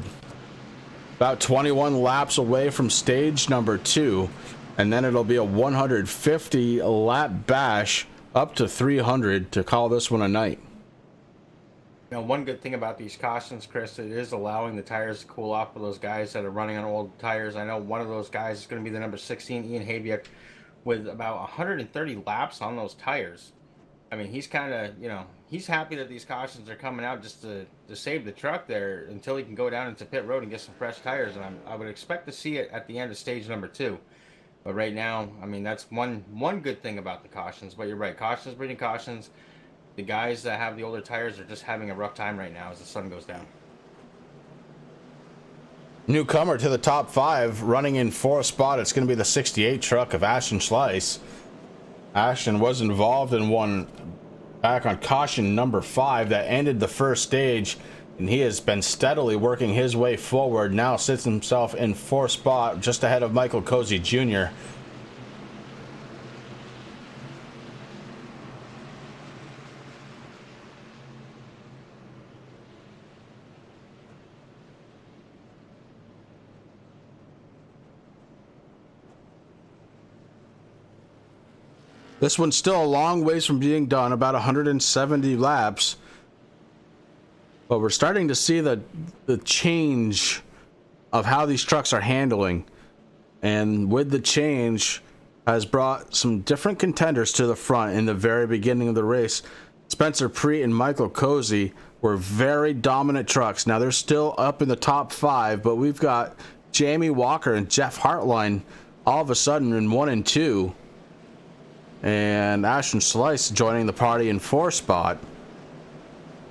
About 21 laps away from stage number 2, and then it'll be a 150 lap bash up to 300 to call this one a night. You know, one good thing about these cautions, Chris, it is allowing the tires to cool off for those guys that are running on old tires. I know one of those guys is going to be the number 16, Ian Habiak, with about 130 laps on those tires. I mean, he's kind of, you know, he's happy that these cautions are coming out just to save the truck there until he can go down into pit road and get some fresh tires. And I would expect to see it at the end of stage number 2. But right now, I mean, that's one good thing about the cautions. But you're right, cautions breeding cautions. The guys that have the older tires are just having a rough time right now as the sun goes down. Newcomer to the top 5, running in 4th spot. It's going to be the 68 truck of Ashton Slice. Ashton was involved in one back on caution number 5 that ended the first stage, and he has been steadily working his way forward. Now sits himself in 4th spot, just ahead of Michael Cozy Jr. This one's still a long ways from being done, about 170 laps. But we're starting to see the change of how these trucks are handling. And with the change has brought some different contenders to the front in the very beginning of the race. Spencer Preet and Michael Cozy were very dominant trucks. Now they're still up in the top 5, but we've got Jamie Walker and Jeff Hartline all of a sudden in 1 and 2. And Ashton Slice joining the party in 4th spot.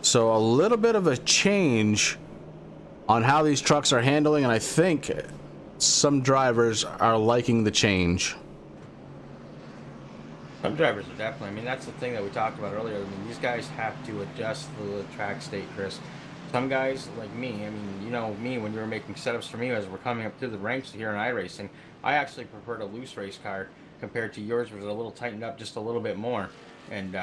So a little bit of a change on how these trucks are handling, and I think some drivers are liking the change. Some drivers are definitely. I mean, that's the thing that we talked about earlier. I mean, these guys have to adjust to the track state, Chris. Some guys, like me, I mean, you know me, when you were making setups for me as we're coming up through the ranks here in iRacing, I actually preferred a loose race car compared to yours, was a little tightened up just a little bit more. And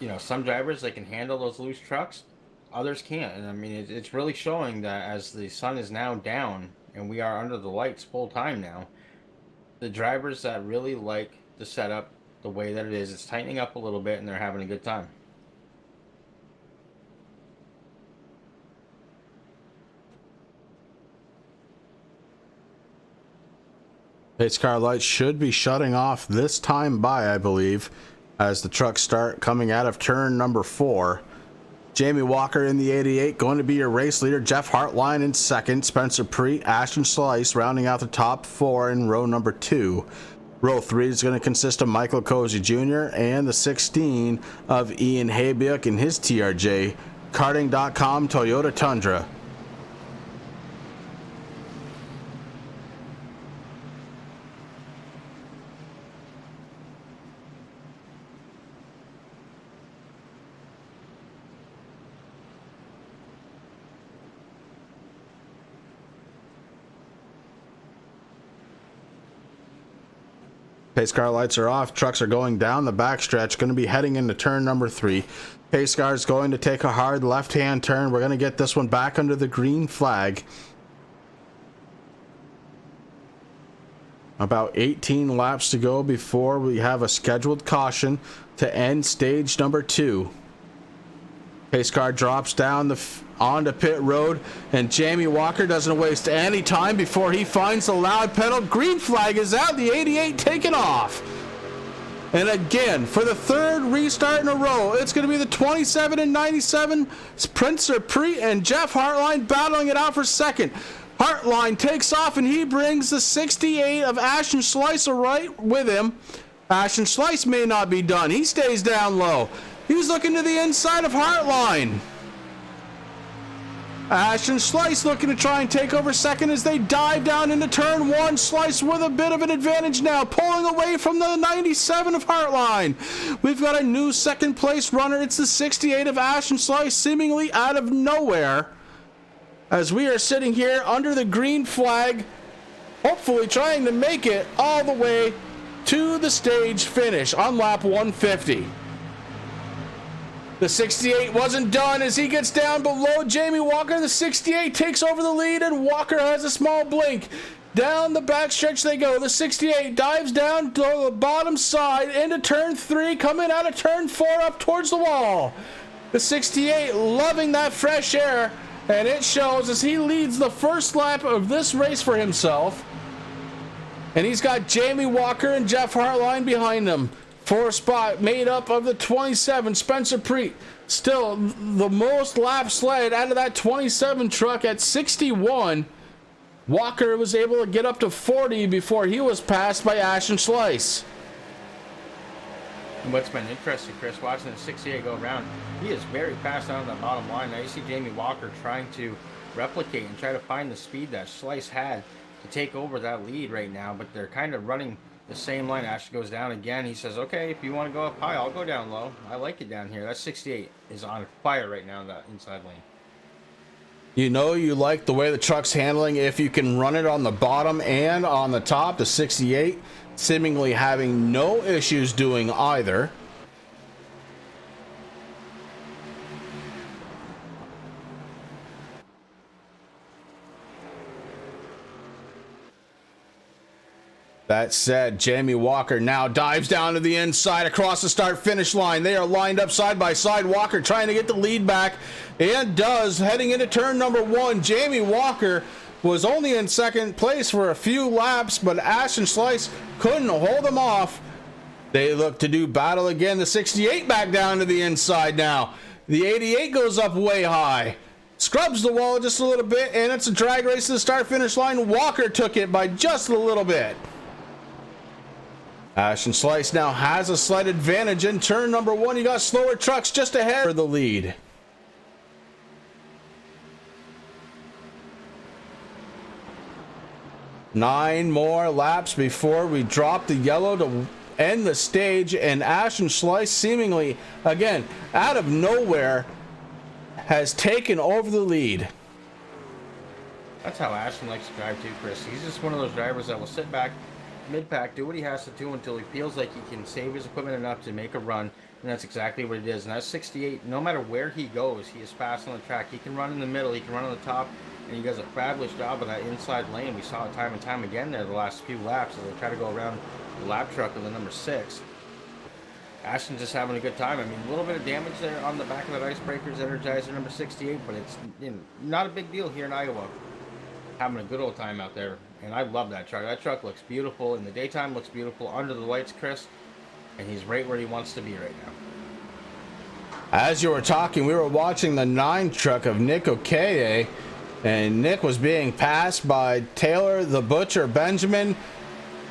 you know, some drivers, they can handle those loose trucks, others can't. And I mean, it's really showing that as the sun is now down and we are under the lights full time now, the drivers that really like the setup the way that it is, it's tightening up a little bit and they're having a good time. Pace car lights should be shutting off this time by, I believe, as the trucks start coming out of turn number 4. Jamie Walker in the 88 going to be your race leader. Jeff Hartline in 2nd. Spencer Preet, Ashton Slice rounding out the top 4 in row number 2. Row 3 is going to consist of Michael Cozy Jr. and the 16 of Ian Habiak in his TRJ Karting.com Toyota Tundra. Pace car lights are off. Trucks are going down the backstretch. Going to be heading into turn number 3. Pace car is going to take a hard left-hand turn. We're going to get this one back under the green flag. About 18 laps to go before we have a scheduled caution to end stage number 2. Pace car drops down onto pit road, and Jamie Walker doesn't waste any time before he finds the loud pedal. Green flag is out. The 88 taken off. And again, for the third restart in a row, it's going to be the 27 and 97 Prince Pre and Jeff Hartline battling it out for second. Hartline takes off, and he brings the 68 of Ashton Slice right with him. Ashton Slice may not be done. He stays down low. He's looking to the inside of Hartline. Ashton Slice looking to try and take over second as they dive down into turn one. Slice with a bit of an advantage now, pulling away from the 97 of Hartline. We've got a new second place runner. It's the 68 of Ashton Slice, seemingly out of nowhere, as we are sitting here under the green flag, hopefully trying to make it all the way to the stage finish on lap 150. The 68 wasn't done as he gets down below Jamie Walker. The 68 takes over the lead, and Walker has a small blink. Down the backstretch they go. The 68 dives down to the bottom side into turn 3, coming out of turn 4 up towards the wall. The 68 loving that fresh air, and it shows as he leads the first lap of this race for himself. And he's got Jamie Walker and Jeff Hartline behind him. Fourth spot made up of the 27 Spencer Preet. Still the most laps led out of that 27 truck at 61. Walker was able to get up to 40 before he was passed by Ashton Slice. And what's been interesting, Chris, watching the 68 go around, he is very fast down the bottom line. Now you see Jamie Walker trying to replicate and try to find the speed that Slice had to take over that lead right now, but they're kind of running the same line. Ashton goes down again. He says, okay, if you want to go up high, I'll go down low. I like it down here. That 68 is on fire right now in that inside lane. You know you like the way the truck's handling if you can run it on the bottom and on the top. The 68 seemingly having no issues doing either. That said, Jamie Walker now dives down to the inside across the start-finish line. They are lined up side by side. Walker trying to get the lead back, and does, heading into turn number 1. Jamie Walker was only in second place for a few laps, but Ashton Slice couldn't hold him off. They look to do battle again. The 68 back down to the inside now. The 88 goes up way high. Scrubs the wall just a little bit, and it's a drag race to the start-finish line. Walker took it by just a little bit. Ashton Slice now has a slight advantage in turn number 1. You got slower trucks just ahead for the lead. Nine more laps before we drop the yellow to end the stage, and Ashton Slice seemingly, again, out of nowhere, has taken over the lead. That's how Ashton likes to drive too, Chris. He's just one of those drivers that will sit back mid-pack, do what he has to do until he feels like he can save his equipment enough to make a run, and that's exactly what it is. And that 68, no matter where he goes, he is fast on the track. He can run in the middle, he can run on the top, and he does a fabulous job of that inside lane. We saw it time and time again there the last few laps as they try to go around the lap truck of the number 6. Ashton's just having a good time. I mean, a little bit of damage there on the back of that icebreakers Energizer number 68, but it's not a big deal here in Iowa. Having a good old time out there. And I love that truck. That truck looks beautiful. In the daytime, looks beautiful. Under the lights, Chris. And he's right where he wants to be right now. As you were talking, we were watching the 9 truck of Nick Okeye. And Nick was being passed by Taylor the Butcher Benjamin.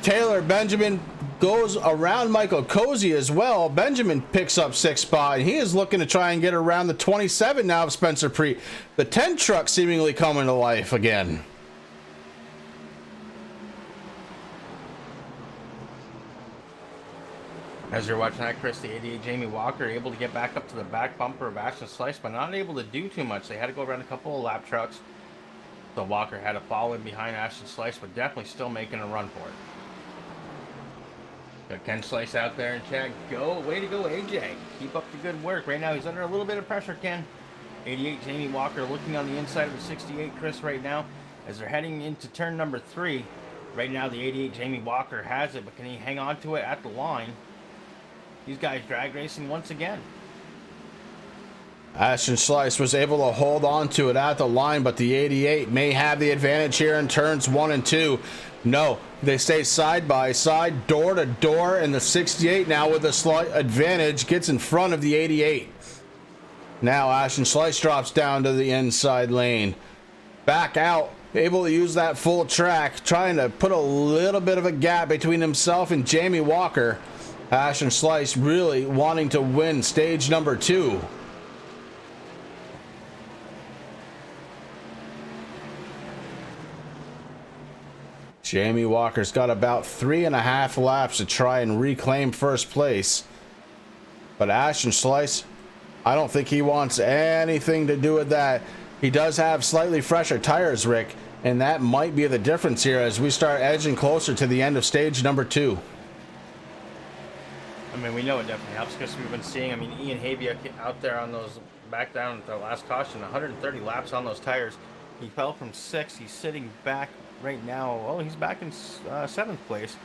Taylor Benjamin goes around Michael Cozy as well. Benjamin picks up 6th spot. And he is looking to try and get around the 27 now of Spencer Preet. The 10 truck seemingly coming to life again. As you're watching that, Chris, the 88 Jamie Walker able to get back up to the back bumper of Ashton Slice, but not able to do too much. They had to go around a couple of lap trucks. So Walker had to fall in behind Ashton Slice, but definitely still making a run for it. Got Ken Slice out there in chat. Go, way to go, AJ. Keep up the good work. Right now he's under a little bit of pressure, Ken. 88 Jamie Walker looking on the inside of the 68, Chris, right now, as they're heading into turn number 3. Right now the 88 Jamie Walker has it, but can he hang on to it at the line? These guys drag racing once again. Ashton Slice was able to hold on to it at the line, but the 88 may have the advantage here in turns 1 and 2. No, they stay side by side, door to door, and the 68 now with a slight advantage gets in front of the 88. Now Ashton Slice drops down to the inside lane. Back out, able to use that full track, trying to put a little bit of a gap between himself and Jamie Walker. Ashton Slice really wanting to win stage number 2. Jamie Walker's got about 3.5 laps to try and reclaim first place. But Ashton Slice, I don't think he wants anything to do with that. He does have slightly fresher tires, Rick, and that might be the difference here as we start edging closer to the end of stage number 2. I mean, we know it definitely helps because we've been seeing, I mean, Ian Habiak out there on those, back down at the last caution, 130 laps on those tires. He fell from 6th. He's sitting back right now. Well, he's back in 7th place,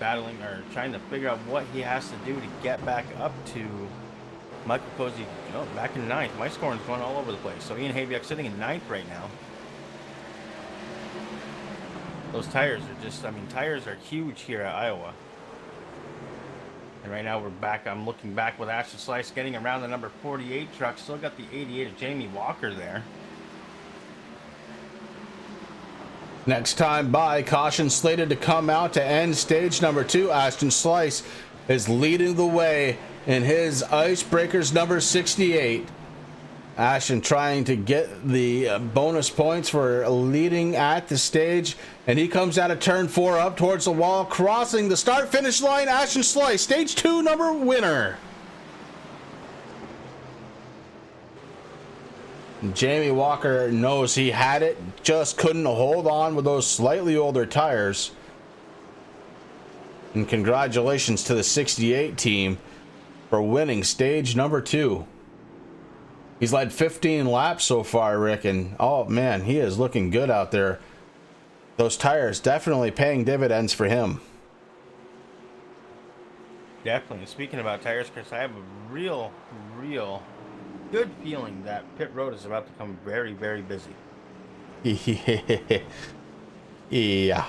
battling or trying to figure out what he has to do to get back up to Michael Cozy, back in 9th. My scoring's going all over the place. So Ian Habiak sitting in 9th right now. Those tires are just, I mean, tires are huge here at Iowa. And right now we're back, I'm looking back with Ashton Slice getting around the number 48 truck. Still got the 88 of Jamie Walker there. Next time by, caution slated to come out to end stage number 2. Ashton Slice is leading the way in his Icebreakers number 68. Ashton trying to get the bonus points for leading at the stage, and he comes out of turn 4 up towards the wall, crossing the start finish line. Ashton Slice, stage 2 number winner. Jamie Walker knows he had it, just couldn't hold on with those slightly older tires. And congratulations to the 68 team for winning stage number 2. He's led 15 laps so far, Rick, and oh man, he is looking good out there. Those tires definitely paying dividends for him. Definitely. Speaking about tires, Chris, I have a real good feeling that pit road is about to become very, very busy. Yeah.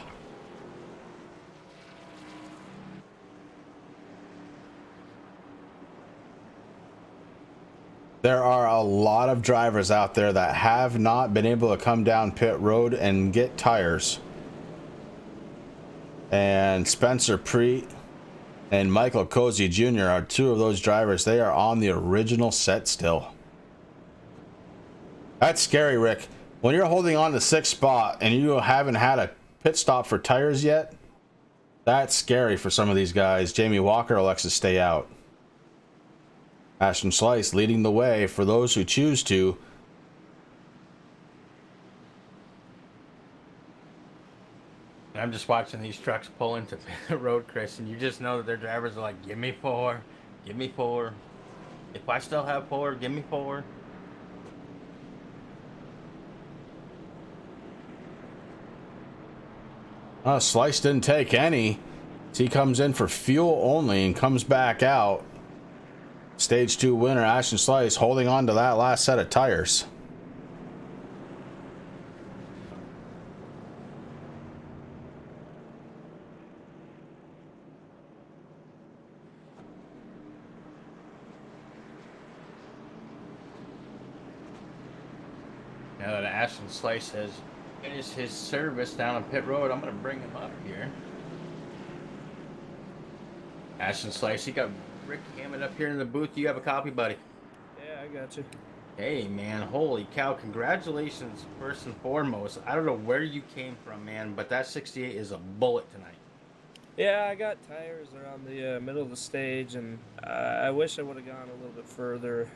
There are a lot of drivers out there that have not been able to come down pit road and get tires. And Spencer Preet and Michael Cozy Jr. are 2 of those drivers. They are on the original set still. That's scary, Rick. When you're holding on to 6th spot and you haven't had a pit stop for tires yet, that's scary for some of these guys. Jamie Walker elects to stay out. Ashton Slice leading the way for those who choose to. I'm just watching these trucks pull into the road, Chris, and you just know that their drivers are like, give me 4, give me 4. If I still have 4, give me 4. Slice didn't take any. He comes in for fuel only and comes back out. Stage 2 winner Ashton Slice holding on to that last set of tires. Now that Ashton Slice has finished his service down on pit road, I'm going to bring him up here. Ashton Slice, you got Rick Hammond up here in the booth. You have a copy, buddy? Yeah, I got you. Hey, man, holy cow. Congratulations, first and foremost. I don't know where you came from, man, but that 68 is a bullet tonight. Yeah, I got tires around the middle of the stage, and I wish I would have gone a little bit further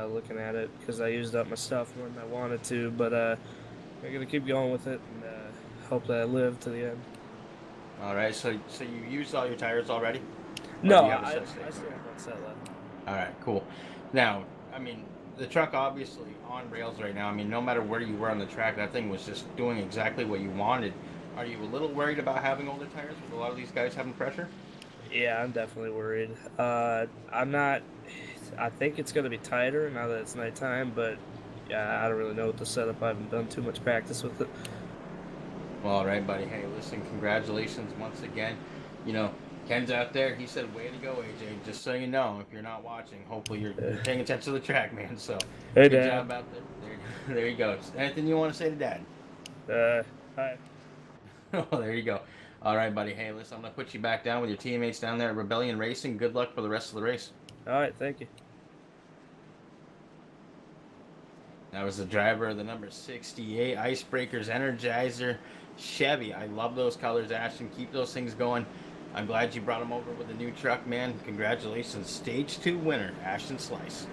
looking at it because I used up my stuff when I wanted to, but I'm going to keep going with it and hope that I live to the end. All right, so you used all your tires already? No, I still have one set left. All right, cool. Now, I mean, the truck obviously on rails right now. I mean, no matter where you were on the track, that thing was just doing exactly what you wanted. Are you a little worried about having older tires with a lot of these guys having pressure? Yeah, I'm definitely worried. I'm not. I think it's going to be tighter now that it's nighttime, but yeah, I don't really know what the setup. I haven't done too much practice with it. Well, all right, buddy. Hey, listen, congratulations once again. You know, Ken's out there. He said, way to go, AJ. Just so you know, if you're not watching, hopefully you're paying attention to the track, man. So, hey, good Dad. job out there. There you go. Anything you want to say to Dad? Hi. Oh, there you go. All right, buddy. Hey, listen, I'm going to put you back down with your teammates down there at Rebellion Racing. Good luck for the rest of the race. All right, thank you. That was the driver of the number 68 Icebreakers Energizer Chevy. I love those colors, Ashton. Keep those things going. I'm glad you brought them over with a new truck, man. Congratulations. Stage 2 winner, Ashton Slice.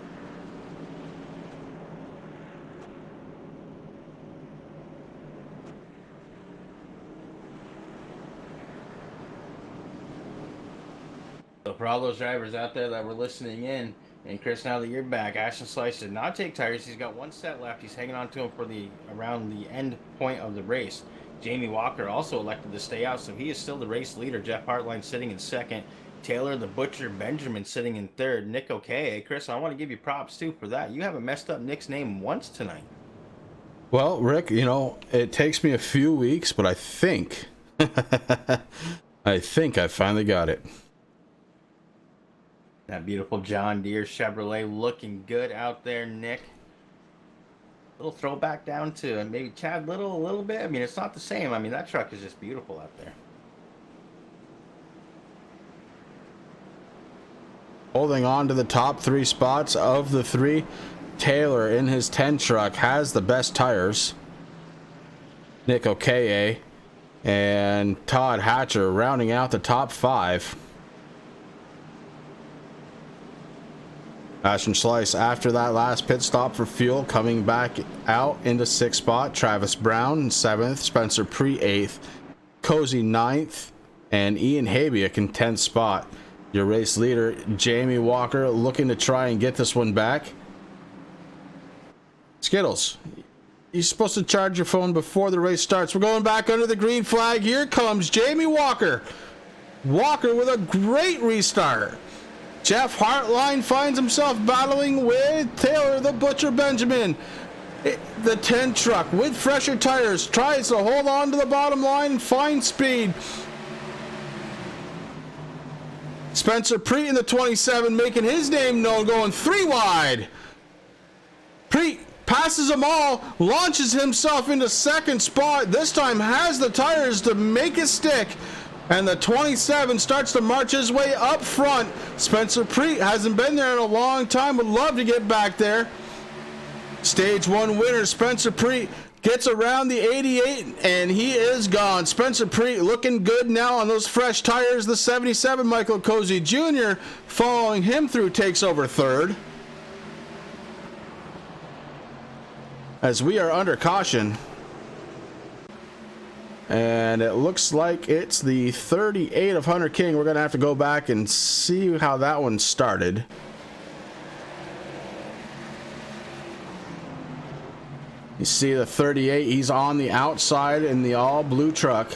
So for all those drivers out there that were listening in, and Chris, now that you're back, Ashton Slice did not take tires. He's got one set left. He's hanging on to him for around the end point of the race. Jamie Walker also elected to stay out, so he is still the race leader. Jeff Hartline sitting in second. Taylor the Butcher Benjamin sitting in third. Nick okay. Chris, I want to give you props too for that. You haven't messed up Nick's name once tonight. Well, Rick, you know, it takes me a few weeks, but I think I finally got it. That beautiful John Deere Chevrolet looking good out there, Nick. Little throwback down to maybe Chad Little a little bit. I mean, it's not the same. I mean, that truck is just beautiful out there. Holding on to the top 3 spots of the 3, Taylor in his 10 truck has the best tires. Nick Okeye and Todd Hatcher rounding out the top 5. Ashton Slice, after that last pit stop for fuel, coming back out into 6th spot. Travis Brown in 7th, Spencer Pre 8th, Cozy 9th, and Ian Habiak in 10th spot. Your race leader, Jamie Walker, looking to try and get this one back. Skittles, you're supposed to charge your phone before the race starts. We're going back under the green flag. Here comes Jamie Walker. Walker with a great restart. Jeff Hartline finds himself battling with Taylor the Butcher Benjamin. The 10 truck with fresher tires tries to hold on to the bottom line and find speed. Spencer Preet in the 27 making his name known, going 3 wide. Preet passes them all, launches himself into 2nd spot. This time has the tires to make it stick. And the 27 starts to march his way up front. Spencer Preet hasn't been there in a long time. Would love to get back there. Stage 1 winner Spencer Preet gets around the 88 and he is gone. Spencer Preet looking good now on those fresh tires. The 77 Michael Cozy Jr. following him through takes over 3rd. As we are under caution. And it looks like it's the 38 of Hunter King. We're going to have to go back and see how that one started. You see the 38. He's on the outside in the all blue truck.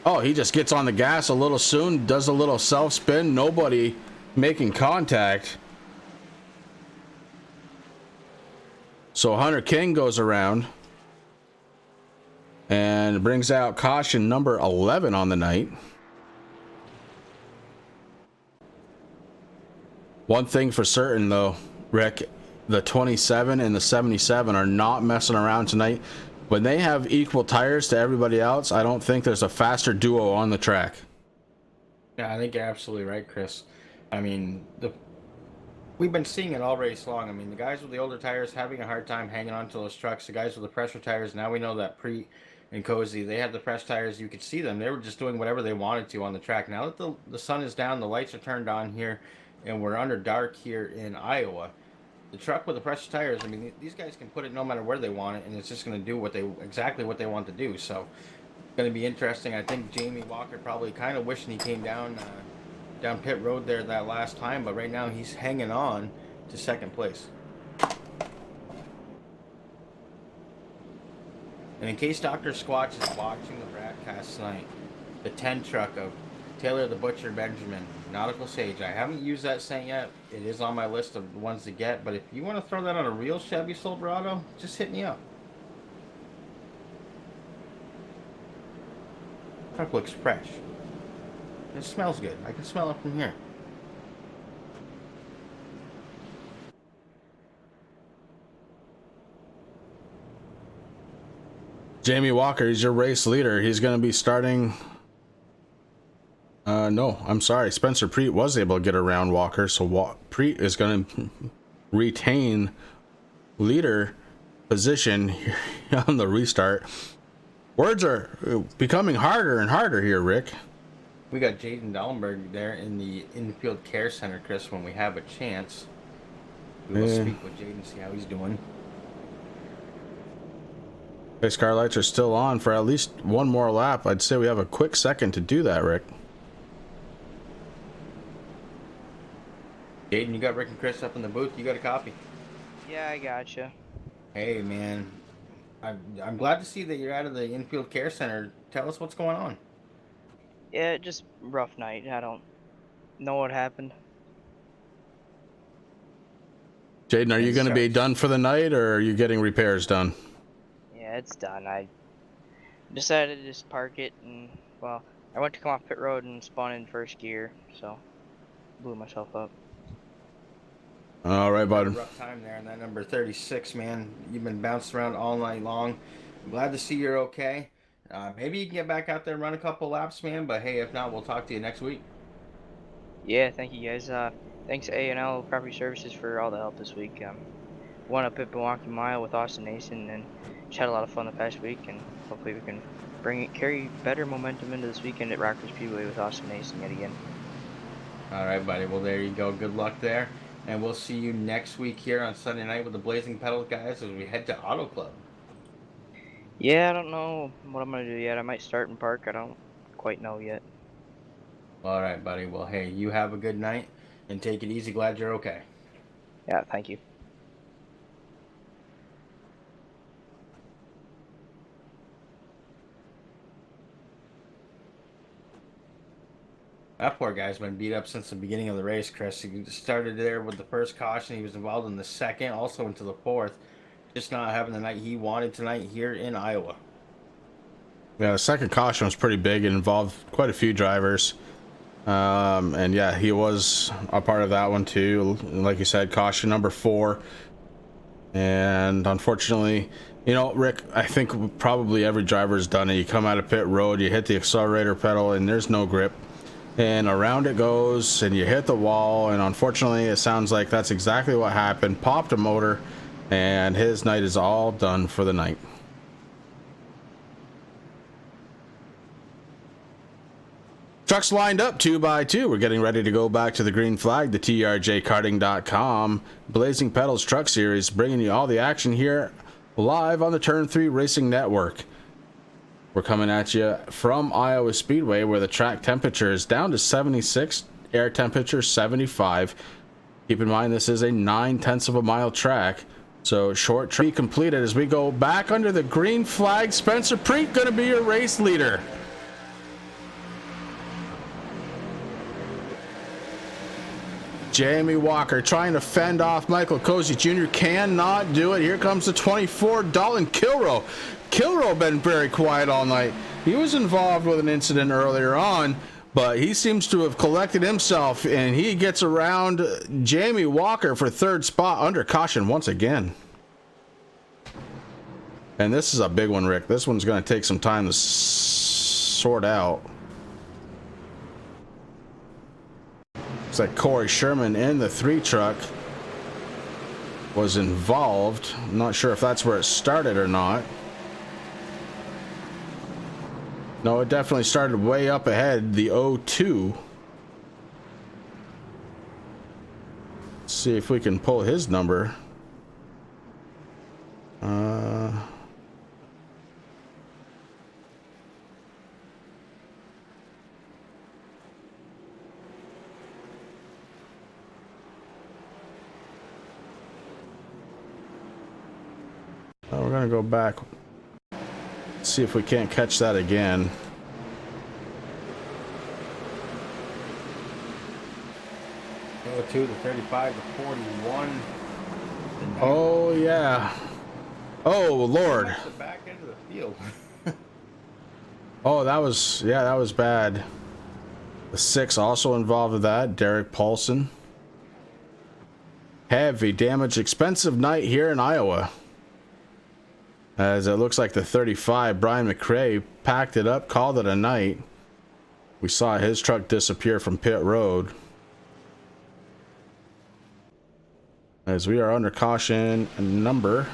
Oh, he just gets on the gas a little soon. Does a little self spin. Nobody making contact. So Hunter King goes around and brings out caution number 11 on the night. One thing for certain though, Rick, the 27 and the 77 are not messing around tonight. When they have equal tires to everybody else, I don't think there's a faster duo on the track. Yeah, I think you're absolutely right, Chris. I mean, we've been seeing it all race long. I mean, the guys with the older tires having a hard time hanging on to those trucks. The guys with the pressure tires, now we know that Pre and Cozy, they had the fresh tires. You could see them. They were just doing whatever they wanted to on the track. Now that the sun is down, the lights are turned on here, and we're under dark here in Iowa, the truck with the pressure tires, I mean, these guys can put it no matter where they want it, and it's just going to do exactly what they want to do. So it's going to be interesting. I think Jamie Walker probably kind of wishing he came down pit road there that last time, but right now he's hanging on to 2nd place. And in case Dr. Squatch is watching the broadcast tonight, the 10 truck of Taylor the Butcher Benjamin Nautical Sage. I haven't used that scent yet. It is on my list of ones to get, but if you want to throw that on a real Chevy Silverado, just hit me up. Truck looks fresh. It smells good. I can smell it from here. Jamie Walker, he's your race leader. He's going to be starting. No, I'm sorry. Spencer Preet was able to get around Walker, so Preet is going to retain leader position here on the restart. Words are becoming harder and harder here, Rick. We got Jaden Dallenberg there in the infield care center, Chris. When we have a chance, we will speak with Jaden, see how he's doing. Pace car lights are still on for at least one more lap. I'd say we have a quick second to do that, Rick. Jaden, you got Rick and Chris up in the booth. You got a copy? Yeah, I gotcha. Hey, man. I'm glad to see that you're out of the infield care center. Tell us what's going on. Yeah, just rough night. I don't know what happened. Jaden, are you going to be done for the night, or are you getting repairs done? Yeah, it's done. I decided to just park it, and, well, I went to come off pit road and spun in first gear, so blew myself up. All right, bud. Rough time there in that number 36, man. You've been bounced around all night long. I'm glad to see you're okay. Maybe you can get back out there and run a couple laps, man. But hey, if not, we'll talk to you next week. Yeah, thank you guys. Thanks A&L Property Services for all the help this week. Won a Pit Milwaukee Mile with Austin Nason, and just had a lot of fun the past week, and hopefully we can carry better momentum into this weekend at Rockers Speedway with Austin Nason yet again. All right, buddy. Well, there you go. Good luck there. And we'll see you next week here on Sunday night with the Blazing Pedals guys as we head to Auto Club. Yeah, I don't know what I'm going to do yet. I might start and park. I don't quite know yet. All right, buddy. Well, hey, you have a good night and take it easy. Glad you're okay. Yeah, thank you. That poor guy's been beat up since the beginning of the race, Chris. He started there with the first caution. He was involved in the second, also into the fourth. Just not having the night he wanted tonight here in Iowa. Yeah, the second caution was pretty big. It involved quite a few drivers. And yeah, he was a part of that one too. Like you said, caution number 4. And unfortunately, you know, Rick, I think probably every driver's done it. You come out of pit road, you hit the accelerator pedal, and there's no grip. And around it goes, and you hit the wall, and unfortunately it sounds like that's exactly what happened. Popped a motor, and his night is all done for the night. Trucks lined up 2 by 2. We're getting ready to go back to the green flag, the TRJkarting.com Blazing Pedals Truck Series, bringing you all the action here live on the Turn 3 Racing Network. We're coming at you from Iowa Speedway, where the track temperature is down to 76, air temperature 75. Keep in mind this is a 0.9 of a mile track, so short trip completed as we go back under the green flag. Spencer Preet going to be your race leader. Jamie Walker trying to fend off Michael Cozy Jr. cannot do it. Here comes the 24, Dalton Kilroe. Kilroe been very quiet all night. He was involved with an incident earlier on, but he seems to have collected himself, and he gets around Jamie Walker for 3rd spot under caution once again. And this is a big one, Rick. This one's going to take some time to sort out. Looks like Corey Sherman in the 3 truck was involved. I'm not sure if that's where it started or not. No, it definitely started way up ahead, the 02. Let's see if we can pull his number. We're gonna go back. See if we can't catch that again. 42, the 35, the 41. Oh, yeah. Oh, Lord. The back end of the field. Oh, that was bad. The 6 also involved with that, Derek Paulson. Heavy damage, expensive night here in Iowa. As it looks like the 35, Brian McRae, packed it up, called it a night. We saw his truck disappear from pit road. As we are under caution number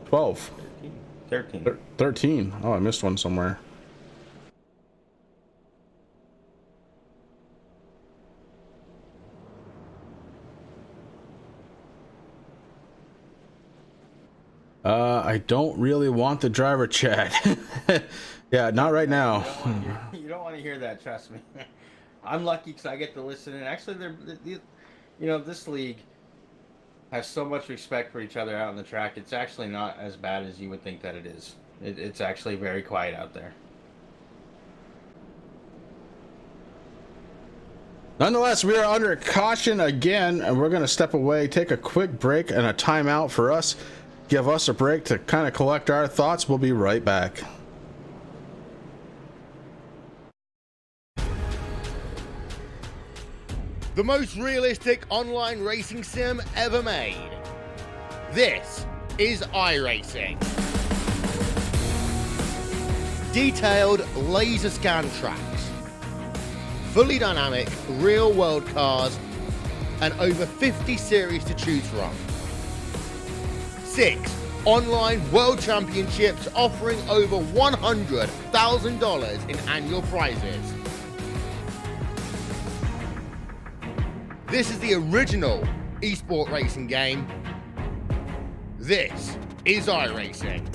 12. 13. 13. Oh, I missed one somewhere. I don't really want the driver chat. Yeah, not right now. You don't want to hear that, trust me. I'm lucky because I get to listen. And actually, this league has so much respect for each other out on the track. It's actually not as bad as you would think that it is. It's actually very quiet out there. Nonetheless, we are under caution again, and we're going to step away, take a quick break and a timeout for us. Give us a break to kind of collect our thoughts. We'll be right back. The most realistic online racing sim ever made. This is iRacing. Detailed laser scan tracks, fully dynamic real world cars, and over 50 series to choose from. 6 online world championships offering over $100,000 in annual prizes. This is the original esport racing game. This is iRacing.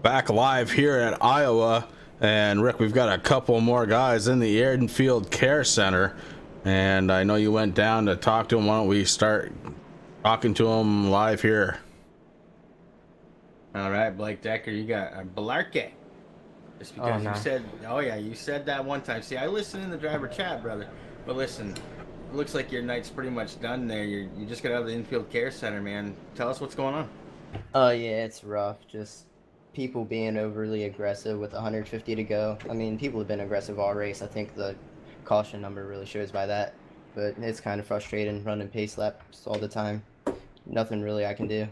Back live here at Iowa, and Rick, we've got a couple more guys in the Airdenfield Care Center, and I know you went down to talk to them. Why don't we start talking to them live here? All right, Blake Decker, you got Balarke. Just because you said that one time. See, I listen in the driver chat, brother. But listen, it looks like your night's pretty much done there. You just got out of the infield care center, man. Tell us what's going on. Yeah, it's rough. Just people being overly aggressive with 150 to go. I mean, people have been aggressive all race. I think the caution number really shows by that. But it's kind of frustrating running pace laps all the time. Nothing really I can do.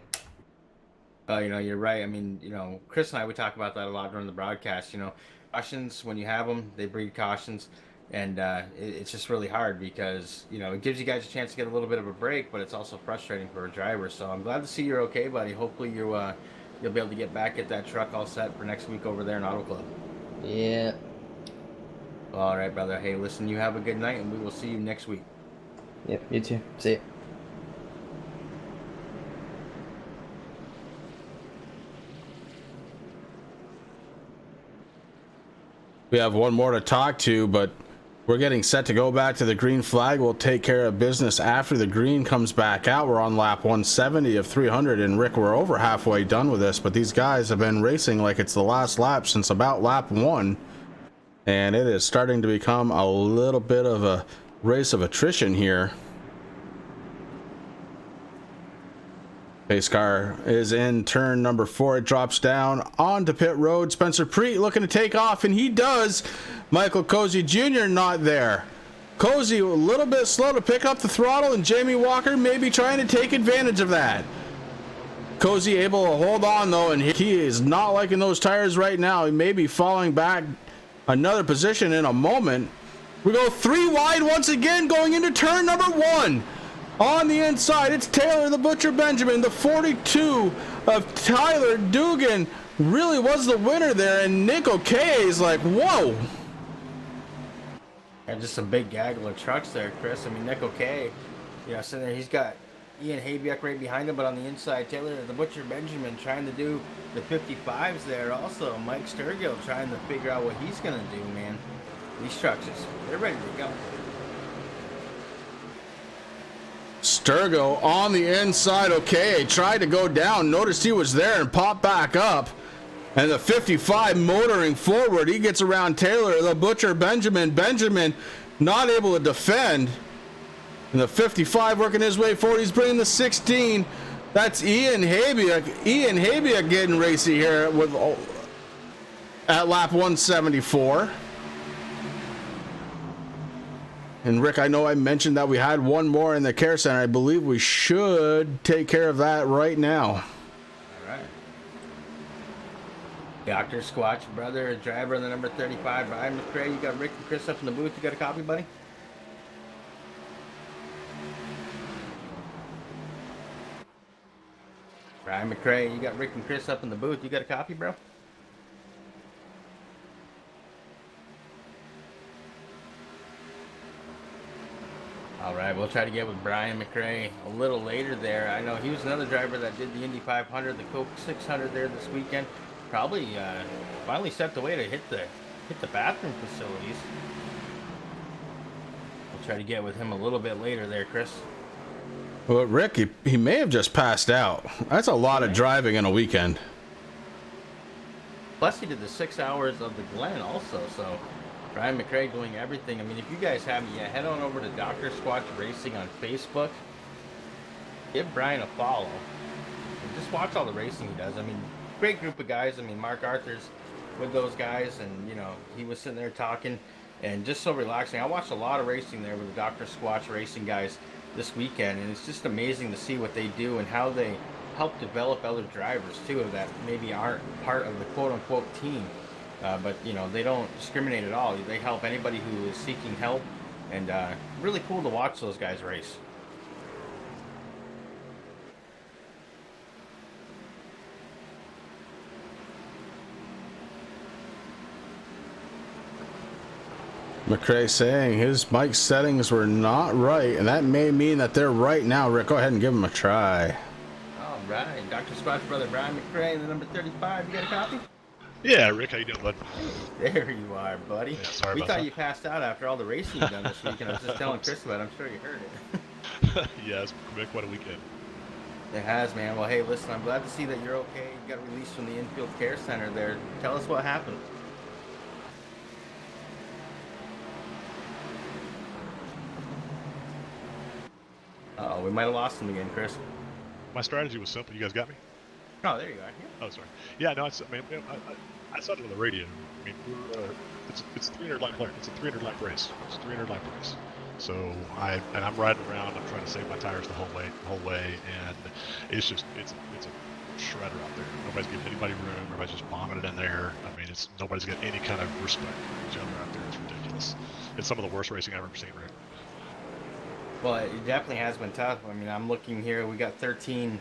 You're right. I mean, Chris and I would talk about that a lot during the broadcast. Cautions, when you have them, they breed cautions. And it's just really hard because, it gives you guys a chance to get a little bit of a break, but it's also frustrating for a driver. So I'm glad to see you're okay, buddy. Hopefully you'll be able to get back at that truck all set for next week over there in Auto Club. Yeah. All right, brother. Hey, listen, you have a good night, and we will see you next week. Yep, you too. See ya. We have one more to talk to, but we're getting set to go back to the green flag. We'll take care of business after the green comes back out. We're on lap 170 of 300, and Rick, we're over halfway done with this, but these guys have been racing like it's the last lap since about lap 1, and it is starting to become a little bit of a race of attrition here. Pace car is in turn number 4. It drops down onto pit road. Spencer Preet looking to take off, and he does. Michael Cozy Jr. not there. Cozy a little bit slow to pick up the throttle, and Jamie Walker may be trying to take advantage of that. Cozy able to hold on though, and he is not liking those tires right now. He may be falling back another position in a moment. We go 3 wide once again going into turn number 1. On the inside, it's Taylor the Butcher Benjamin. The 42 of Tyler Dugan really was the winner there, and Nick O'Kay is like, whoa. And just a big gaggle of trucks there, Chris. I mean, Nick O'Kay, sitting there, he's got Ian Haybiak right behind him, but on the inside, Taylor the Butcher Benjamin trying to do the 55s there. Also, Mike Sturgill trying to figure out what he's going to do, man. These trucks, they're ready to go. Sturgo on the inside. Okay, tried to go down, noticed he was there and popped back up. And the 55 motoring forward. He gets around Taylor, the Butcher, Benjamin. Benjamin not able to defend. And the 55 working his way forward. He's bringing the 16. That's Ian Habiak. Ian Habiak getting racy here with at lap 174. And Rick, I know I mentioned that we had one more in the care center. I believe we should take care of that right now. All right. Dr. Squatch, brother, driver of the number 35, Brian McCray. You got Rick and Chris up in the booth. You got a copy, buddy? Brian McCray, you got Rick and Chris up in the booth. You got a copy, bro? All right, we'll try to get with Brian McCray a little later there. I know he was another driver that did the Indy 500, the Coke 600 there this weekend. Probably finally stepped away to hit the bathroom facilities. We'll try to get with him a little bit later there, Chris. Well, Rick, he may have just passed out. That's a lot of driving in a weekend. Plus, he did the 6 hours of the Glen also, so Brian McCray doing everything. I mean, if you guys haven't yet, head on over to Dr. Squatch Racing on Facebook. Give Brian a follow. And just watch all the racing he does. I mean, great group of guys. I mean, Mark Arthur's with those guys, and, you know, he was sitting there talking and just so relaxing. I watched a lot of racing there with the Dr. Squatch Racing guys this weekend, and it's just amazing to see what they do and how they help develop other drivers, too, that maybe aren't part of the quote-unquote team. But, you know, they don't discriminate at all. They help anybody who is seeking help, and really cool to watch those guys race. McCray saying his mic settings were not right, and that may mean that they're right now. Rick, go ahead and give him a try. All right, Dr. Squatch brother Brian McCray, the number 35. You got a copy? Yeah, Rick, how you doing, bud? There you are, buddy. Yeah, sorry we about thought that. you passed out after all the racing you've done this week, and I was just telling Chris about it. I'm sure you heard it. Yeah, it's been quite a weekend. It has, man. Well, hey, listen, I'm glad to see that you're okay. You got released from the infield care center there. Tell us what happened. Uh-oh, we might have lost him again, Chris. My strategy was simple. You guys got me? Oh, there you are. Oh, sorry. Yeah, no, I saw it on the radio. I mean, it's 300 lap. It's a 300 lap race. It's a 300 lap race. So I'm riding around. I'm trying to save my tires the whole way, and it's a shredder out there. Nobody's giving anybody room. Everybody's just bombing it in there. I mean, nobody's got any kind of respect for each other out there. It's ridiculous. It's some of the worst racing I've ever seen, Rick. Well, it definitely has been tough. I mean, I'm looking here. We got 13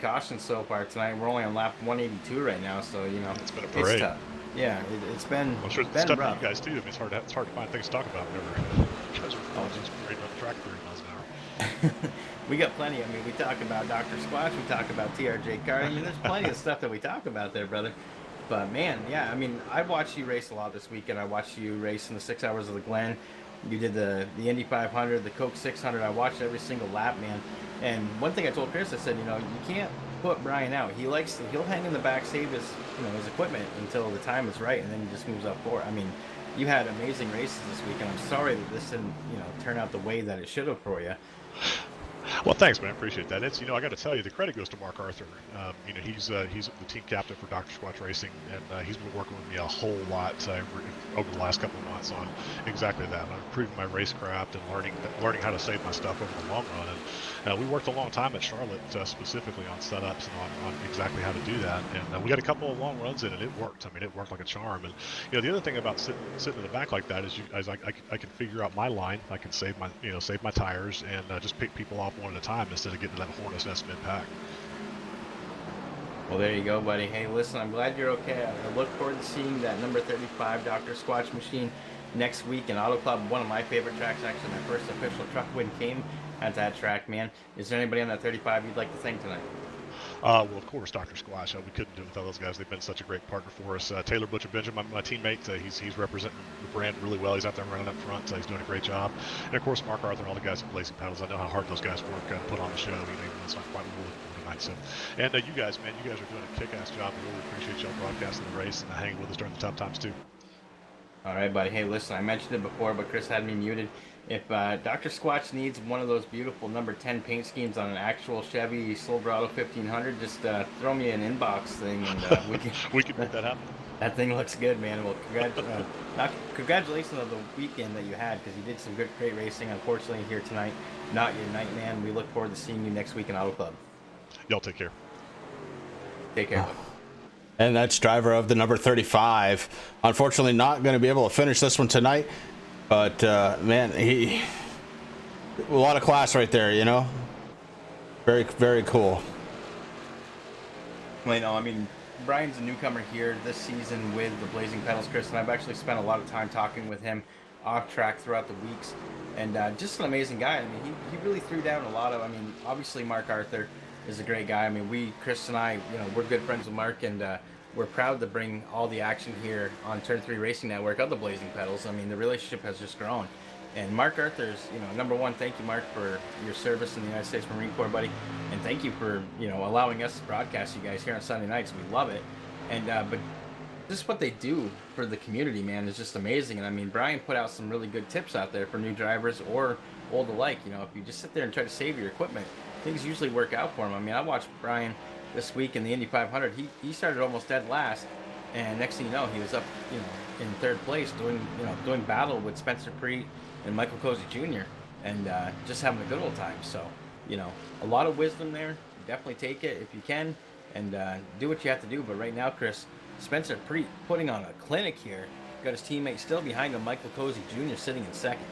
cautions so far tonight. We're only on lap 182 right now, so, you know, it's been a parade. It's tough. Yeah, it's been. I'm sure it's tough for you guys too. I mean, it's hard to find things to talk about whenever you guys are just parading on the track 30 miles an hour. We got plenty. I mean, we talk about Dr. Squatch. We talk about TRJ Carter. I mean, there's plenty of stuff that we talk about there, brother. But man, yeah. I mean, I watched you race a lot this weekend. I watched you race in the 6 hours of the Glen. You did the Indy 500, the Coke 600. I watched every single lap, man. And one thing I told Chris, I said, you know, you can't put Brian out. He'll hang in the back, save his equipment until the time is right, and then he just moves up forward. I mean, you had amazing races this week, and I'm sorry that this didn't, turn out the way that it should have for you. Well, thanks, man. I appreciate that. It's, I got to tell you, the credit goes to Mark Arthur. He's the team captain for Dr. Squatch Racing, and he's been working with me a whole lot over the last couple of months on exactly that. I'm improving my racecraft and learning how to save my stuff over the long run. And we worked a long time at Charlotte specifically on setups and on exactly how to do that. And we got a couple of long runs in, and it worked. I mean, it worked like a charm. And the other thing about sitting in the back like that is I can figure out my line. I can save my tires and just pick people off one at a time instead of getting that hornet's nest mid-pack. Well, there you go, buddy. Hey, listen, I'm glad you're okay. I look forward to seeing that number 35 Dr. Squatch machine next week in Auto Club, one of my favorite tracks. Actually, my first official truck win came at that track, man. Is there anybody on that 35 you'd like to thank tonight? Well, of course, Dr. Squash. We couldn't do it without those guys. They've been such a great partner for us. Taylor Butcher Benjamin, my teammate, he's representing the brand really well. He's out there running up front, so he's doing a great job. And of course, Mark Arthur and all the guys at Blazing Pedals. I know how hard those guys work to put on the show. Even though it's not quite what we're looking for tonight. So, and you guys, man, you guys are doing a kick-ass job. We really appreciate y'all broadcasting the race and hanging with us during the tough times too. All right, buddy. Hey, listen, I mentioned it before, but Chris had me muted. If Dr. Squatch needs one of those beautiful number 10 paint schemes on an actual Chevy Silverado 1500, just throw me an inbox thing, and we can make that happen. That thing looks good, man. Well, congratulations on the weekend that you had, because you did some great racing. Unfortunately, here tonight, not your night, man. We look forward to seeing you next week in Auto Club. Y'all take care. Take care. And that's driver of the number 35. Unfortunately, not going to be able to finish this one tonight. But, man, a lot of class right there, you know? Very, very cool. Well, you know, I mean, Brian's a newcomer here this season with the Blazing Pedals, Chris, and I've actually spent a lot of time talking with him off track throughout the weeks. And just an amazing guy. I mean, he really threw down a lot of, I mean, obviously Mark Arthur is a great guy. I mean, Chris and I, you know, we're good friends with Mark, and we're proud to bring all the action here on Turn 3 Racing Network of the Blazing Pedals. I mean, the relationship has just grown. And Mark Arthur's, you know, number one, thank you, Mark, for your service in the United States Marine Corps, buddy. And thank you for, you know, allowing us to broadcast you guys here on Sunday nights. We love it. And, but just what they do for the community, man, is just amazing. And I mean, Brian put out some really good tips out there for new drivers or old alike. You know, if you just sit there and try to save your equipment, things usually work out for him. I mean, I watched Brian this week in the Indy 500. He started almost dead last, and next thing you know, he was up, you know, in third place doing battle with Spencer Preet and Michael Cozy Jr. and just having a good old time. So, you know, a lot of wisdom there. Definitely take it if you can, and do what you have to do. But right now, Chris, Spencer Preet putting on a clinic here. Got his teammate still behind him, Michael Cozy Jr. sitting in second.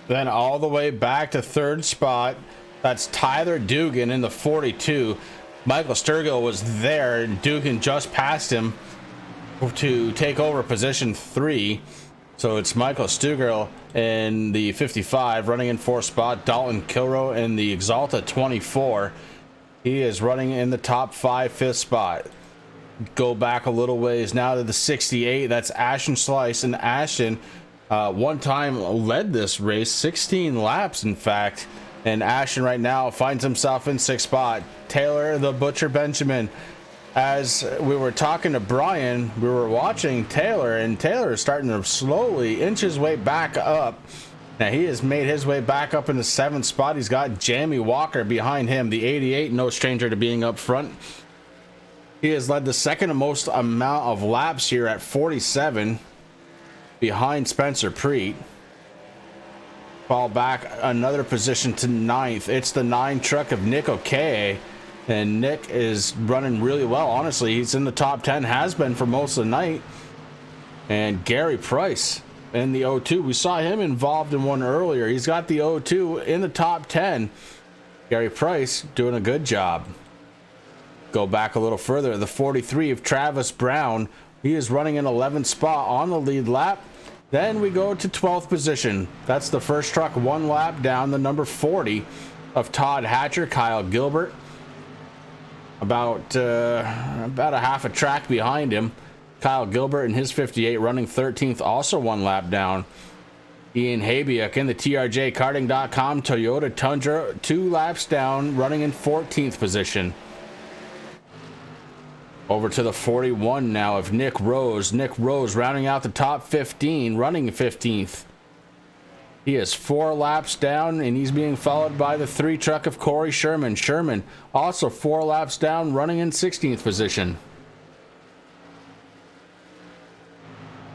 Then all the way back to third spot, that's Tyler Dugan in the 42. Michael Sturgill was there. Dugan just passed him to take over position 3. So it's Michael Sturgill in the 55 running in 4th spot. Dalton Kilroe in the Exalta 24. He is running in the top 5, 5th spot. Go back a little ways now to the 68. That's Ashton Slice. And Ashton one time led this race, 16 laps in fact. And Ashton right now finds himself in 6th spot. Taylor the Butcher Benjamin. As we were talking to Brian, we were watching Taylor, and Taylor is starting to slowly inch his way back up. Now he has made his way back up in the 7th spot. He's got Jamie Walker behind him, the 88, no stranger to being up front. He has led the second most amount of laps here at 47 behind Spencer Preet. Fall back another position to 9th. It's the 9 truck of Nick O'Kay, and Nick is running really well. Honestly, he's in the top 10, has been for most of the night. And Gary Price in the 02. We saw him involved in one earlier. He's got the 02 in the top 10. Gary Price doing a good job. Go back a little further. The 43 of Travis Brown. He is running in 11th spot on the lead lap. Then we go to 12th position. That's the first truck, 1 lap down. The number 40 of Todd Hatcher, Kyle Gilbert. About a half a track behind him. Kyle Gilbert in his 58 running 13th, also 1 lap down. Ian Habiak in the TRJkarting.com Toyota Tundra, 2 laps down, running in 14th position. Over to the 41 now of Nick Rose. Nick Rose rounding out the top 15, running 15th. He is 4 laps down, and he's being followed by the 3 truck of Corey Sherman. Sherman also 4 laps down, running in 16th position.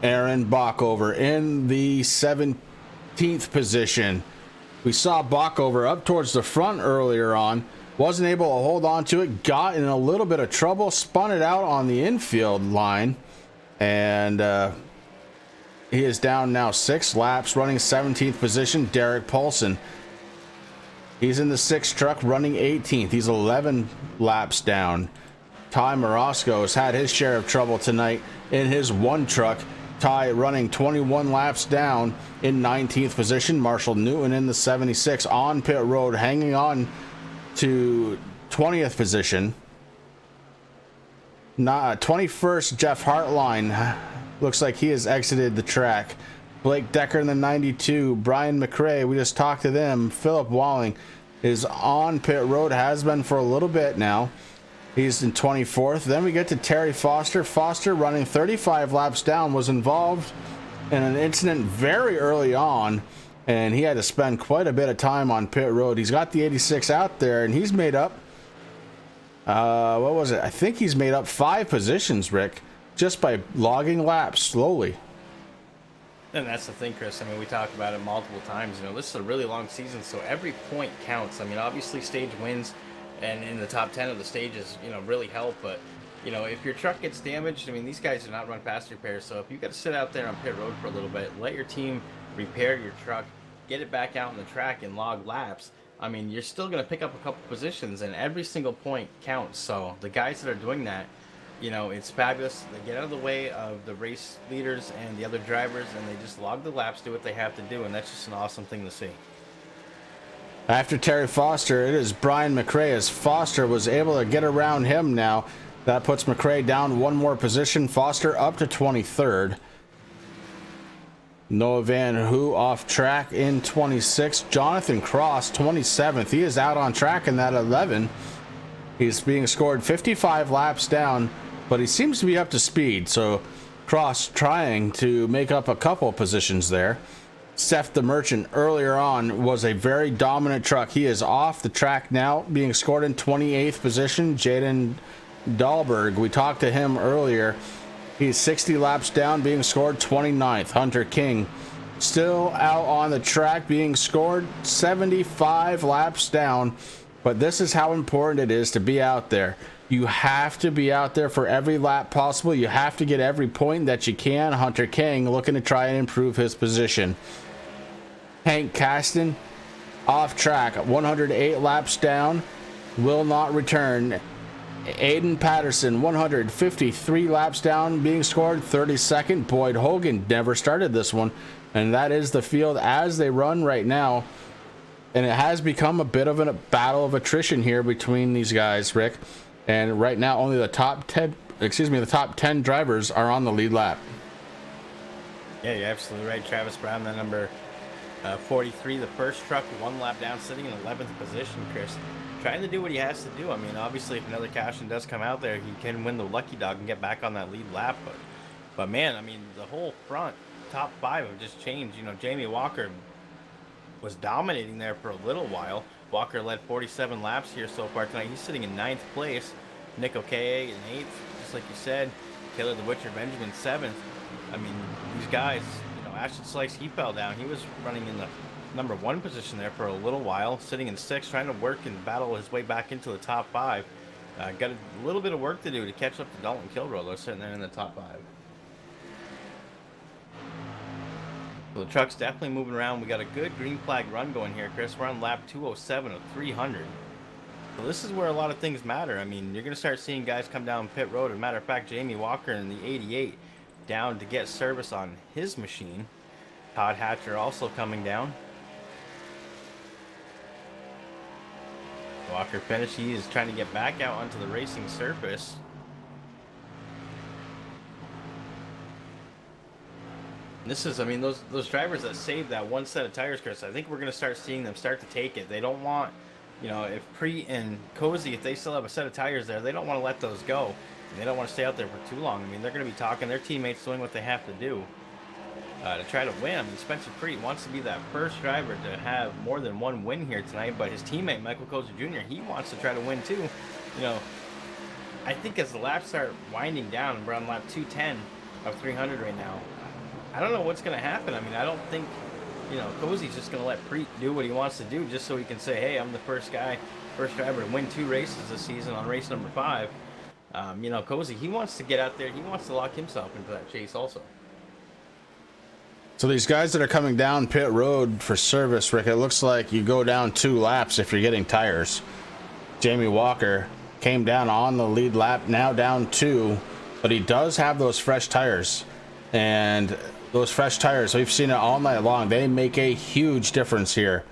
Aaron Bockover in the 17th position. We saw Bockover up towards the front earlier on. Wasn't able to hold on to it. Got in a little bit of trouble. Spun it out on the infield line. And he is down now 6 laps, running 17th position. Derek Paulson. He's in the 6th truck, running 18th. He's 11 laps down. Ty Morosco has had his share of trouble tonight in his 1 truck. Ty running 21 laps down in 19th position. Marshall Newton in the 76 on pit road, hanging on to 20th position. 21st, Jeff Hartline. Looks like he has exited the track. Blake Decker in the 92. Brian McRae, we just talked to them. Philip Walling is on pit road, has been for a little bit now. He's in 24th. Then we get to Terry Foster. Foster, running 35 laps down, was involved in an incident very early on, and he had to spend quite a bit of time on pit road. He's got the 86 out there, and he's made up, what was it? I think he's made up 5 positions, Rick, just by logging laps slowly. And that's the thing, Chris. I mean, we talked about it multiple times. You know, this is a really long season, so every point counts. I mean, obviously stage wins and in the top 10 of the stages, you know, really help. But, you know, if your truck gets damaged, I mean, these guys do not run fast repairs. So if you got to sit out there on pit road for a little bit, let your team repair your truck, get it back out on the track and log laps, I mean, you're still going to pick up a couple positions, and every single point counts. So the guys that are doing that, you know, it's fabulous. They get out of the way of the race leaders and the other drivers, and they just log the laps, do what they have to do, and that's just an awesome thing to see. After Terry Foster, it is Brian McRae, as Foster was able to get around him now. That puts McRae down one more position. Foster up to 23rd. Noah Van Hoo off track in 26th. Jonathan Cross, 27th. He is out on track in that 11. He's being scored 55 laps down, but he seems to be up to speed. So Cross trying to make up a couple positions there. Seth the Merchant earlier on was a very dominant truck. He is off the track now, being scored in 28th position. Jaden Dahlberg, we talked to him earlier. He's 60 laps down, being scored 29th. Hunter King still out on the track, being scored 75 laps down. But this is how important it is to be out there. You have to be out there for every lap possible. You have to get every point that you can. Hunter King looking to try and improve his position. Hank Caston off track, 108 laps down, will not return. Aiden Patterson, 153 laps down, being scored 32nd. Boyd Hogan never started this one, and that is the field as they run right now. And it has become a bit of a battle of attrition here between these guys, Rick. And right now, only the top 10 drivers are on the lead lap. Yeah, you're absolutely right. Travis Brown, the number 43, the first truck, 1 lap down, sitting in 11th position, Chris. Trying to do what he has to do. I mean, obviously, if another caution does come out there, he can win the lucky dog and get back on that lead lap. But man, I mean, the whole front, top 5 have just changed. You know, Jamie Walker was dominating there for a little while. Walker led 47 laps here so far tonight. He's sitting in 9th place. Nick Okeye in 8th, just like you said. Taylor the Butcher Benjamin 7th. I mean, these guys, you know, Ashton Slice, he fell down. He was running in the number 1 position there for a little while, sitting in 6th, trying to work and battle his way back into the top 5. Got a little bit of work to do to catch up to Dalton Kilroller, sitting there in the top 5. So the truck's definitely moving around. We got a good green flag run going here, Chris. We're on lap 207 of 300. So this is where a lot of things matter. I mean, you're going to start seeing guys come down pit road. As a matter of fact, Jamie Walker in the 88 down to get service on his machine. Todd Hatcher also coming down. Walker finished. He is trying to get back out onto the racing surface. This is, I mean, those drivers that saved that 1 set of tires, Chris, I think we're going to start seeing them start to take it. They don't want, you know, if Preet and Cozy, if they still have a set of tires there, they don't want to let those go. They don't want to stay out there for too long. I mean, they're going to be talking, their teammates doing what they have to do to try to win. I mean, Spencer Preet wants to be that first driver to have more than 1 win here tonight, but his teammate, Michael Cozy Jr., he wants to try to win too. You know, I think as the laps start winding down, we're on lap 210 of 300 right now. I don't know what's going to happen. I mean, I don't think, you know, Cozy's just going to let Preet do what he wants to do just so he can say, hey, I'm the first driver to win 2 races this season on race number 5. You know, Cozy, he wants to get out there. He wants to lock himself into that chase also. So these guys that are coming down pit road for service, Rick, it looks like you go down 2 laps if you're getting tires. Jamie Walker came down on the lead lap, now down 2, but he does have those fresh tires. And those fresh tires, we've seen it all night long. They make a huge difference here.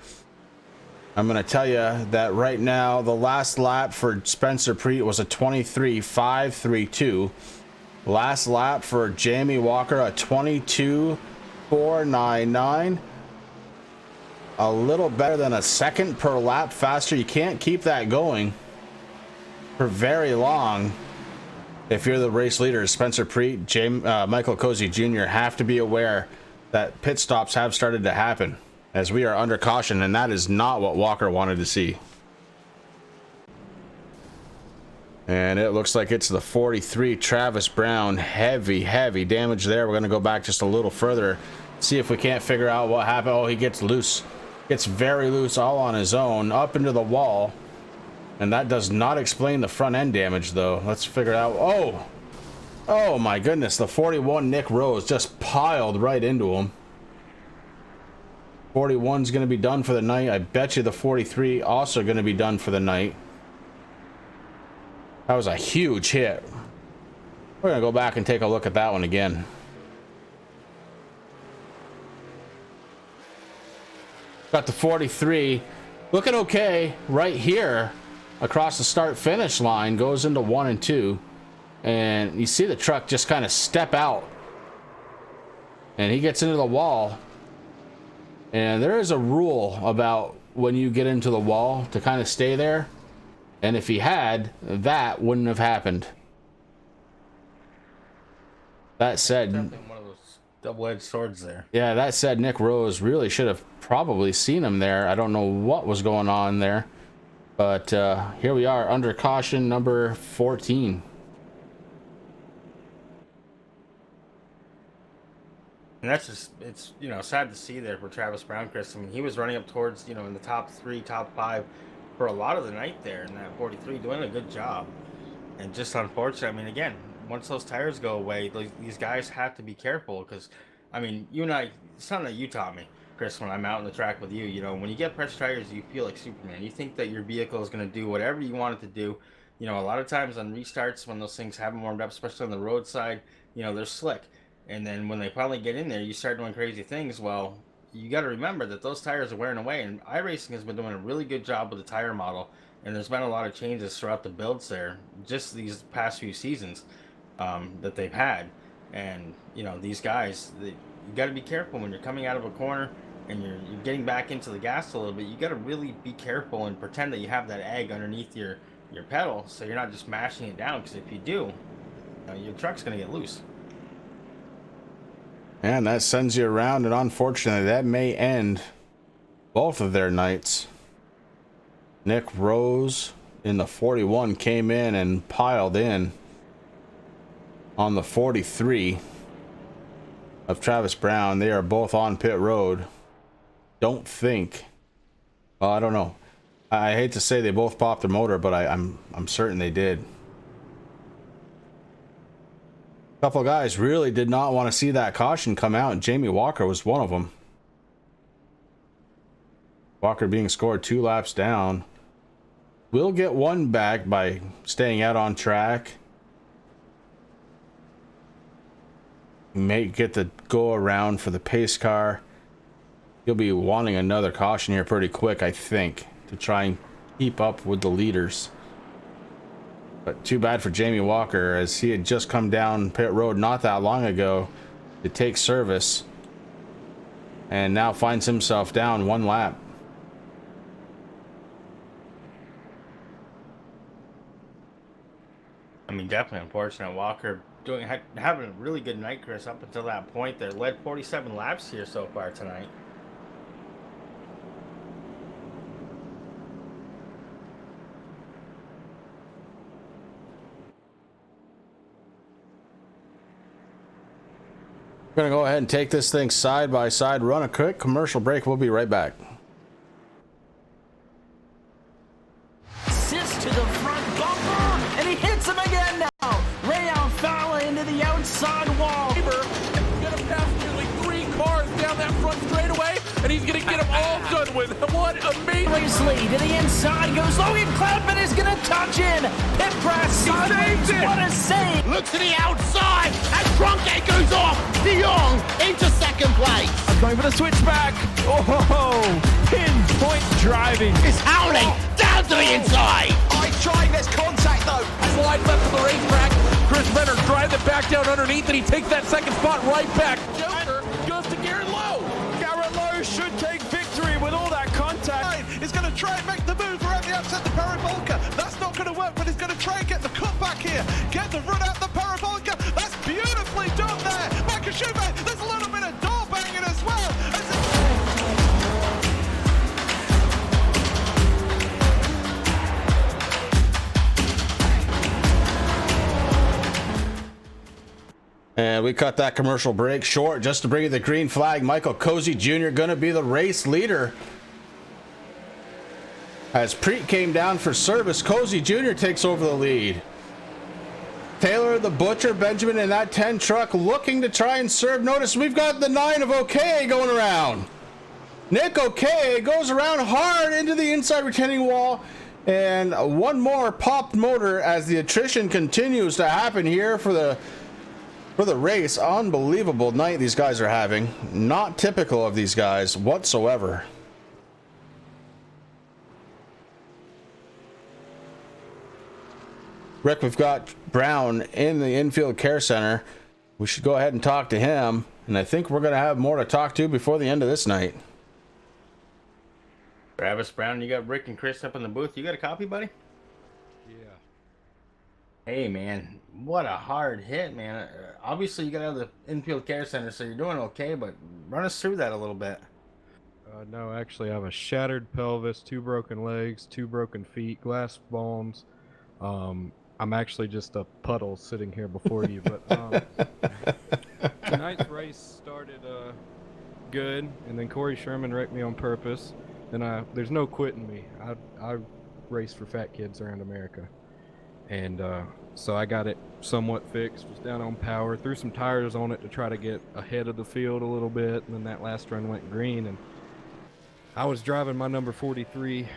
I'm going to tell you that right now, the last lap for Spencer Preet was a 23.532. Last lap for Jamie Walker, a 22.499. A little better than a second per lap faster. You can't keep that going for very long. If you're the race leader, Spencer Preet, Michael Cozy Jr. have to be aware that pit stops have started to happen, as we are under caution, and that is not what Walker wanted to see. And it looks like it's the 43, Travis Brown. Heavy damage there. We're going to go back just a little further, see if we can't figure out what happened. Oh, he gets loose. Gets very loose all on his own, up into the wall. And that does not explain the front end damage, though. Let's figure it out. Oh my goodness. The 41, Nick Rose, just piled right into him. 41's going to be done for the night. I bet you the 43 also going to be done for the night. That was a huge hit. We're going to go back and take a look at that one again. Got the 43 looking okay right here across the start finish line, goes into 1 and 2, and you see the truck just kind of step out, and he gets into the wall. And there is a rule about when you get into the wall to kind of stay there, and if he had, that wouldn't have happened. That said, Definitely one of those double-edged swords there. Yeah, that said, Nick Rose really should have probably seen him there. I don't know what was going on there, but here we are under caution number 14. And that's just, it's, you know, sad to see there for Travis Brown, Chris. I mean, he was running up towards, you know, in the top 3, top 5 for a lot of the night there in that 43, doing a good job. And just unfortunate, I mean, again, once those tires go away, these guys have to be careful, because, I mean, you and I, something that you taught me, Chris, when I'm out on the track with you, you know, when you get pressure tires, you feel like Superman. You think that your vehicle is going to do whatever you want it to do. You know, a lot of times on restarts, when those things haven't warmed up, especially on the roadside, you know, they're slick. And then when they finally get in there, you start doing crazy things. Well, you got to remember that those tires are wearing away, and iRacing has been doing a really good job with the tire model, and there's been a lot of changes throughout the builds there, just these past few seasons that they've had. And, you know, these guys, you got to be careful when you're coming out of a corner and you're getting back into the gas a little bit. You got to really be careful and pretend that you have that egg underneath your pedal, so you're not just mashing it down, because if you do, your truck's going to get loose. And that sends you around, and unfortunately that may end both of their nights. Nick Rose in the 41 came in and piled in on the 43 of Travis Brown. They are both on pit road. Don't think, well, I don't know, I hate to say they both popped their motor, but I'm certain they did. A couple of guys really did not want to see that caution come out, and Jamie Walker was one of them. Walker being scored 2 laps down. We'll get one back by staying out on track. May get the go around for the pace car. He'll be wanting another caution here pretty quick, I think, to try and keep up with the leaders. But too bad for Jamie Walker, as he had just come down pit road not that long ago to take service, and now finds himself down 1 lap. I mean, definitely unfortunate. Walker having a really good night, Chris, up until that point there. Led 47 laps here so far tonight. We're going to go ahead and take this thing side by side, run a quick commercial break. We'll be right back. Assist to the front bumper, and he hits him again now. Ray Alfala into the outside wall. He's going to pass nearly 3 cars down that front straightaway, and he's going to get them all done with. What amazing. Lee to the inside goes Logan Cloudman is going to touch in. Pit press sideways. What a save. Look to the outside, and Trunke goes off. De Jong into second place. Going for the switchback. Oh, pinpoint driving. It's howling down to the inside. I trying, there's contact though. Slide left to the racetrack. Chris Benner drives it back down underneath, and he takes that second spot right back. Joker goes to Garrett Lowe. Garrett Lowe should take victory with all that contact. He's going to try and make the move around the outside the parabolica. That's not going to work, but he's going to try and get the cutback here. Get the run out the parabolica. That's beautifully done there. Michael Schubert, there's a little bit of door banging as well. And we cut that commercial break short just to bring you the green flag. Michael Cozy Jr. going to be the race leader. As Preet came down for service, Cozy Jr. takes over the lead. Taylor the Butcher, Benjamin in that 10 truck looking to try and serve. Notice we've got the 9 of OK going around. Nick OK goes around hard into the inside retaining wall. And one more popped motor as the attrition continues to happen here for the race. Unbelievable night these guys are having. Not typical of these guys whatsoever. Rick, we've got Brown in the infield care center. We should go ahead and talk to him. And I think we're going to have more to talk to before the end of this night. Travis Brown, you got Rick and Chris up in the booth. You got a copy, buddy? Yeah. Hey, man, what a hard hit, man. Obviously, you got out of the infield care center, so you're doing okay, but run us through that a little bit. No, actually, I have a shattered pelvis, 2 broken legs, 2 broken feet, glass bones. I'm actually just a puddle sitting here before you, but tonight's race started good, and then Corey Sherman wrecked me on purpose. And there's no quitting me. I race for fat kids around America, and so I got it somewhat fixed. Was down on power, threw some tires on it to try to get ahead of the field a little bit, and then that last run went green, and I was driving my number 43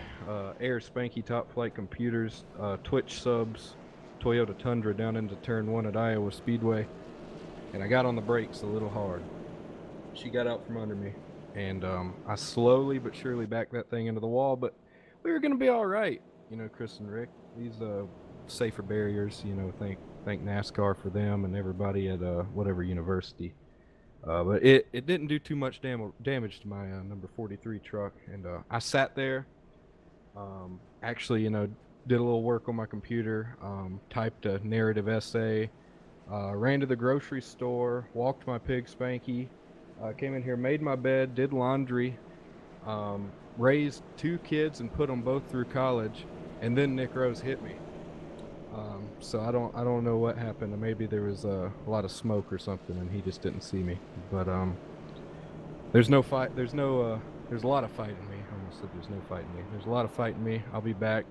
Air Spanky Top Flight Computers Twitch subs Toyota Tundra down into turn 1 at Iowa Speedway, and I got on the brakes a little hard. She got out from under me, and I slowly but surely backed that thing into the wall, but we were going to be all right. You know, Chris and Rick, these safer barriers, you know, thank NASCAR for them and everybody at whatever university. But it didn't do too much damage to my number 43 truck, and I sat there, actually, you know, did a little work on my computer, typed a narrative essay, ran to the grocery store, walked my pig Spanky, came in here, made my bed, did laundry, raised 2 kids and put them both through college, and then Nick Rose hit me. So I don't know what happened. Maybe there was a lot of smoke or something, and he just didn't see me. But there's no fight. There's a lot of fight in me. I almost said there's no fight in me. There's a lot of fight in me. I'll be back.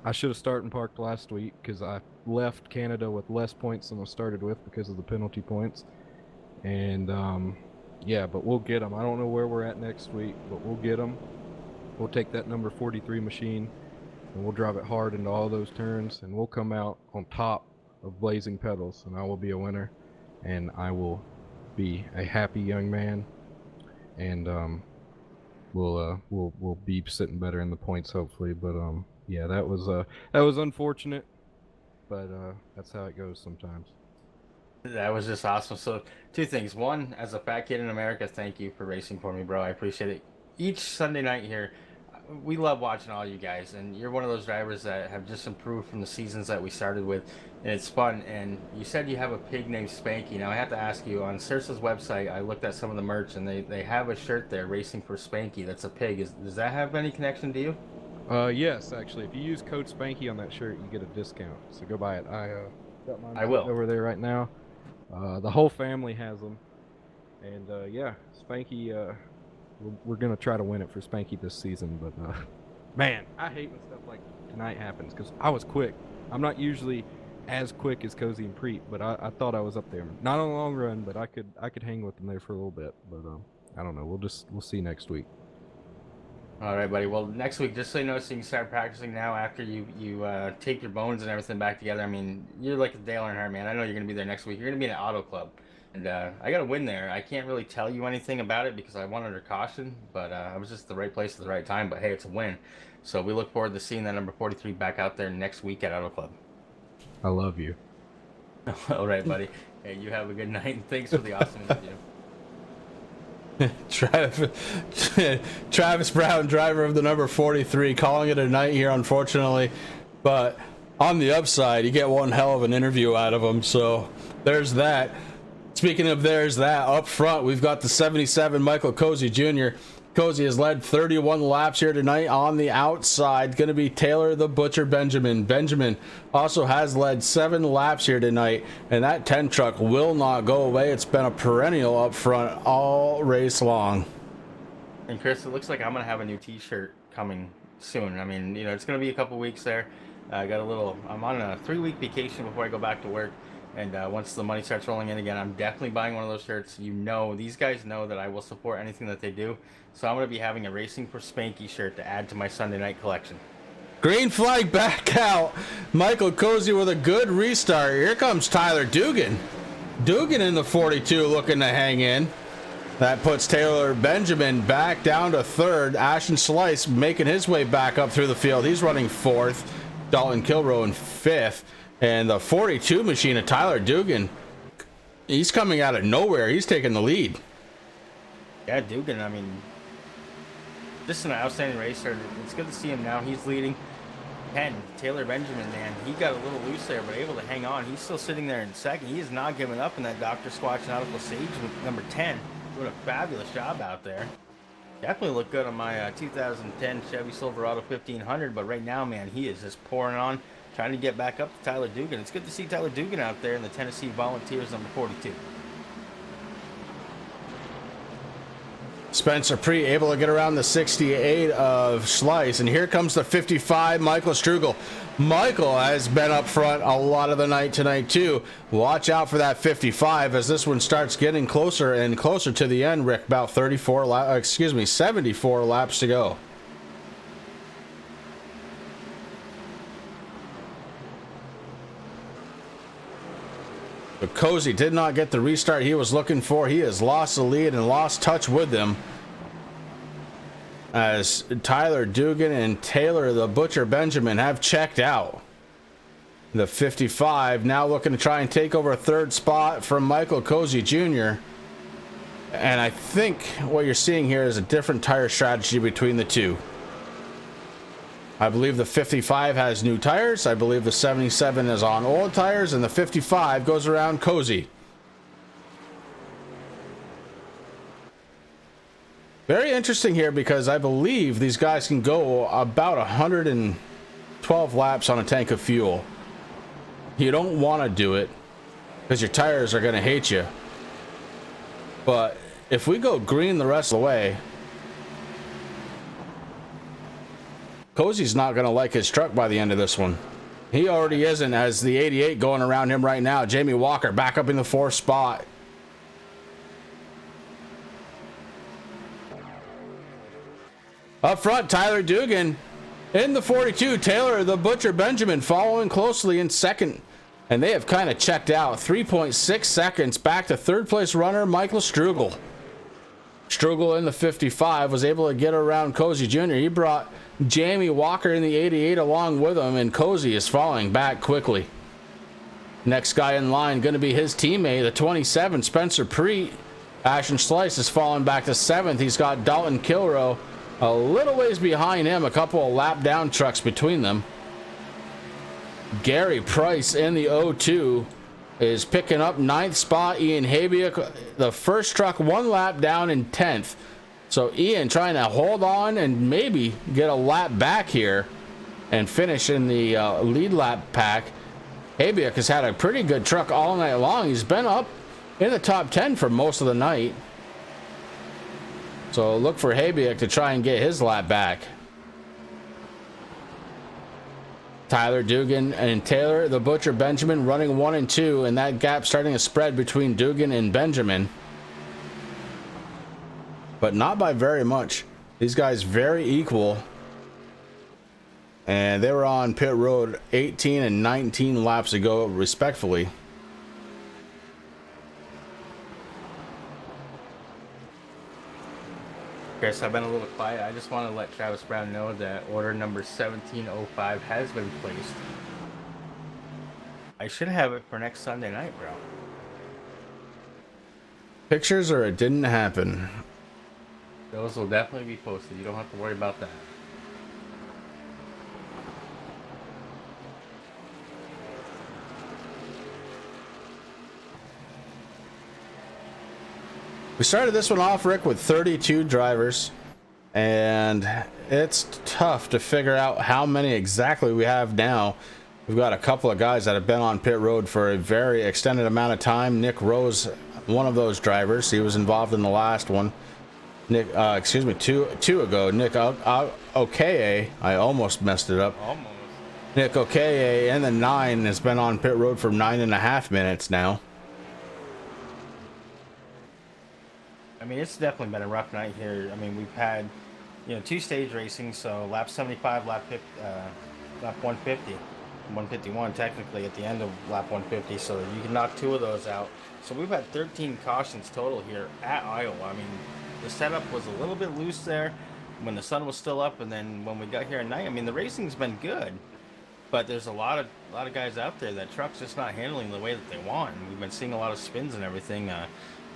I should have started and parked last week because I left Canada with less points than I started with because of the penalty points. And yeah, but we'll get them. I don't know where we're at next week, but we'll get them. We'll take that number 43 machine, and we'll drive it hard into all those turns, and we'll come out on top of Blazing Pedals, and I will be a winner, and I will be a happy young man, and we'll be sitting better in the points hopefully. But yeah, that was unfortunate, but that's how it goes sometimes. That was just awesome. So 2 things. One, as a fat kid in America, thank you for racing for me, bro. I appreciate it. Each Sunday night here, we love watching all you guys, and you're one of those drivers that have just improved from the seasons that we started with, and it's fun. And you said you have a pig named Spanky. Now I have to ask you, on Cirsa's website, I looked at some of the merch, and they have a shirt there, Racing for Spanky, that's a pig. Does that have any connection to you? Yes, actually. If you use code Spanky on that shirt, you get a discount. So go buy it. I will. Over there right now. The whole family has them, and yeah, Spanky. We're gonna try to win it for Spanky this season. But man, I hate when stuff like tonight happens because I was quick. I'm not usually as quick as Cozy and Preet, but I thought I was up there. Not on the long run, but I could hang with them there for a little bit. But I don't know. We'll see next week. All right, buddy. Well, next week, just so you know, so you can start practicing now after you take your bones and everything back together. I mean, you're like a Dale Earnhardt, man. I know you're going to be there next week. You're going to be in an auto club. And I got a win there. I can't really tell you anything about it because I won under caution, but I was just at the right place at the right time. But hey, it's a win. So we look forward to seeing that number 43 back out there next week at Auto Club. I love you. All right, buddy. Hey, you have a good night, and thanks for the awesome interview. Travis Brown, driver of the number 43, calling it a night here, unfortunately. But on the upside, you get one hell of an interview out of him. So there's that. Speaking of there's that, up front, we've got the 77 Michael Cozy Jr. Cozy has led 31 laps here tonight. On the outside, going to be Taylor the Butcher Benjamin. Benjamin also has led 7 laps here tonight, and that 10 truck will not go away. It's been a perennial up front all race long. And Chris, it looks like I'm going to have a new t-shirt coming soon. I mean, it's going to be a couple weeks there. I'm on a 3-week vacation before I go back to work. And once the money starts rolling in again, I'm definitely buying one of those shirts. These guys know that I will support anything that they do. So I'm going to be having a Racing for Spanky shirt to add to my Sunday night collection. Green flag back out. Michael Cozy with a good restart. Here comes Tyler Dugan. Dugan in the 42 looking to hang in. That puts Taylor Benjamin back down to 3rd. Ashton Slice making his way back up through the field. He's running 4th. Dalton Kilrow in 5th. And the 42 machine of Tyler Dugan, he's coming out of nowhere. He's taking the lead. Yeah, Dugan, I mean, just an outstanding racer. It's good to see him now. He's leading. 10, Taylor Benjamin, man, he got a little loose there, but able to hang on. He's still sitting there in 2nd. He is not giving up in that Dr. Squatch Nautical Sage with number 10. Doing a fabulous job out there. Definitely looked good on my 2010 Chevy Silverado 1500, but right now, man, he is just pouring on. Trying to get back up to Tyler Dugan. It's good to see Tyler Dugan out there in the Tennessee Volunteers number 42. Spencer Pre able to get around the 68 of Slice. And here comes the 55, Michael Strugel. Michael has been up front a lot of the night tonight, too. Watch out for that 55 as this one starts getting closer and closer to the end, Rick. About 74 laps to go. But Cozy did not get the restart he was looking for. He has lost the lead and lost touch with them. As Tyler Dugan and Taylor the Butcher Benjamin have checked out. The 55 now looking to try and take over a 3rd spot from Michael Cozy Jr. And I think what you're seeing here is a different tire strategy between the two. I believe the 55 has new tires. I believe the 77 is on old tires, and the 55 goes around Cozy. Very interesting here because I believe these guys can go about 112 laps on a tank of fuel. You don't want to do it because your tires are going to hate you. But if we go green the rest of the way, Cozy's not going to like his truck by the end of this one. He already isn't, as the 88 going around him right now. Jamie Walker back up in the 4th spot. Up front, Tyler Dugan in the 42. Taylor the Butcher Benjamin following closely in 2nd. And they have kind of checked out. 3.6 seconds back to 3rd place runner Michael Strugel. Strugel in the 55 was able to get around Cozy Jr. He brought Jamie Walker in the 88 along with him, and Cozy is falling back quickly. Next guy in line going to be his teammate, the 27, Spencer Preet. Ashton Slice is falling back to 7th. He's got Dalton Kilrow a little ways behind him, a couple of lap down trucks between them. Gary Price in the 02 is picking up 9th spot. Ian Habiak, the first truck, 1 lap down in 10th. So Ian trying to hold on and maybe get a lap back here and finish in the lead lap pack. Habiak has had a pretty good truck all night long. He's been up in the top 10 for most of the night. So look for Habiak to try and get his lap back. Tyler Dugan and Taylor the Butcher Benjamin running 1 and 2, and that gap starting to spread between Dugan and Benjamin. But not by very much. These guys very equal. And they were on pit road 18 and 19 laps ago, respectfully. Chris, I've been a little quiet. I just want to let Travis Brown know that order number 1705 has been placed. I should have it for next Sunday night, bro. Pictures or it didn't happen. Those will definitely be posted. You don't have to worry about that. We started this one off, Rick, with 32 drivers, and it's tough to figure out how many exactly we have now. We've got a couple of guys that have been on pit road for a very extended amount of time. Nick Rose, one of those drivers. He was involved in the last one. Nick, excuse me, two ago. Nick Okeye, I almost messed it up. Almost. Nick Okeye in the 9 has been on pit road for 9.5 minutes now. I mean, it's definitely been a rough night here. I mean, we've had, 2 stage racing, so lap 75, lap 150, 151 technically at the end of lap 150, so you can knock 2 of those out. So we've had 13 cautions total here at Iowa. I mean, the setup was a little bit loose there when the sun was still up, and then when we got here at night, I mean, the racing's been good, but there's a lot of guys out there that truck's just not handling the way that they want. And we've been seeing a lot of spins and everything.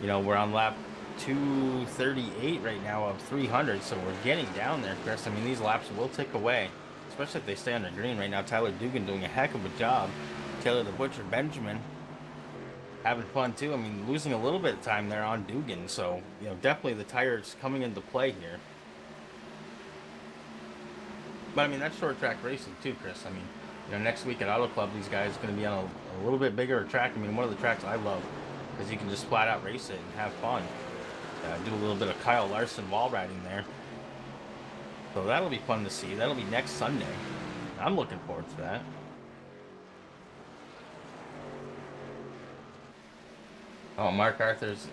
We're on lap 238 right now of 300, so we're getting down there, Chris. I mean, these laps will tick away, especially if they stay under green. Right now, Tyler Dugan doing a heck of a job. Taylor the Butcher Benjamin having fun too. I mean, losing a little bit of time there on Dugan, so definitely the tires coming into play here. But I mean, that's short track racing too, Chris. I mean, next week at Auto Club, these guys are going to be on a little bit bigger track. I mean, one of the tracks I love because you can just flat out race it and have fun. Do a little bit of Kyle Larson wall riding there. So that'll be fun to see. That'll be next Sunday. I'm looking forward to that. Oh, Mark Arthur's...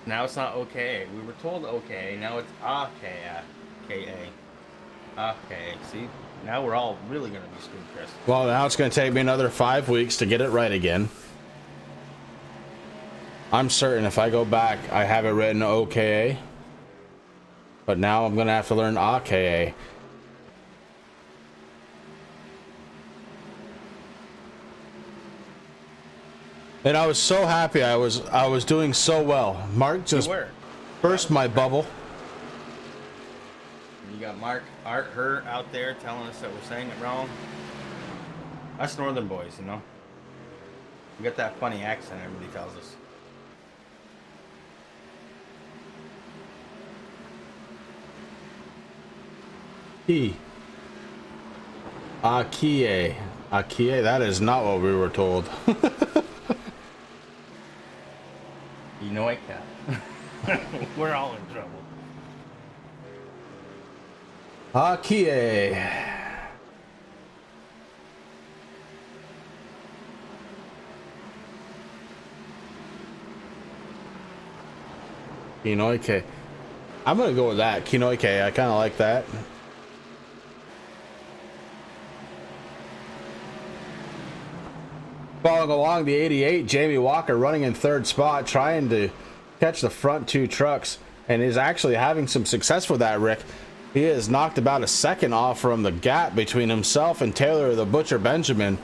Now it's not okay. We were told okay. Now it's okay. K-A. Okay. See? Now we're all really going to be screwed, Chris. Well, now it's going to take me another 5 weeks to get it right again. I'm certain if I go back, I have it written OKA. But now I'm going to have to learn AKA. And I was so happy. I was doing so well. Mark just burst my bubble. You got Mark her out there telling us that we're saying it wrong. Us northern boys, We got that funny accent everybody tells us. Akie, that is not what we were told. I can't. We're all in trouble. Akie. Kinoike. I'm gonna go with that. Kinoike. I kind of like that. Following along the 88, Jamie Walker running in 3rd spot, trying to catch the front 2 trucks, and is actually having some success with that, Rick. He has knocked about a second off from the gap between himself and Taylor the Butcher Benjamin.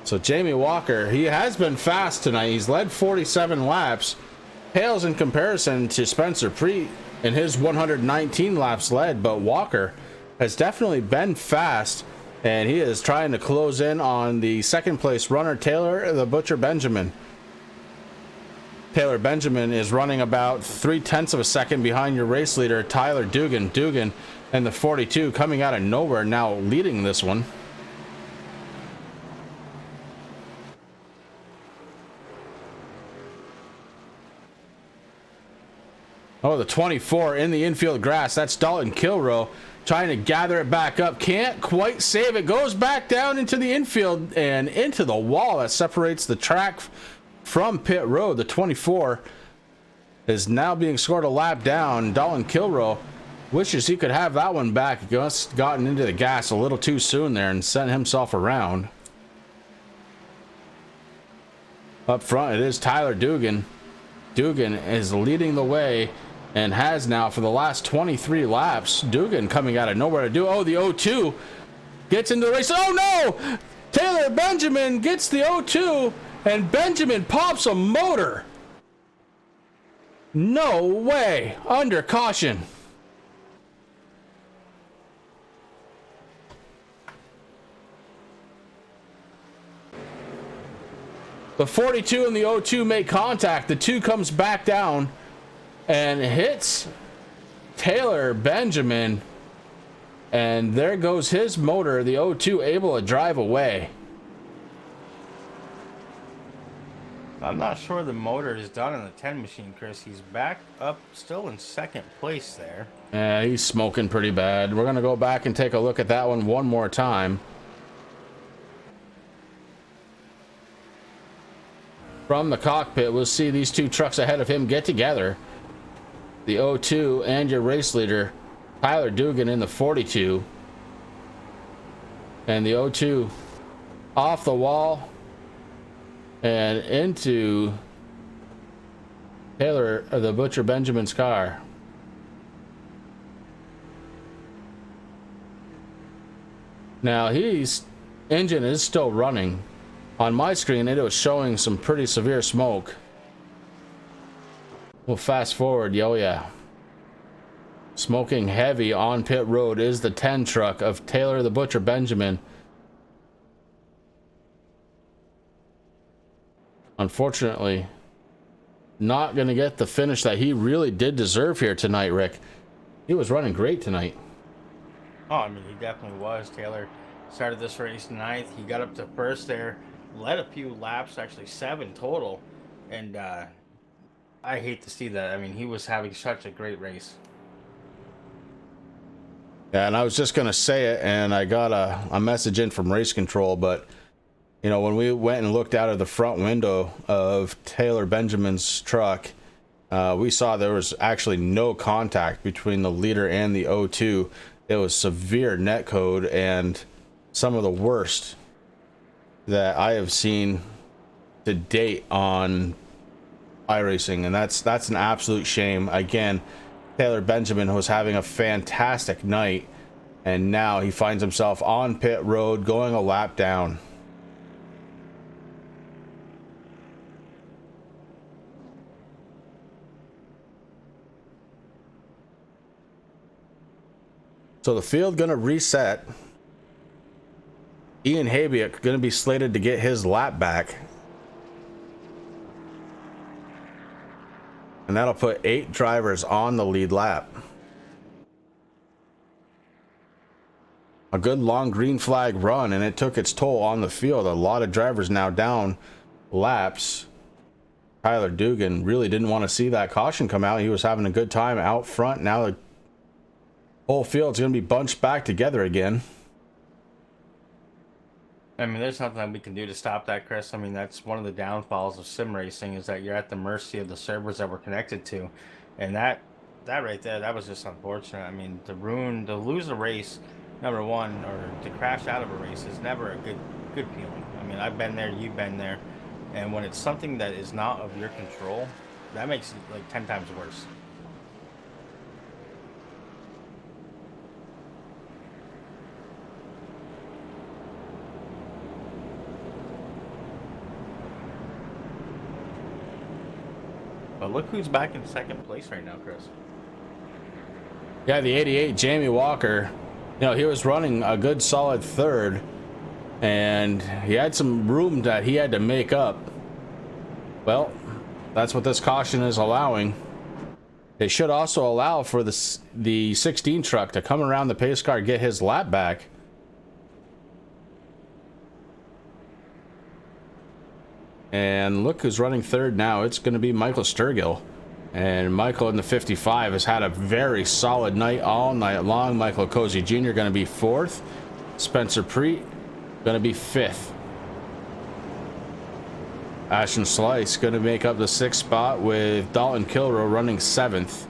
So Jamie Walker, he has been fast tonight. He's led 47 laps. Pales in comparison to Spencer Preet in his 119 laps led, but Walker has definitely been fast. And he is trying to close in on the 2nd place runner, Taylor the Butcher Benjamin. Taylor Benjamin is running about 0.3 of a second behind your race leader, Tyler Dugan. Dugan and the 42 coming out of nowhere now leading this one. Oh, the 24 in the infield grass. That's Dalton Kilrow. Trying to gather it back up. Can't quite save it. Goes back down into the infield and into the wall that separates the track from pit road. The 24 is now being scored a lap down. Dalton Kilrow wishes he could have that one back. Just gotten into the gas a little too soon there and sent himself around. Up front, it is Tyler Dugan. Dugan is leading the way and has now for the last 23 laps. Dugan coming out of nowhere to do. Oh, the O2 gets into the race. Oh no! Taylor Benjamin gets the O2, and Benjamin pops a motor. No way! Under caution. The 42 and the O2 make contact. The 2 comes back down and hits Taylor Benjamin. And there goes his motor. The O2 able to drive away. I'm not sure the motor is done in the 10 machine, Chris. He's back up still in second place there. Yeah, he's smoking pretty bad. We're going to go back and take a look at that one more time. From the cockpit, we'll see these 2 trucks ahead of him get together. The O2 and your race leader, Tyler Dugan, in the 42. And the O2 off the wall and into Taylor, the Butcher Benjamin's car. Now his engine is still running. On my screen, it was showing some pretty severe smoke. We'll fast forward. Oh yeah. Smoking heavy on pit road is the 10 truck of Taylor the Butcher Benjamin. Unfortunately, not going to get the finish that he really did deserve here tonight, Rick. He was running great tonight. Oh, I mean, he definitely was. Taylor started this race 9th. He got up to first there. Led a few laps, actually 7 total, and I hate to see that. I mean, he was having such a great race. Yeah, and I was just gonna say it, and I got a message in from race control, but you know, when we went and looked out of the front window of Taylor Benjamin's truck, we saw there was actually no contact between the leader and the O2. It was severe netcode and some of the worst that I have seen to date on iRacing, and that's an absolute shame. Again, Taylor Benjamin was having a fantastic night, and now he finds himself on pit road going a lap down. So the field gonna reset. Ian Habiak going to be slated to get his lap back. And that'll put 8 drivers on the lead lap. A good long green flag run, and it took its toll on the field. A lot of drivers now down laps. Tyler Dugan really didn't want to see that caution come out. He was having a good time out front. Now the whole field's going to be bunched back together again. I mean, there's nothing that we can do to stop that, Chris. I mean, that's one of the downfalls of sim racing, is that you're at the mercy of the servers that we're connected to. And that right there, that was just unfortunate. I mean, to lose a race, number one, or to crash out of a race is never a good feeling. I mean, I've been there, you've been there. And when it's something that is not of your control, that makes it like 10 times worse. But look who's back in second place right now, Chris. Yeah, the 88, Jamie Walker. You know, he was running a good solid third, and he had some room that he had to make up. Well, that's what this caution is allowing. It should also allow for the 16 truck to come around the pace car, get his lap back. And look who's running third now. It's going to be Michael Sturgill. And Michael in the 55 has had a very solid night all night long. Michael Cozy Jr. going to be 4th. Spencer Preet going to be 5th. Ashton Slice going to make up the 6th spot, with Dalton Kilrow running 7th.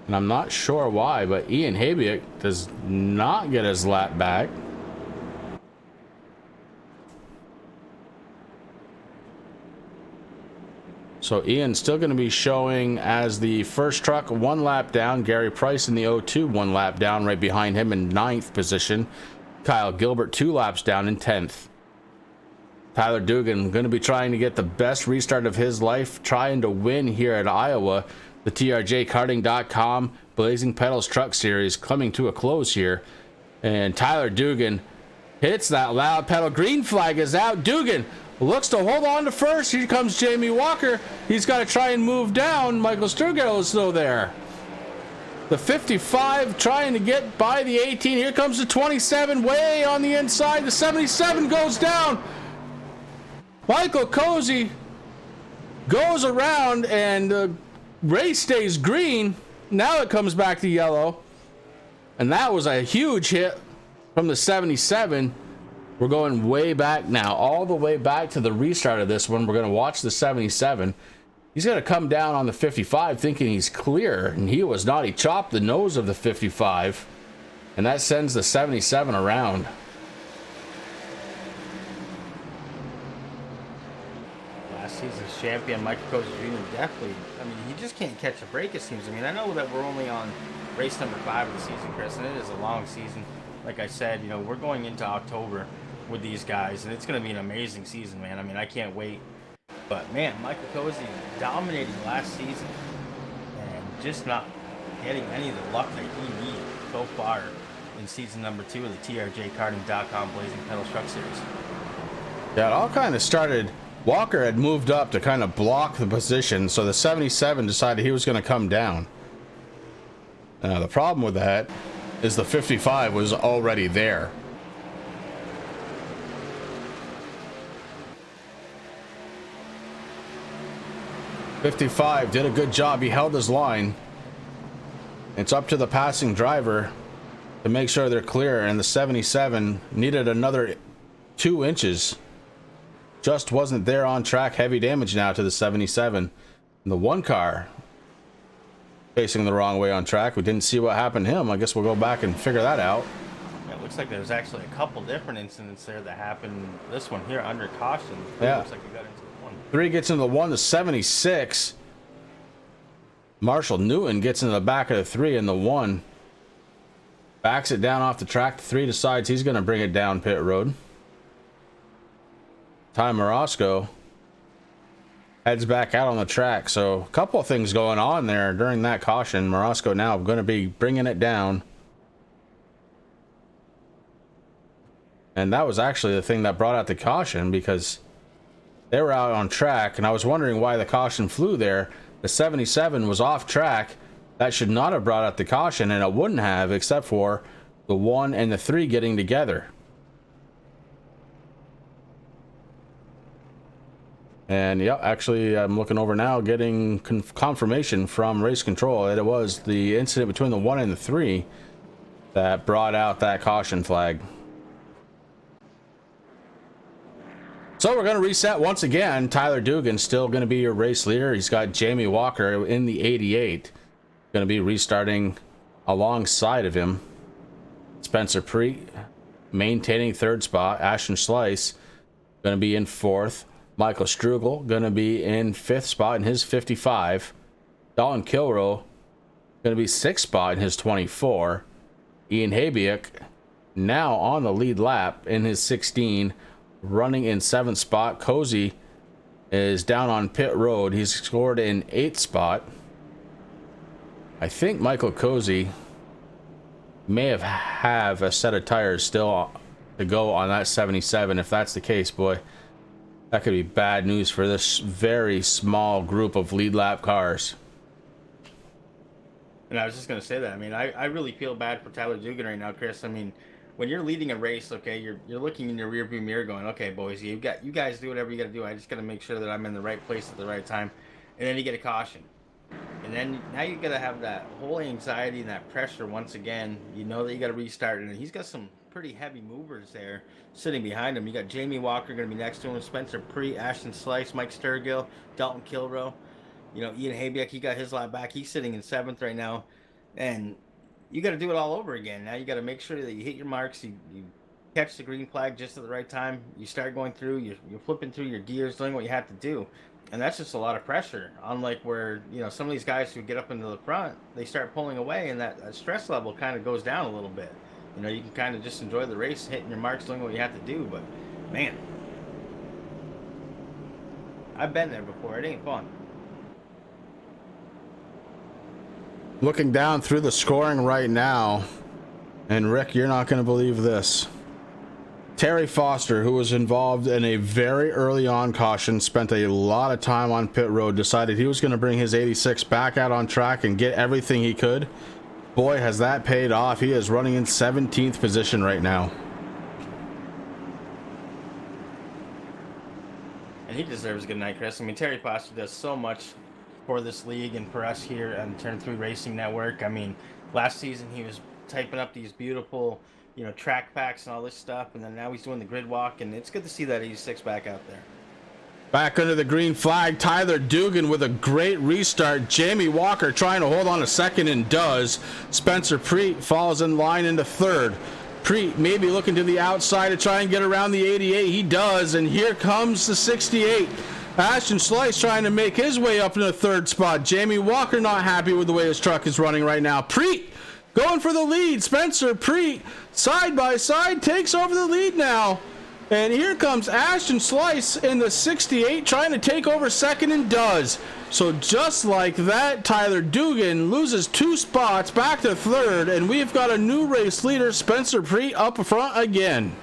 And I'm not sure why, but Ian Habiak does not get his lap back. So Ian's still going to be showing as the first truck, 1 lap down. Gary Price in the 02, 1 lap down, right behind him in 9th position. Kyle Gilbert 2 laps down in 10th. Tyler Dugan going to be trying to get the best restart of his life, trying to win here at Iowa. The TRJkarting.com Blazing Pedals Truck Series coming to a close here. And Tyler Dugan hits that loud pedal. Green flag is out. Dugan looks to hold on to first. Here comes Jamie Walker. He's got to try and move down. Michael Sturgill is still there. The 55 trying to get by the 18. Here comes the 27 way on the inside. The 77 goes down. Michael Cozy goes around and the race stays green. Now it comes back to yellow. And that was a huge hit from the 77. We're going way back now, all the way back to the restart of this one. We're going to watch the 77. He's going to come down on the 55 thinking he's clear, and he was not. He chopped the nose of the 55, and that sends the 77 around. Last season's champion, Michael Cozy Jr. definitely, I mean, he just can't catch a break, it seems. I mean, I know that we're only on race number 5 of the season, Chris, and it is a long season. Like I said, you know, we're going into October with these guys, and it's going to be an amazing season, man. I mean, I can't wait. But, man, Michael Cozy dominating last season and just not getting any of the luck that he needed so far in season number 2 of the TRJkarting.com Blazing Pedals Truck Series. Yeah, it all kind of started. Walker had moved up to kind of block the position, so the 77 decided he was going to come down. The problem with that is the 55 was already there. '55 did a good job. He held his line. It's up to the passing driver to make sure they're clear, and the 77 needed another 2 inches. Just wasn't there on track. Heavy damage now to the 77. And the 1 car facing the wrong way on track. We didn't see what happened to him. I guess we'll go back and figure that out. Yeah, it looks like there's actually a couple different incidents there that happened. This one here under caution. Yeah. Looks like we got into the 1. 3 gets into the 1, the 76. Marshall Newton gets into the back of the 3 and the 1. Backs it down off the track. The 3 decides he's going to bring it down pit road. Ty Morosco heads back out on the track. So a couple of things going on there during that caution. Morosco now going to be bringing it down. And that was actually the thing that brought out the caution, because they were out on track, and I was wondering why the caution flew there. The 77 was off track. That should not have brought out the caution, and it wouldn't have, except for the 1 and the 3 getting together. And yeah, actually, I'm looking over now, getting confirmation from race control that it was the incident between the 1 and the 3 that brought out that caution flag. So we're going to reset once again. Tyler Dugan still going to be your race leader. He's got Jamie Walker in the 88. Going to be restarting alongside of him. Spencer Preet maintaining 3rd spot. Ashton Slice going to be in 4th. Michael Strugel going to be in 5th spot in his 55. Dalton Kilrow going to be 6th spot in his 24. Ian Habiak now on the lead lap in his 16, running in 7th spot. Cozy is down on pit road. He's scored in 8th spot. I think Michael Cozy may have a set of tires still to go on that 77. If that's the case, boy, that could be bad news for this very small group of lead lap cars. And I was just going to say that. I mean, I really feel bad for Tyler Dugan right now, Chris. I mean, when you're leading a race, okay, you're looking in your rearview mirror going, okay, boys, you guys do whatever you got to do. I just got to make sure that I'm in the right place at the right time. And then you get a caution. And then now you got to have that whole anxiety and that pressure once again. You know that you got to restart. And he's got some pretty heavy movers there sitting behind him. You got Jamie Walker going to be next to him, Spencer Preet, Ashton Slice, Mike Sturgill, Dalton Kilrow. You know, Ian Habiak, he got his lap back. He's sitting in 7th right now. And you got to do it all over again. Now you got to make sure that you hit your marks. You catch the green flag just at the right time. You start going through. You're flipping through your gears, doing what you have to do. And that's just a lot of pressure. Unlike where, you know, some of these guys who get up into the front, they start pulling away, and that stress level kind of goes down a little bit. You know, you can kind of just enjoy the race, hitting your marks, doing what you have to do. But, man, I've been there before. It ain't fun. Looking down through the scoring right now, and Rick, you're not going to believe this. Terry Foster, who was involved in a very early on caution, spent a lot of time on pit road, decided he was going to bring his 86 back out on track and get everything he could. Boy, has that paid off. He is running in 17th position right now. And he deserves a good night, Chris. I mean, Terry Foster does so much for this league and for us here on Turn 3 Racing Network. I mean, last season he was typing up these beautiful, you know, track packs and all this stuff, and then now he's doing the grid walk, and it's good to see that 86 back out there. Back under the green flag, Tyler Dugan with a great restart. Jamie Walker trying to hold on a second and does. Spencer Preet falls in line into third. Preet maybe looking to the outside to try and get around the 88. He does, and here comes the 68. Ashton Slice trying to make his way up in the third spot. Jamie Walker not happy with the way his truck is running right now. Preet going for the lead. Spencer Preet side by side takes over the lead now. And here comes Ashton Slice in the 68 trying to take over second and does. So just like that, Tyler Dugan loses 2 spots back to third, and we've got a new race leader, Spencer Preet, up front again.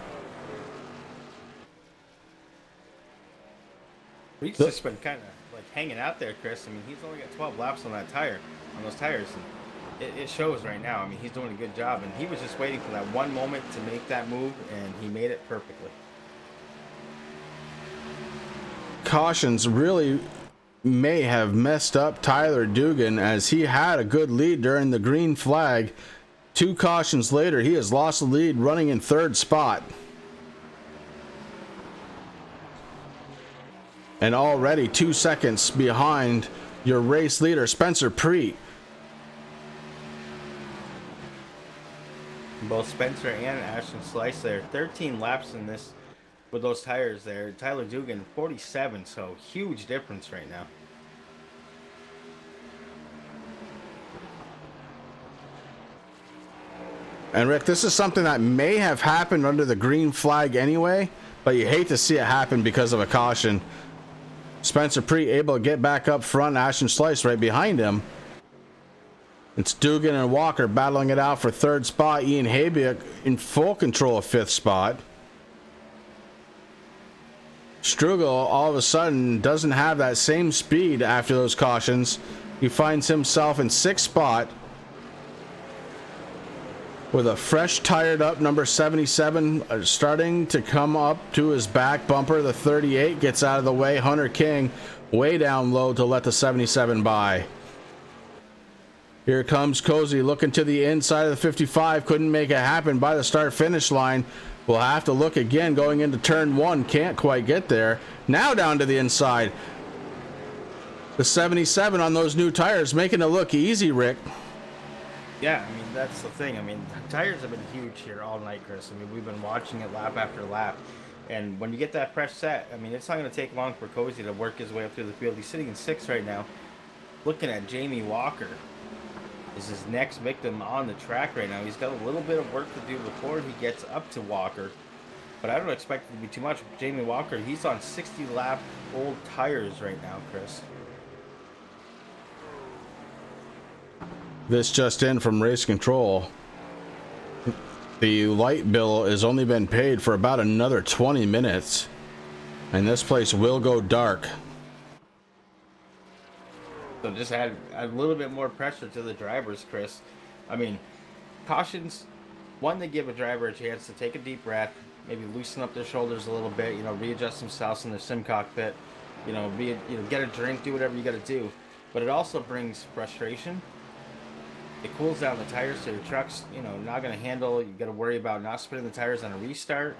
Preet's just been kind of like hanging out there, Chris. I mean, he's only got 12 laps on that tire, on those tires. And it shows right now. I mean, he's doing a good job, and he was just waiting for that one moment to make that move, and he made it perfectly. Cautions really may have messed up Tyler Dugan, as he had a good lead during the green flag. 2 cautions later, he has lost the lead, running in third spot. And already 2 seconds behind your race leader, Spencer Preet. Both Spencer and Ashton Slice there, 13 laps in this with those tires there. Tyler Dugan, 47, so huge difference right now. And Rick, this is something that may have happened under the green flag anyway, but you hate to see it happen because of a caution. Spencer Preet able to get back up front, Ashton Slice right behind him. It's Dugan and Walker battling it out for third spot. Ian Habiak in full control of 5th spot. Strugel all of a sudden doesn't have that same speed after those cautions. He finds himself in 6th spot with a fresh tired up number 77 starting to come up to his back bumper. The 38 gets out of the way. Hunter King way down low to let the 77 by. Here comes Cozy looking to the inside of the 55. Couldn't make it happen by the start finish line. We'll have to look again going into turn 1. Can't quite get there. Now down to the inside. The 77 on those new tires making it look easy, Rick. Yeah, I mean, that's the thing. I mean, tires have been huge here all night, Chris. I mean, we've been watching it lap after lap. And when you get that fresh set, I mean, it's not going to take long for Cozy to work his way up through the field. He's sitting in 6th right now. Looking at Jamie Walker is his next victim on the track right now. He's got a little bit of work to do before he gets up to Walker, but I don't expect it to be too much. Jamie Walker, he's on 60 lap old tires right now, Chris. This just in from Race Control. The light bill has only been paid for about another 20 minutes, and this place will go dark. So just add a little bit more pressure to the drivers, Chris. I mean, cautions, one, they give a driver a chance to take a deep breath, maybe loosen up their shoulders a little bit, you know, readjust themselves in their sim cockpit, get a drink, do whatever you got to do. But it also brings frustration. It cools down the tires, so your truck's, not going to handle. You got to worry about not spinning the tires on a restart.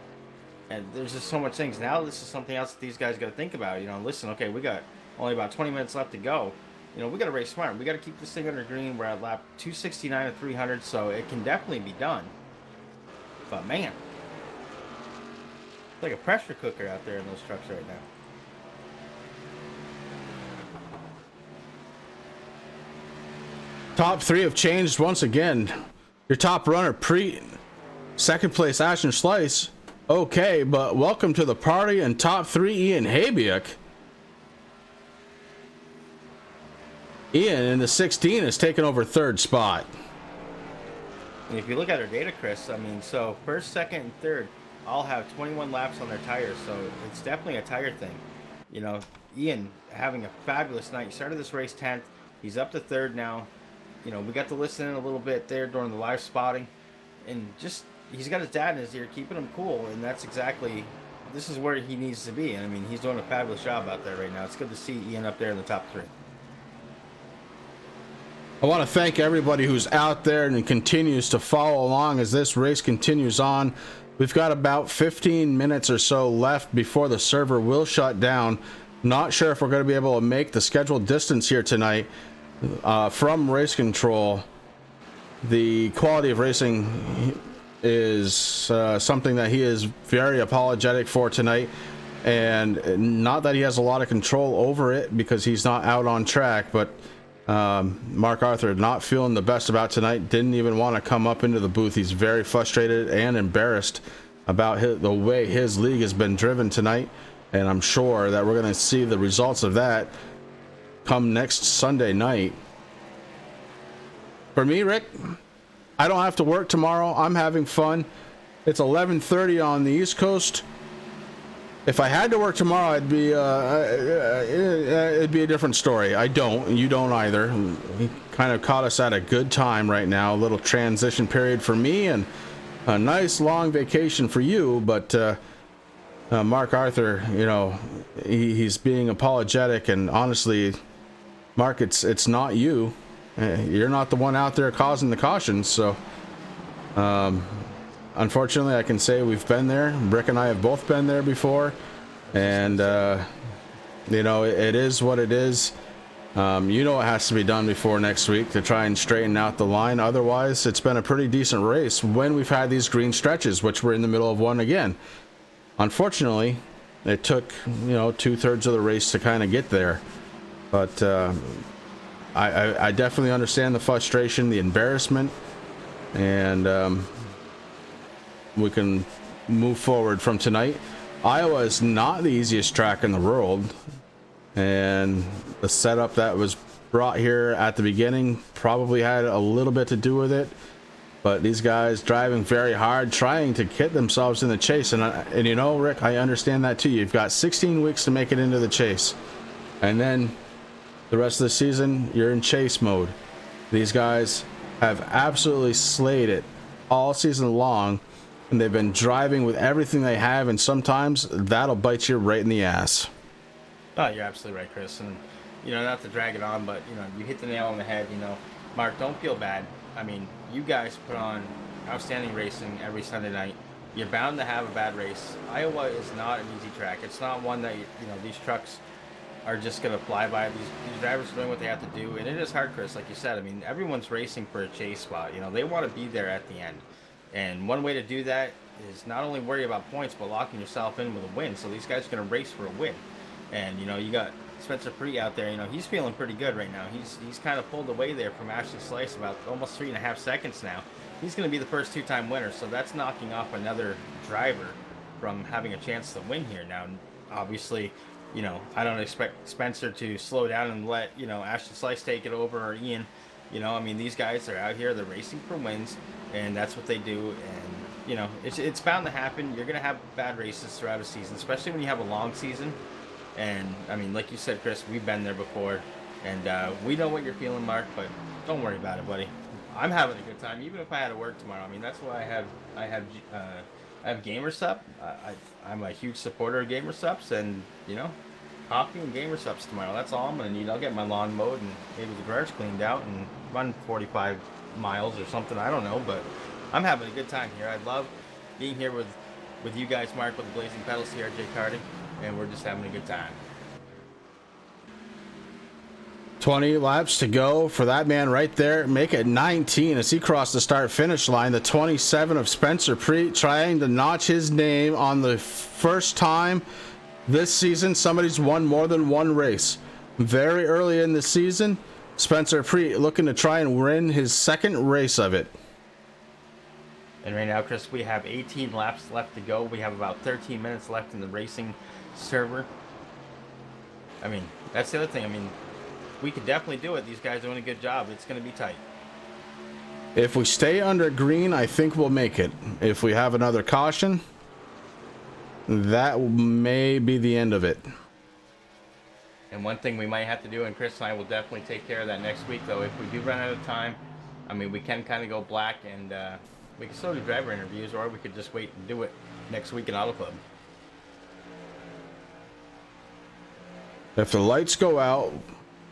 And there's just so much things. Now this is something else that these guys got to think about. Listen, okay, we got only about 20 minutes left to go. We got to race smart. We got to keep this thing under green. We're at lap 269 of 300, so it can definitely be done. But man, it's like a pressure cooker out there in those trucks right now. Top three have changed once again. Your top runner, second place, Ashton Slice. Okay, but welcome to the party and top three, Ian Habiak. Ian in the 16 has taken over third spot. And if you look at our data, Chris, I mean, so first, second, and third all have 21 laps on their tires, so it's definitely a tire thing. You know, Ian having a fabulous night. He started this race 10th. He's up to third now. You know, we got to listen in a little bit there during the live spotting, and just he's got his dad in his ear keeping him cool, and that's exactly, this is where he needs to be. And I mean, he's doing a fabulous job out there right now. It's good to see Ian up there in the top three. I want to thank everybody who's out there and continues to follow along as this race continues on. We've got about 15 minutes or so left before the server will shut down. Not sure if we're going to be able to make the scheduled distance here tonight. From Race Control, the quality of racing is something that he is very apologetic for tonight, and not that he has a lot of control over it because he's not out on track, but Mark Arthur not feeling the best about tonight, didn't even want to come up into the booth. He's very frustrated and embarrassed about the way his league has been driven tonight, and I'm sure that we're going to see the results of that come next Sunday night. For me, Rick, I don't have to work tomorrow. I'm having fun. It's 11:30 on the East Coast. If I had to work tomorrow, it'd be a different story. I don't. You don't either. He kind of caught us at a good time right now. A little transition period for me and a nice long vacation for you. But Mark Arthur, you know, he's being apologetic, and honestly, Mark, it's not you. You're not the one out there causing the cautions. So, unfortunately, I can say we've been there. Rick and I have both been there before, and you know, it is what it is. You know, it has to be done before next week to try and straighten out the line. Otherwise, it's been a pretty decent race when we've had these green stretches, which we're in the middle of one again. Unfortunately, it took, you know, 2/3 of the race to kind of get there. But I definitely understand the frustration, the embarrassment, and we can move forward from tonight. Iowa is not the easiest track in the world, and the setup that was brought here at the beginning probably had a little bit to do with it. But these guys driving very hard, trying to get themselves in the chase. And you know, Rick, I understand that too. You've got 16 weeks to make it into the chase. And then the rest of the season, you're in chase mode. These guys have absolutely slayed it all season long. And they've been driving with everything they have. And sometimes that'll bite you right in the ass. Oh, you're absolutely right, Chris. And, you know, not to drag it on, but, you know, you hit the nail on the head. You know, Mark, don't feel bad. I mean, you guys put on outstanding racing every Sunday night. You're bound to have a bad race. Iowa is not an easy track. It's not one that, you know, these trucks are just going to fly by. These drivers are doing what they have to do. And it is hard, Chris, like you said. I mean, everyone's racing for a chase spot. You know, they want to be there at the end. And one way to do that is not only worry about points, but locking yourself in with a win. So these guys are going to race for a win. And, you know, you got Spencer Pre out there. You know, he's feeling pretty good right now. He's kind of pulled away there from Ashley Slice about almost 3.5 seconds now. He's going to be the first two-time winner, so that's knocking off another driver from having a chance to win here. Now, obviously, you know, I don't expect Spencer to slow down and let, you know, Ashley Slice take it over, or Ian. You know, I mean, these guys are out here, they're racing for wins, and that's what they do. And, you know, it's bound to happen. You're going to have bad races throughout a season, especially when you have a long season. And, I mean, like you said, Chris, we've been there before, and we know what you're feeling, Mark, but don't worry about it, buddy. I'm having a good time, even if I had to work tomorrow. I mean, that's why I have Gamer Sup. I'm a huge supporter of Gamer Sups, and, you know, coffee and Gamer Sups tomorrow. That's all I'm going to need. I'll get my lawn mowed and maybe the garage cleaned out and run 45 miles or something. I don't know, but I'm having a good time here. I love being here with you guys, Mark, with the Blazing Pedals, TRJ Karting, and we're just having a good time. 20 laps to go for that man right there. Make it 19 as he crossed the start-finish line. The 27 of Spencer Pre trying to notch his name on the first time this season somebody's won more than one race. Very early in the season, Spencer Pre looking to try and win his second race of it. And right now, Chris, we have 18 laps left to go. We have about 13 minutes left in the racing server. I mean, that's the other thing. I mean, we could definitely do it. These guys are doing a good job. It's going to be tight. If we stay under green, I think we'll make it. If we have another caution, that may be the end of it. And one thing we might have to do, and Chris and I will definitely take care of that next week, though, if we do run out of time, I mean, we can kind of go black, and we can still do driver interviews, or we could just wait and do it next week in Auto Club. If the lights go out,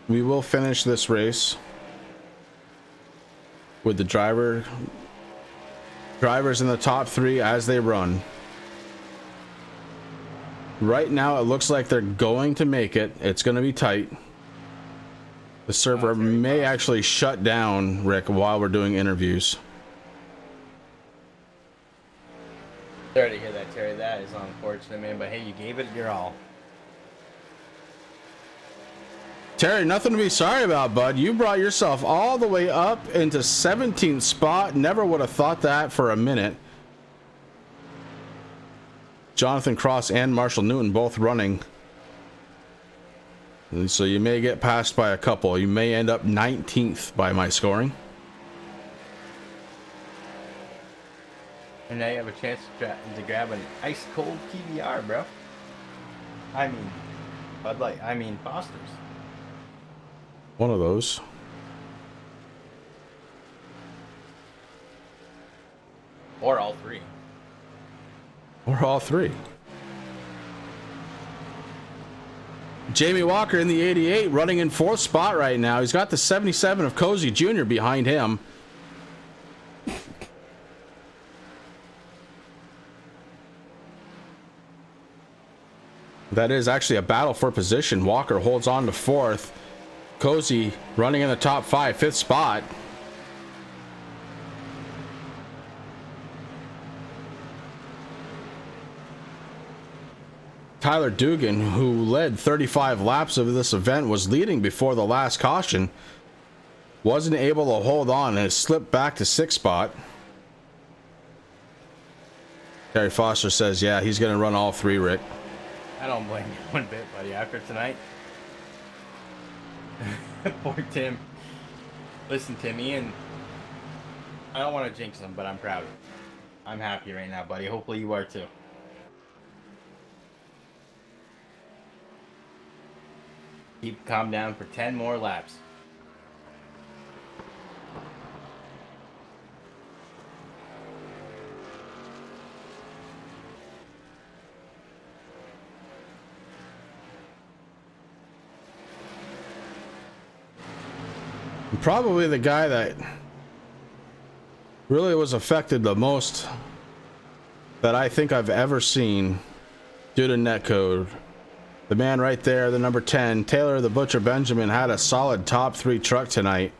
we will finish this race with the drivers in the top 3 as they run. Right now, it looks like they're going to make it. It's going to be tight. The server may actually shut down, Rick, while we're doing interviews. Sorry to hear that, Terry. That is unfortunate, man. But hey, you gave it your all. Terry, nothing to be sorry about, bud. You brought yourself all the way up into 17th spot. Never would have thought that for a minute. Jonathan Cross and Marshall Newton both running. And so you may get passed by a couple. You may end up 19th by my scoring. And now you have a chance to grab an ice cold PBR, bro. I mean, Bud Light. I mean, Foster's. One of those. Or all 3. Or all 3. Jamie Walker in the 88 running in 4th spot right now. He's got the 77 of Cozy Jr. behind him. That is actually a battle for position. Walker holds on to 4th. Cozy running in the top 5, 5th spot. Tyler Dugan, who led 35 laps of this event, was leading before the last caution. Wasn't able to hold on and slipped back to 6th spot. Terry Foster says, yeah, he's going to run all 3, Rick. I don't blame you one bit, buddy. After tonight. Poor Tim. Listen, Tim, Ian, I don't want to jinx him, but I'm proud. I'm happy right now, buddy. Hopefully you are too. Keep calm down for 10 more laps. Probably the guy that really was affected the most that I think I've ever seen due to netcode. The man right there, the number 10, Taylor the Butcher Benjamin, had a solid top 3 truck tonight.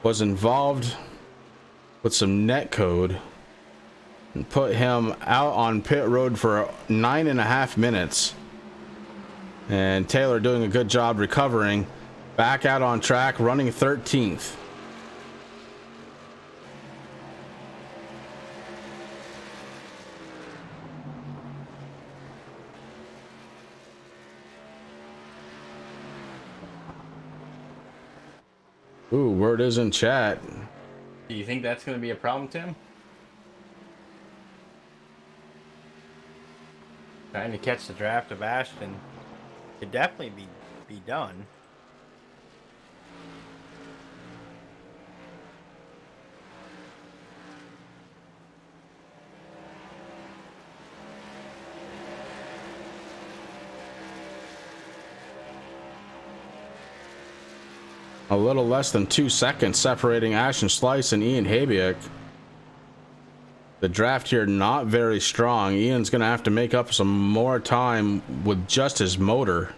Was involved with some netcode and put him out on pit road for 9.5 minutes. And Taylor doing a good job recovering. Back out on track, running 13th. Ooh, word is in chat. Do you think that's going to be a problem, Tim? Trying to catch the draft of Ashton could definitely be done. A little less than 2 seconds separating Ashton Slice and Ian Habiak. The draft here not very strong. Ian's going to have to make up some more time with just his motor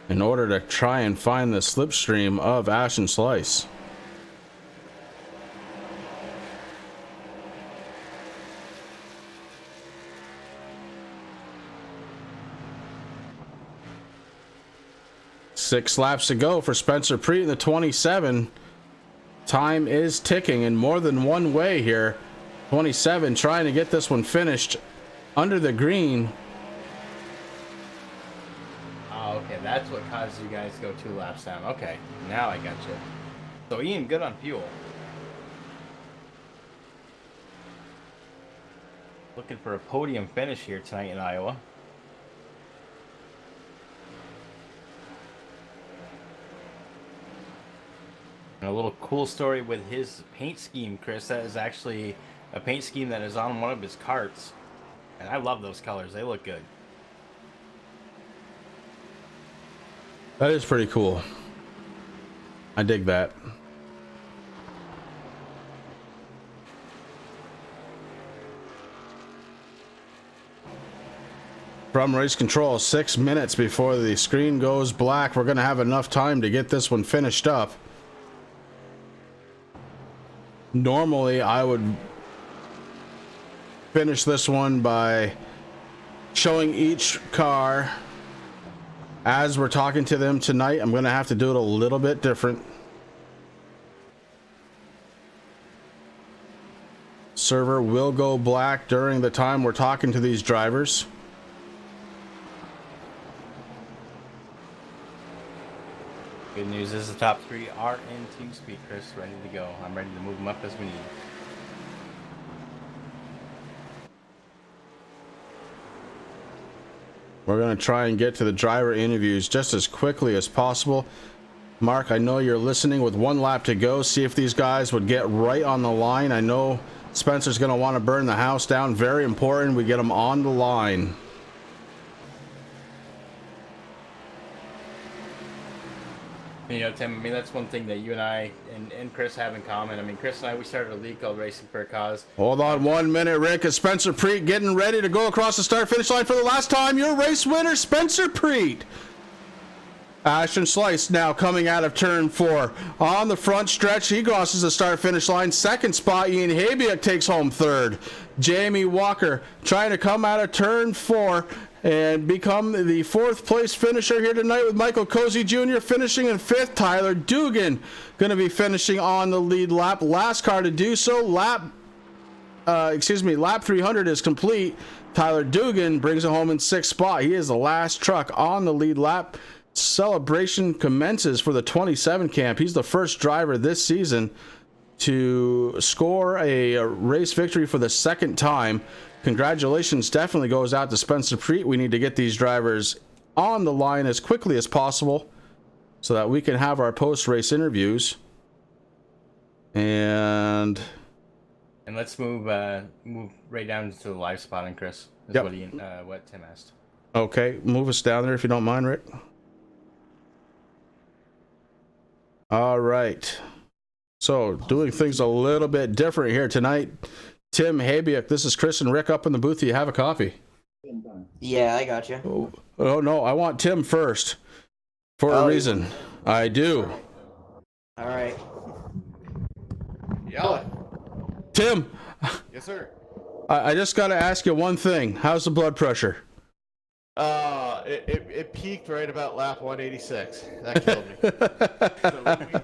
in order to try and find the slipstream of Ashton Slice. 6 laps to go for Spencer Preet in the 27. Time is ticking in more than one way here. 27 trying to get this one finished under the green. Oh, okay, that's what caused you guys to go 2 laps down. Okay, now I got you. So Ian, good on fuel. Looking for a podium finish here tonight in Iowa. And a little cool story with his paint scheme, Chris. That is actually a paint scheme that is on one of his carts. And I love those colors. They look good. That is pretty cool. I dig that. From race control, 6 minutes before the screen goes black. We're going to have enough time to get this one finished up. Normally, I would finish this one by showing each car as we're talking to them tonight. I'm going to have to do it a little bit different. Server will go black during the time we're talking to these drivers. Good news is the top 3 are in team speed, Chris. Ready to go. I'm ready to move them up as we need. We're going to try and get to the driver interviews just as quickly as possible. Mark, I know you're listening with 1 lap to go. See if these guys would get right on the line. I know Spencer's going to want to burn the house down. Very important we get them on the line. You know, Tim, I mean, that's one thing that you and I and Chris have in common. I mean, Chris and I, we started a league called Racing for a Cause. Hold on 1 minute, Rick. Is Spencer Preet getting ready to go across the start-finish line for the last time? Your race winner, Spencer Preet. Ashton Slice now coming out of turn 4. On the front stretch, he crosses the start-finish line. Second spot, Ian Habiak takes home 3rd. Jamie Walker trying to come out of turn 4 and become the 4th place finisher here tonight, with Michael Cozy Jr. finishing in 5th. Tyler Dugan going to be finishing on the lead lap. Last car to do so. Lap 300 is complete. Tyler Dugan brings it home in 6th spot. He is the last truck on the lead lap. Celebration commences for the 27 camp. He's the first driver this season to score a race victory for the 2nd time. Congratulations definitely goes out to Spencer Preet. We need to get these drivers on the line as quickly as possible so that we can have our post-race interviews. And let's move right down to the live spotting, Chris. Is yep. What Tim asked. Okay, move us down there if you don't mind, Rick. All right. So, doing things a little bit different here tonight. Tim Habiak, this is Chris and Rick up in the booth. Do you have a copy? Yeah, I got you. Oh no, I want Tim first for a reason. I do. All right. Yell it. Tim. Yes, sir. I just got to ask you one thing. How's the blood pressure? It peaked right about lap 186. That killed me. So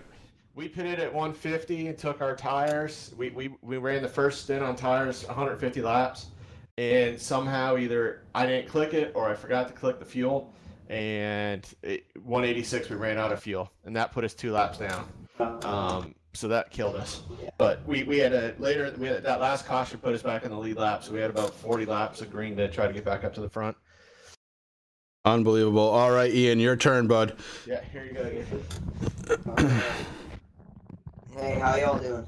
we pitted at 150 and took our tires. We ran the first stint on tires 150 laps, and somehow either I didn't click it or I forgot to click the fuel, and 186 we ran out of fuel, and that put us 2 laps down. So that killed us. But we had that last caution put us back in the lead lap, so we had about 40 laps of green to try to get back up to the front. Unbelievable. All right, Ian, your turn, bud. Yeah, here you go again. Hey, how y'all doing?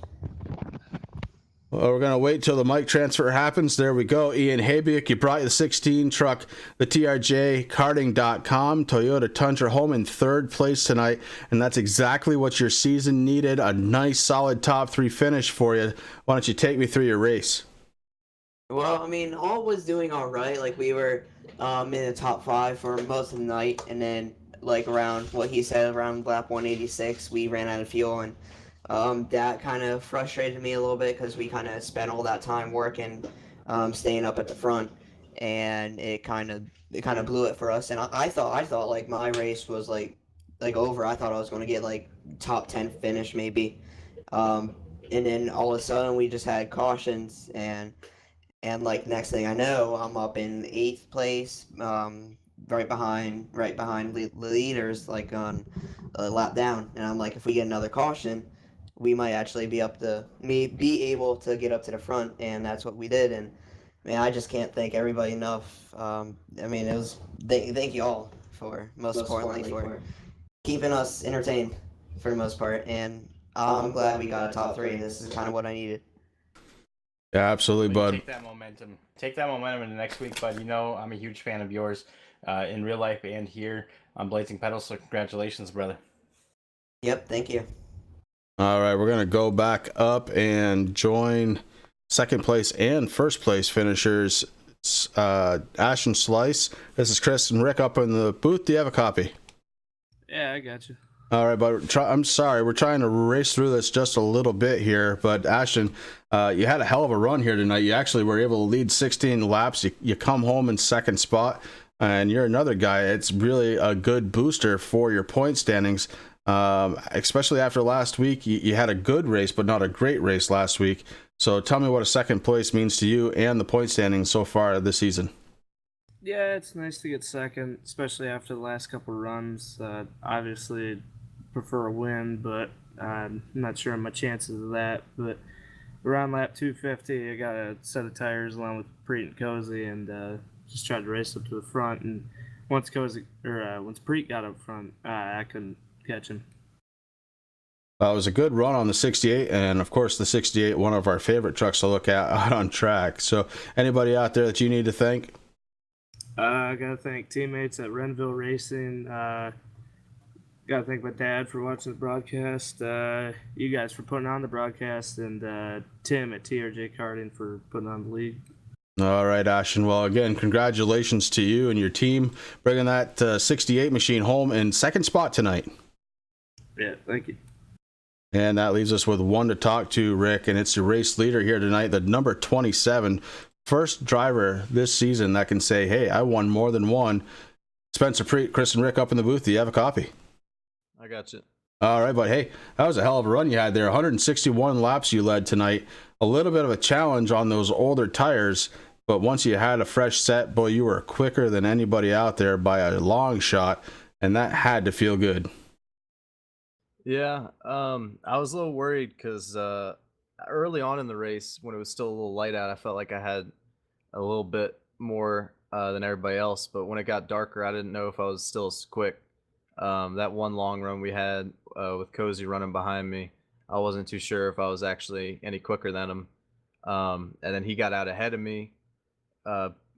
Well, we're going to wait till the mic transfer happens. There we go. Ian Habiak, you brought the 16 truck, the TRJkarting.com Toyota Tundra home in 3rd place tonight, and that's exactly what your season needed, a nice, solid top 3 finish for you. Why don't you take me through your race? Well, I mean, all was doing all right. Like, we were in the top 5 for most of the night, and then, like, around what he said, around lap 186, we ran out of fuel, and that kind of frustrated me a little bit because we kind of spent all that time working, staying up at the front, and it kind of blew it for us. And I thought like my race was like like over. I thought I was going to get like top 10 finish maybe. And then all of a sudden we just had cautions, and like next thing I know, I'm up in 8th place, right behind leaders, like on a lap down. And I'm like, if we get another caution, we might actually be able to get up to the front, and that's what we did. And man, I just can't thank everybody enough. I mean, it was thank you all for most importantly for keeping us entertained for the most part. And I'm glad we got a top 3. This is kind of what I needed. Yeah, absolutely, Well, bud. take that momentum. Take that momentum into next week, bud. You know I'm a huge fan of yours, in real life and here on Blazing Pedals. So congratulations, brother. Yep, thank you. All right, we're gonna go back up and join second place and first place finishers, Ash and Slice. This is Chris and Rick up in the booth. Do you have a copy? Yeah, I got you. All right, but I'm sorry, we're trying to race through this just a little bit here. But Ashton, you had a hell of a run here tonight. You actually were able to lead 16 laps. You come home in second spot, and you're another guy. It's really a good booster for your point standings, especially after last week. You had a good race, but not a great race last week. So tell me what a second place means to you and the point standings so far this season. Yeah, it's nice to get second, especially after the last couple of runs. Obviously, prefer a win, but I'm not sure of my chances of that. But around lap 250, I got a set of tires along with Preet and Cozy, and just tried to race up to the front. And once Preet got up front, I couldn't catch him. It was a good run on the 68, and of course the 68, one of our favorite trucks to look at out on track. So anybody out there that you need to thank? I gotta thank teammates at Renville Racing. Gotta thank my dad for watching the broadcast. You guys for putting on the broadcast, and Tim at TRJ Karting for putting on the league. All right, Ashton. Well, again, congratulations to you and your team bringing that 68 machine home in second spot tonight. Yeah, thank you. And that leaves us with one to talk to, Rick, and it's your race leader here tonight, the number 27. First driver this season that can say, hey, I won more than one. Spencer Preet, Chris and Rick up in the booth. Do you have a copy? I got you. All right, but hey, that was a hell of a run you had there. 161 laps you led tonight. A little bit of a challenge on those older tires, but once you had a fresh set, boy, you were quicker than anybody out there by a long shot, and that had to feel good. Yeah, I was a little worried because early on in the race, when it was still a little light out, I felt like I had a little bit more than everybody else. But when it got darker, I didn't know if I was still as quick. That one long run we had with Cozy running behind me, I wasn't too sure if I was actually any quicker than him. And then he got out ahead of me.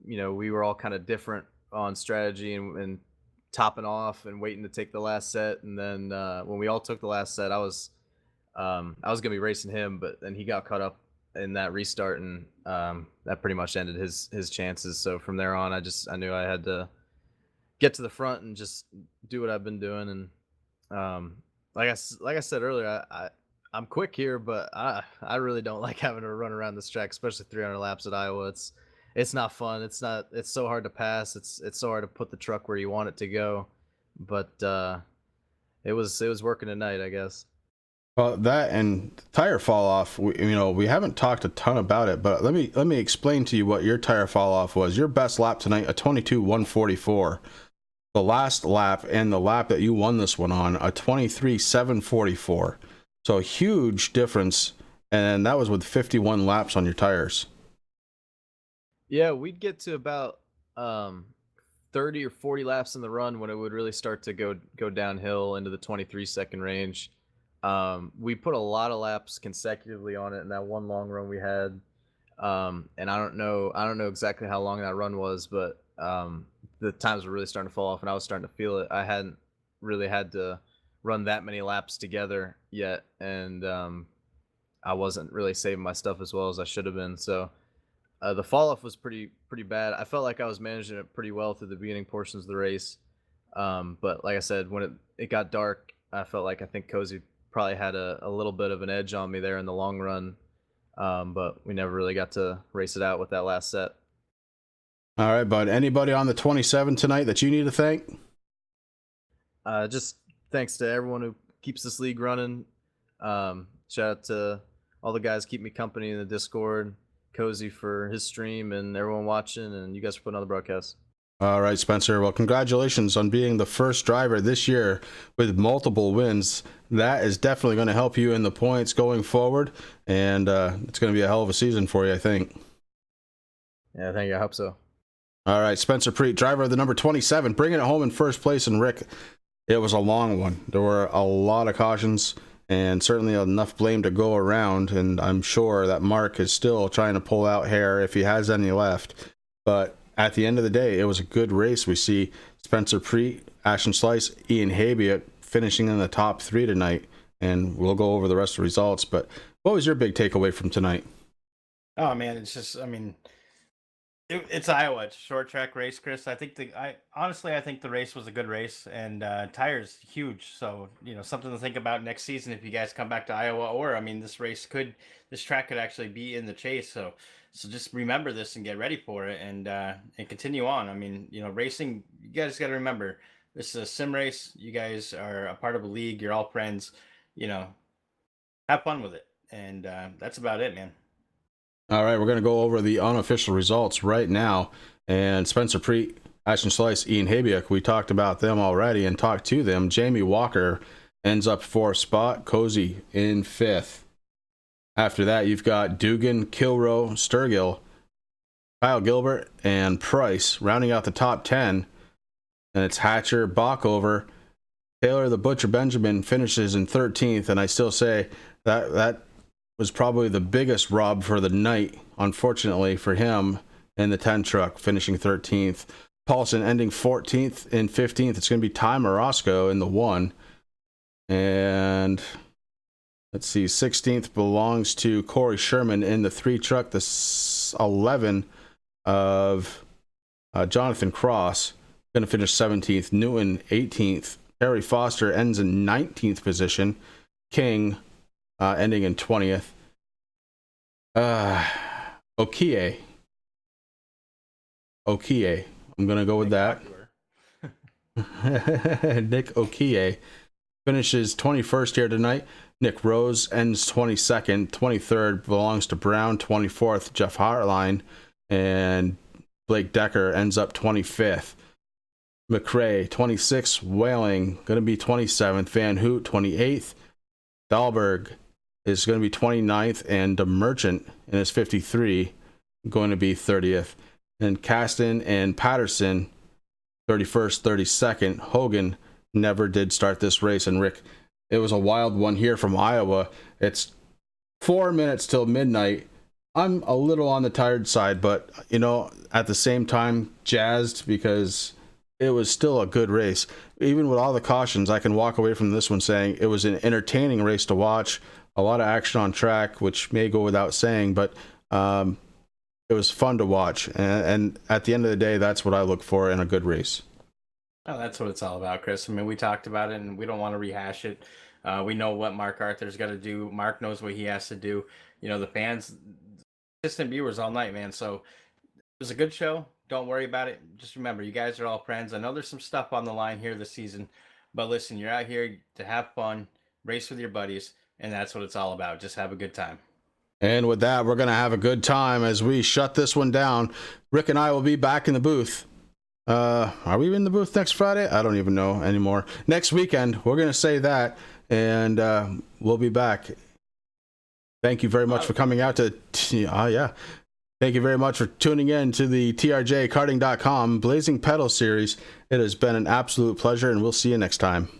We were all kind of different on strategy and topping off and waiting to take the last set. And then when we all took the last set, I was gonna be racing him, but then he got caught up in that restart, and that pretty much ended his chances. So from there on, I knew I had to get to the front and just do what I've been doing. And like I said earlier, I'm quick here, but I really don't like having to run around this track, especially 300 laps at Iowa. It's not fun. It's so hard to pass. It's so hard to put the truck where you want it to go. But it was working tonight, I guess. Well, that and tire fall off, we haven't talked a ton about it, but let me explain to you what your tire fall off was. Your best lap tonight, a 22.144. The last lap and the lap that you won this one on, a 23.744. So a huge difference, and that was with 51 laps on your tires. Yeah, we'd get to about 30 or 40 laps in the run when it would really start to go downhill into the 23-second range. We put a lot of laps consecutively on it in that one long run we had. And I don't know exactly how long that run was, but the times were really starting to fall off, and I was starting to feel it. I hadn't really had to run that many laps together yet, and I wasn't really saving my stuff as well as I should have been. So the fall off was pretty bad. I felt like I was managing it pretty well through the beginning portions of the race, but like I said, when it got dark, I think Cozy probably had a little bit of an edge on me there in the long run, but we never really got to race it out with that last set. All right, bud. Anybody on the 27 tonight that you need to thank? Just thanks to everyone who keeps this league running. Shout out to all the guys keep me company in the Discord, Cozy for his stream, and everyone watching, and you guys for putting on the broadcast. All right, Spencer. Well, congratulations on being the first driver this year with multiple wins. That is definitely going to help you in the points going forward, and it's going to be a hell of a season for you, I think. Yeah, thank you. I hope so. All right, Spencer Preet, driver of the number 27, bringing it home in first place. And Rick, it was a long one. There were a lot of cautions and certainly enough blame to go around, and I'm sure that Mark is still trying to pull out hair if he has any left. But at the end of the day, it was a good race. We see Spencer Preet, Ashton Slice, Ian Habiak finishing in the top 3 tonight, and we'll go over the rest of the results. But what was your big takeaway from tonight? Oh man, it's just, I mean, it's Iowa. It's a short track race, Chris. I think I think the race was a good race, and tires huge. So something to think about next season if you guys come back to Iowa. Or I mean, this track could actually be in the chase. So just remember this and get ready for it, and continue on. I mean, racing. You guys got to remember this is a sim race. You guys are a part of a league. You're all friends. Have fun with it, and that's about it, man. All right, we're going to go over the unofficial results right now. And Spencer Preet, Ashton Slice, Ian Habiak, we talked about them already and talked to them. Jamie Walker ends up 4th spot, Cozy in 5th. After that, you've got Dugan, Kilroe, Sturgill, Kyle Gilbert, and Price rounding out the top 10. And it's Hatcher, Bockover, Taylor the Butcher Benjamin finishes in 13th. And I still say that was probably the biggest rub for the night, unfortunately for him, in the 10 truck, finishing 13th. Paulson ending 14th and 15th. It's going to be Ty Morosco in the 1. And let's see, 16th belongs to Corey Sherman in the 3 truck. The 11 of Jonathan Cross, going to finish 17th. Newton 18th. Harry Foster ends in 19th position. King ending in 20th. Okie. I'm going to go with that. Nick Okie finishes 21st here tonight. Nick Rose ends 22nd. 23rd belongs to Brown. 24th, Jeff Hartline. And Blake Decker ends up 25th. McRae, 26th. Whaling, going to be 27th. Van Hoot, 28th. Dahlberg is going to be 29th. And the Merchant in his 53, going to be 30th. And Caston and Patterson, 31st, 32nd. Hogan never did start this race. And Rick, it was a wild one here from Iowa. It's 4 minutes till midnight. I'm a little on the tired side, but, at the same time, jazzed because it was still a good race. Even with all the cautions, I can walk away from this one saying it was an entertaining race to watch. A lot of action on track, which may go without saying, but it was fun to watch. And at the end of the day, that's what I look for in a good race. Oh, that's what it's all about, Chris. I mean, we talked about it, and we don't want to rehash it. We know what Mark Arthur's got to do. Mark knows what he has to do. The fans, consistent viewers all night, man. So it was a good show. Don't worry about it. Just remember, you guys are all friends. I know there's some stuff on the line here this season, but listen, you're out here to have fun, race with your buddies, and that's what it's all about. Just have a good time. And with that, we're going to have a good time as we shut this one down. Rick and I will be back in the booth. Are we in the booth next Friday? I don't even know anymore. Next weekend, we're going to say that, and we'll be back. Thank you very much for coming out to... Thank you very much for tuning in to the TRJ Karting.com Blazing Pedal series. It has been an absolute pleasure, and we'll see you next time.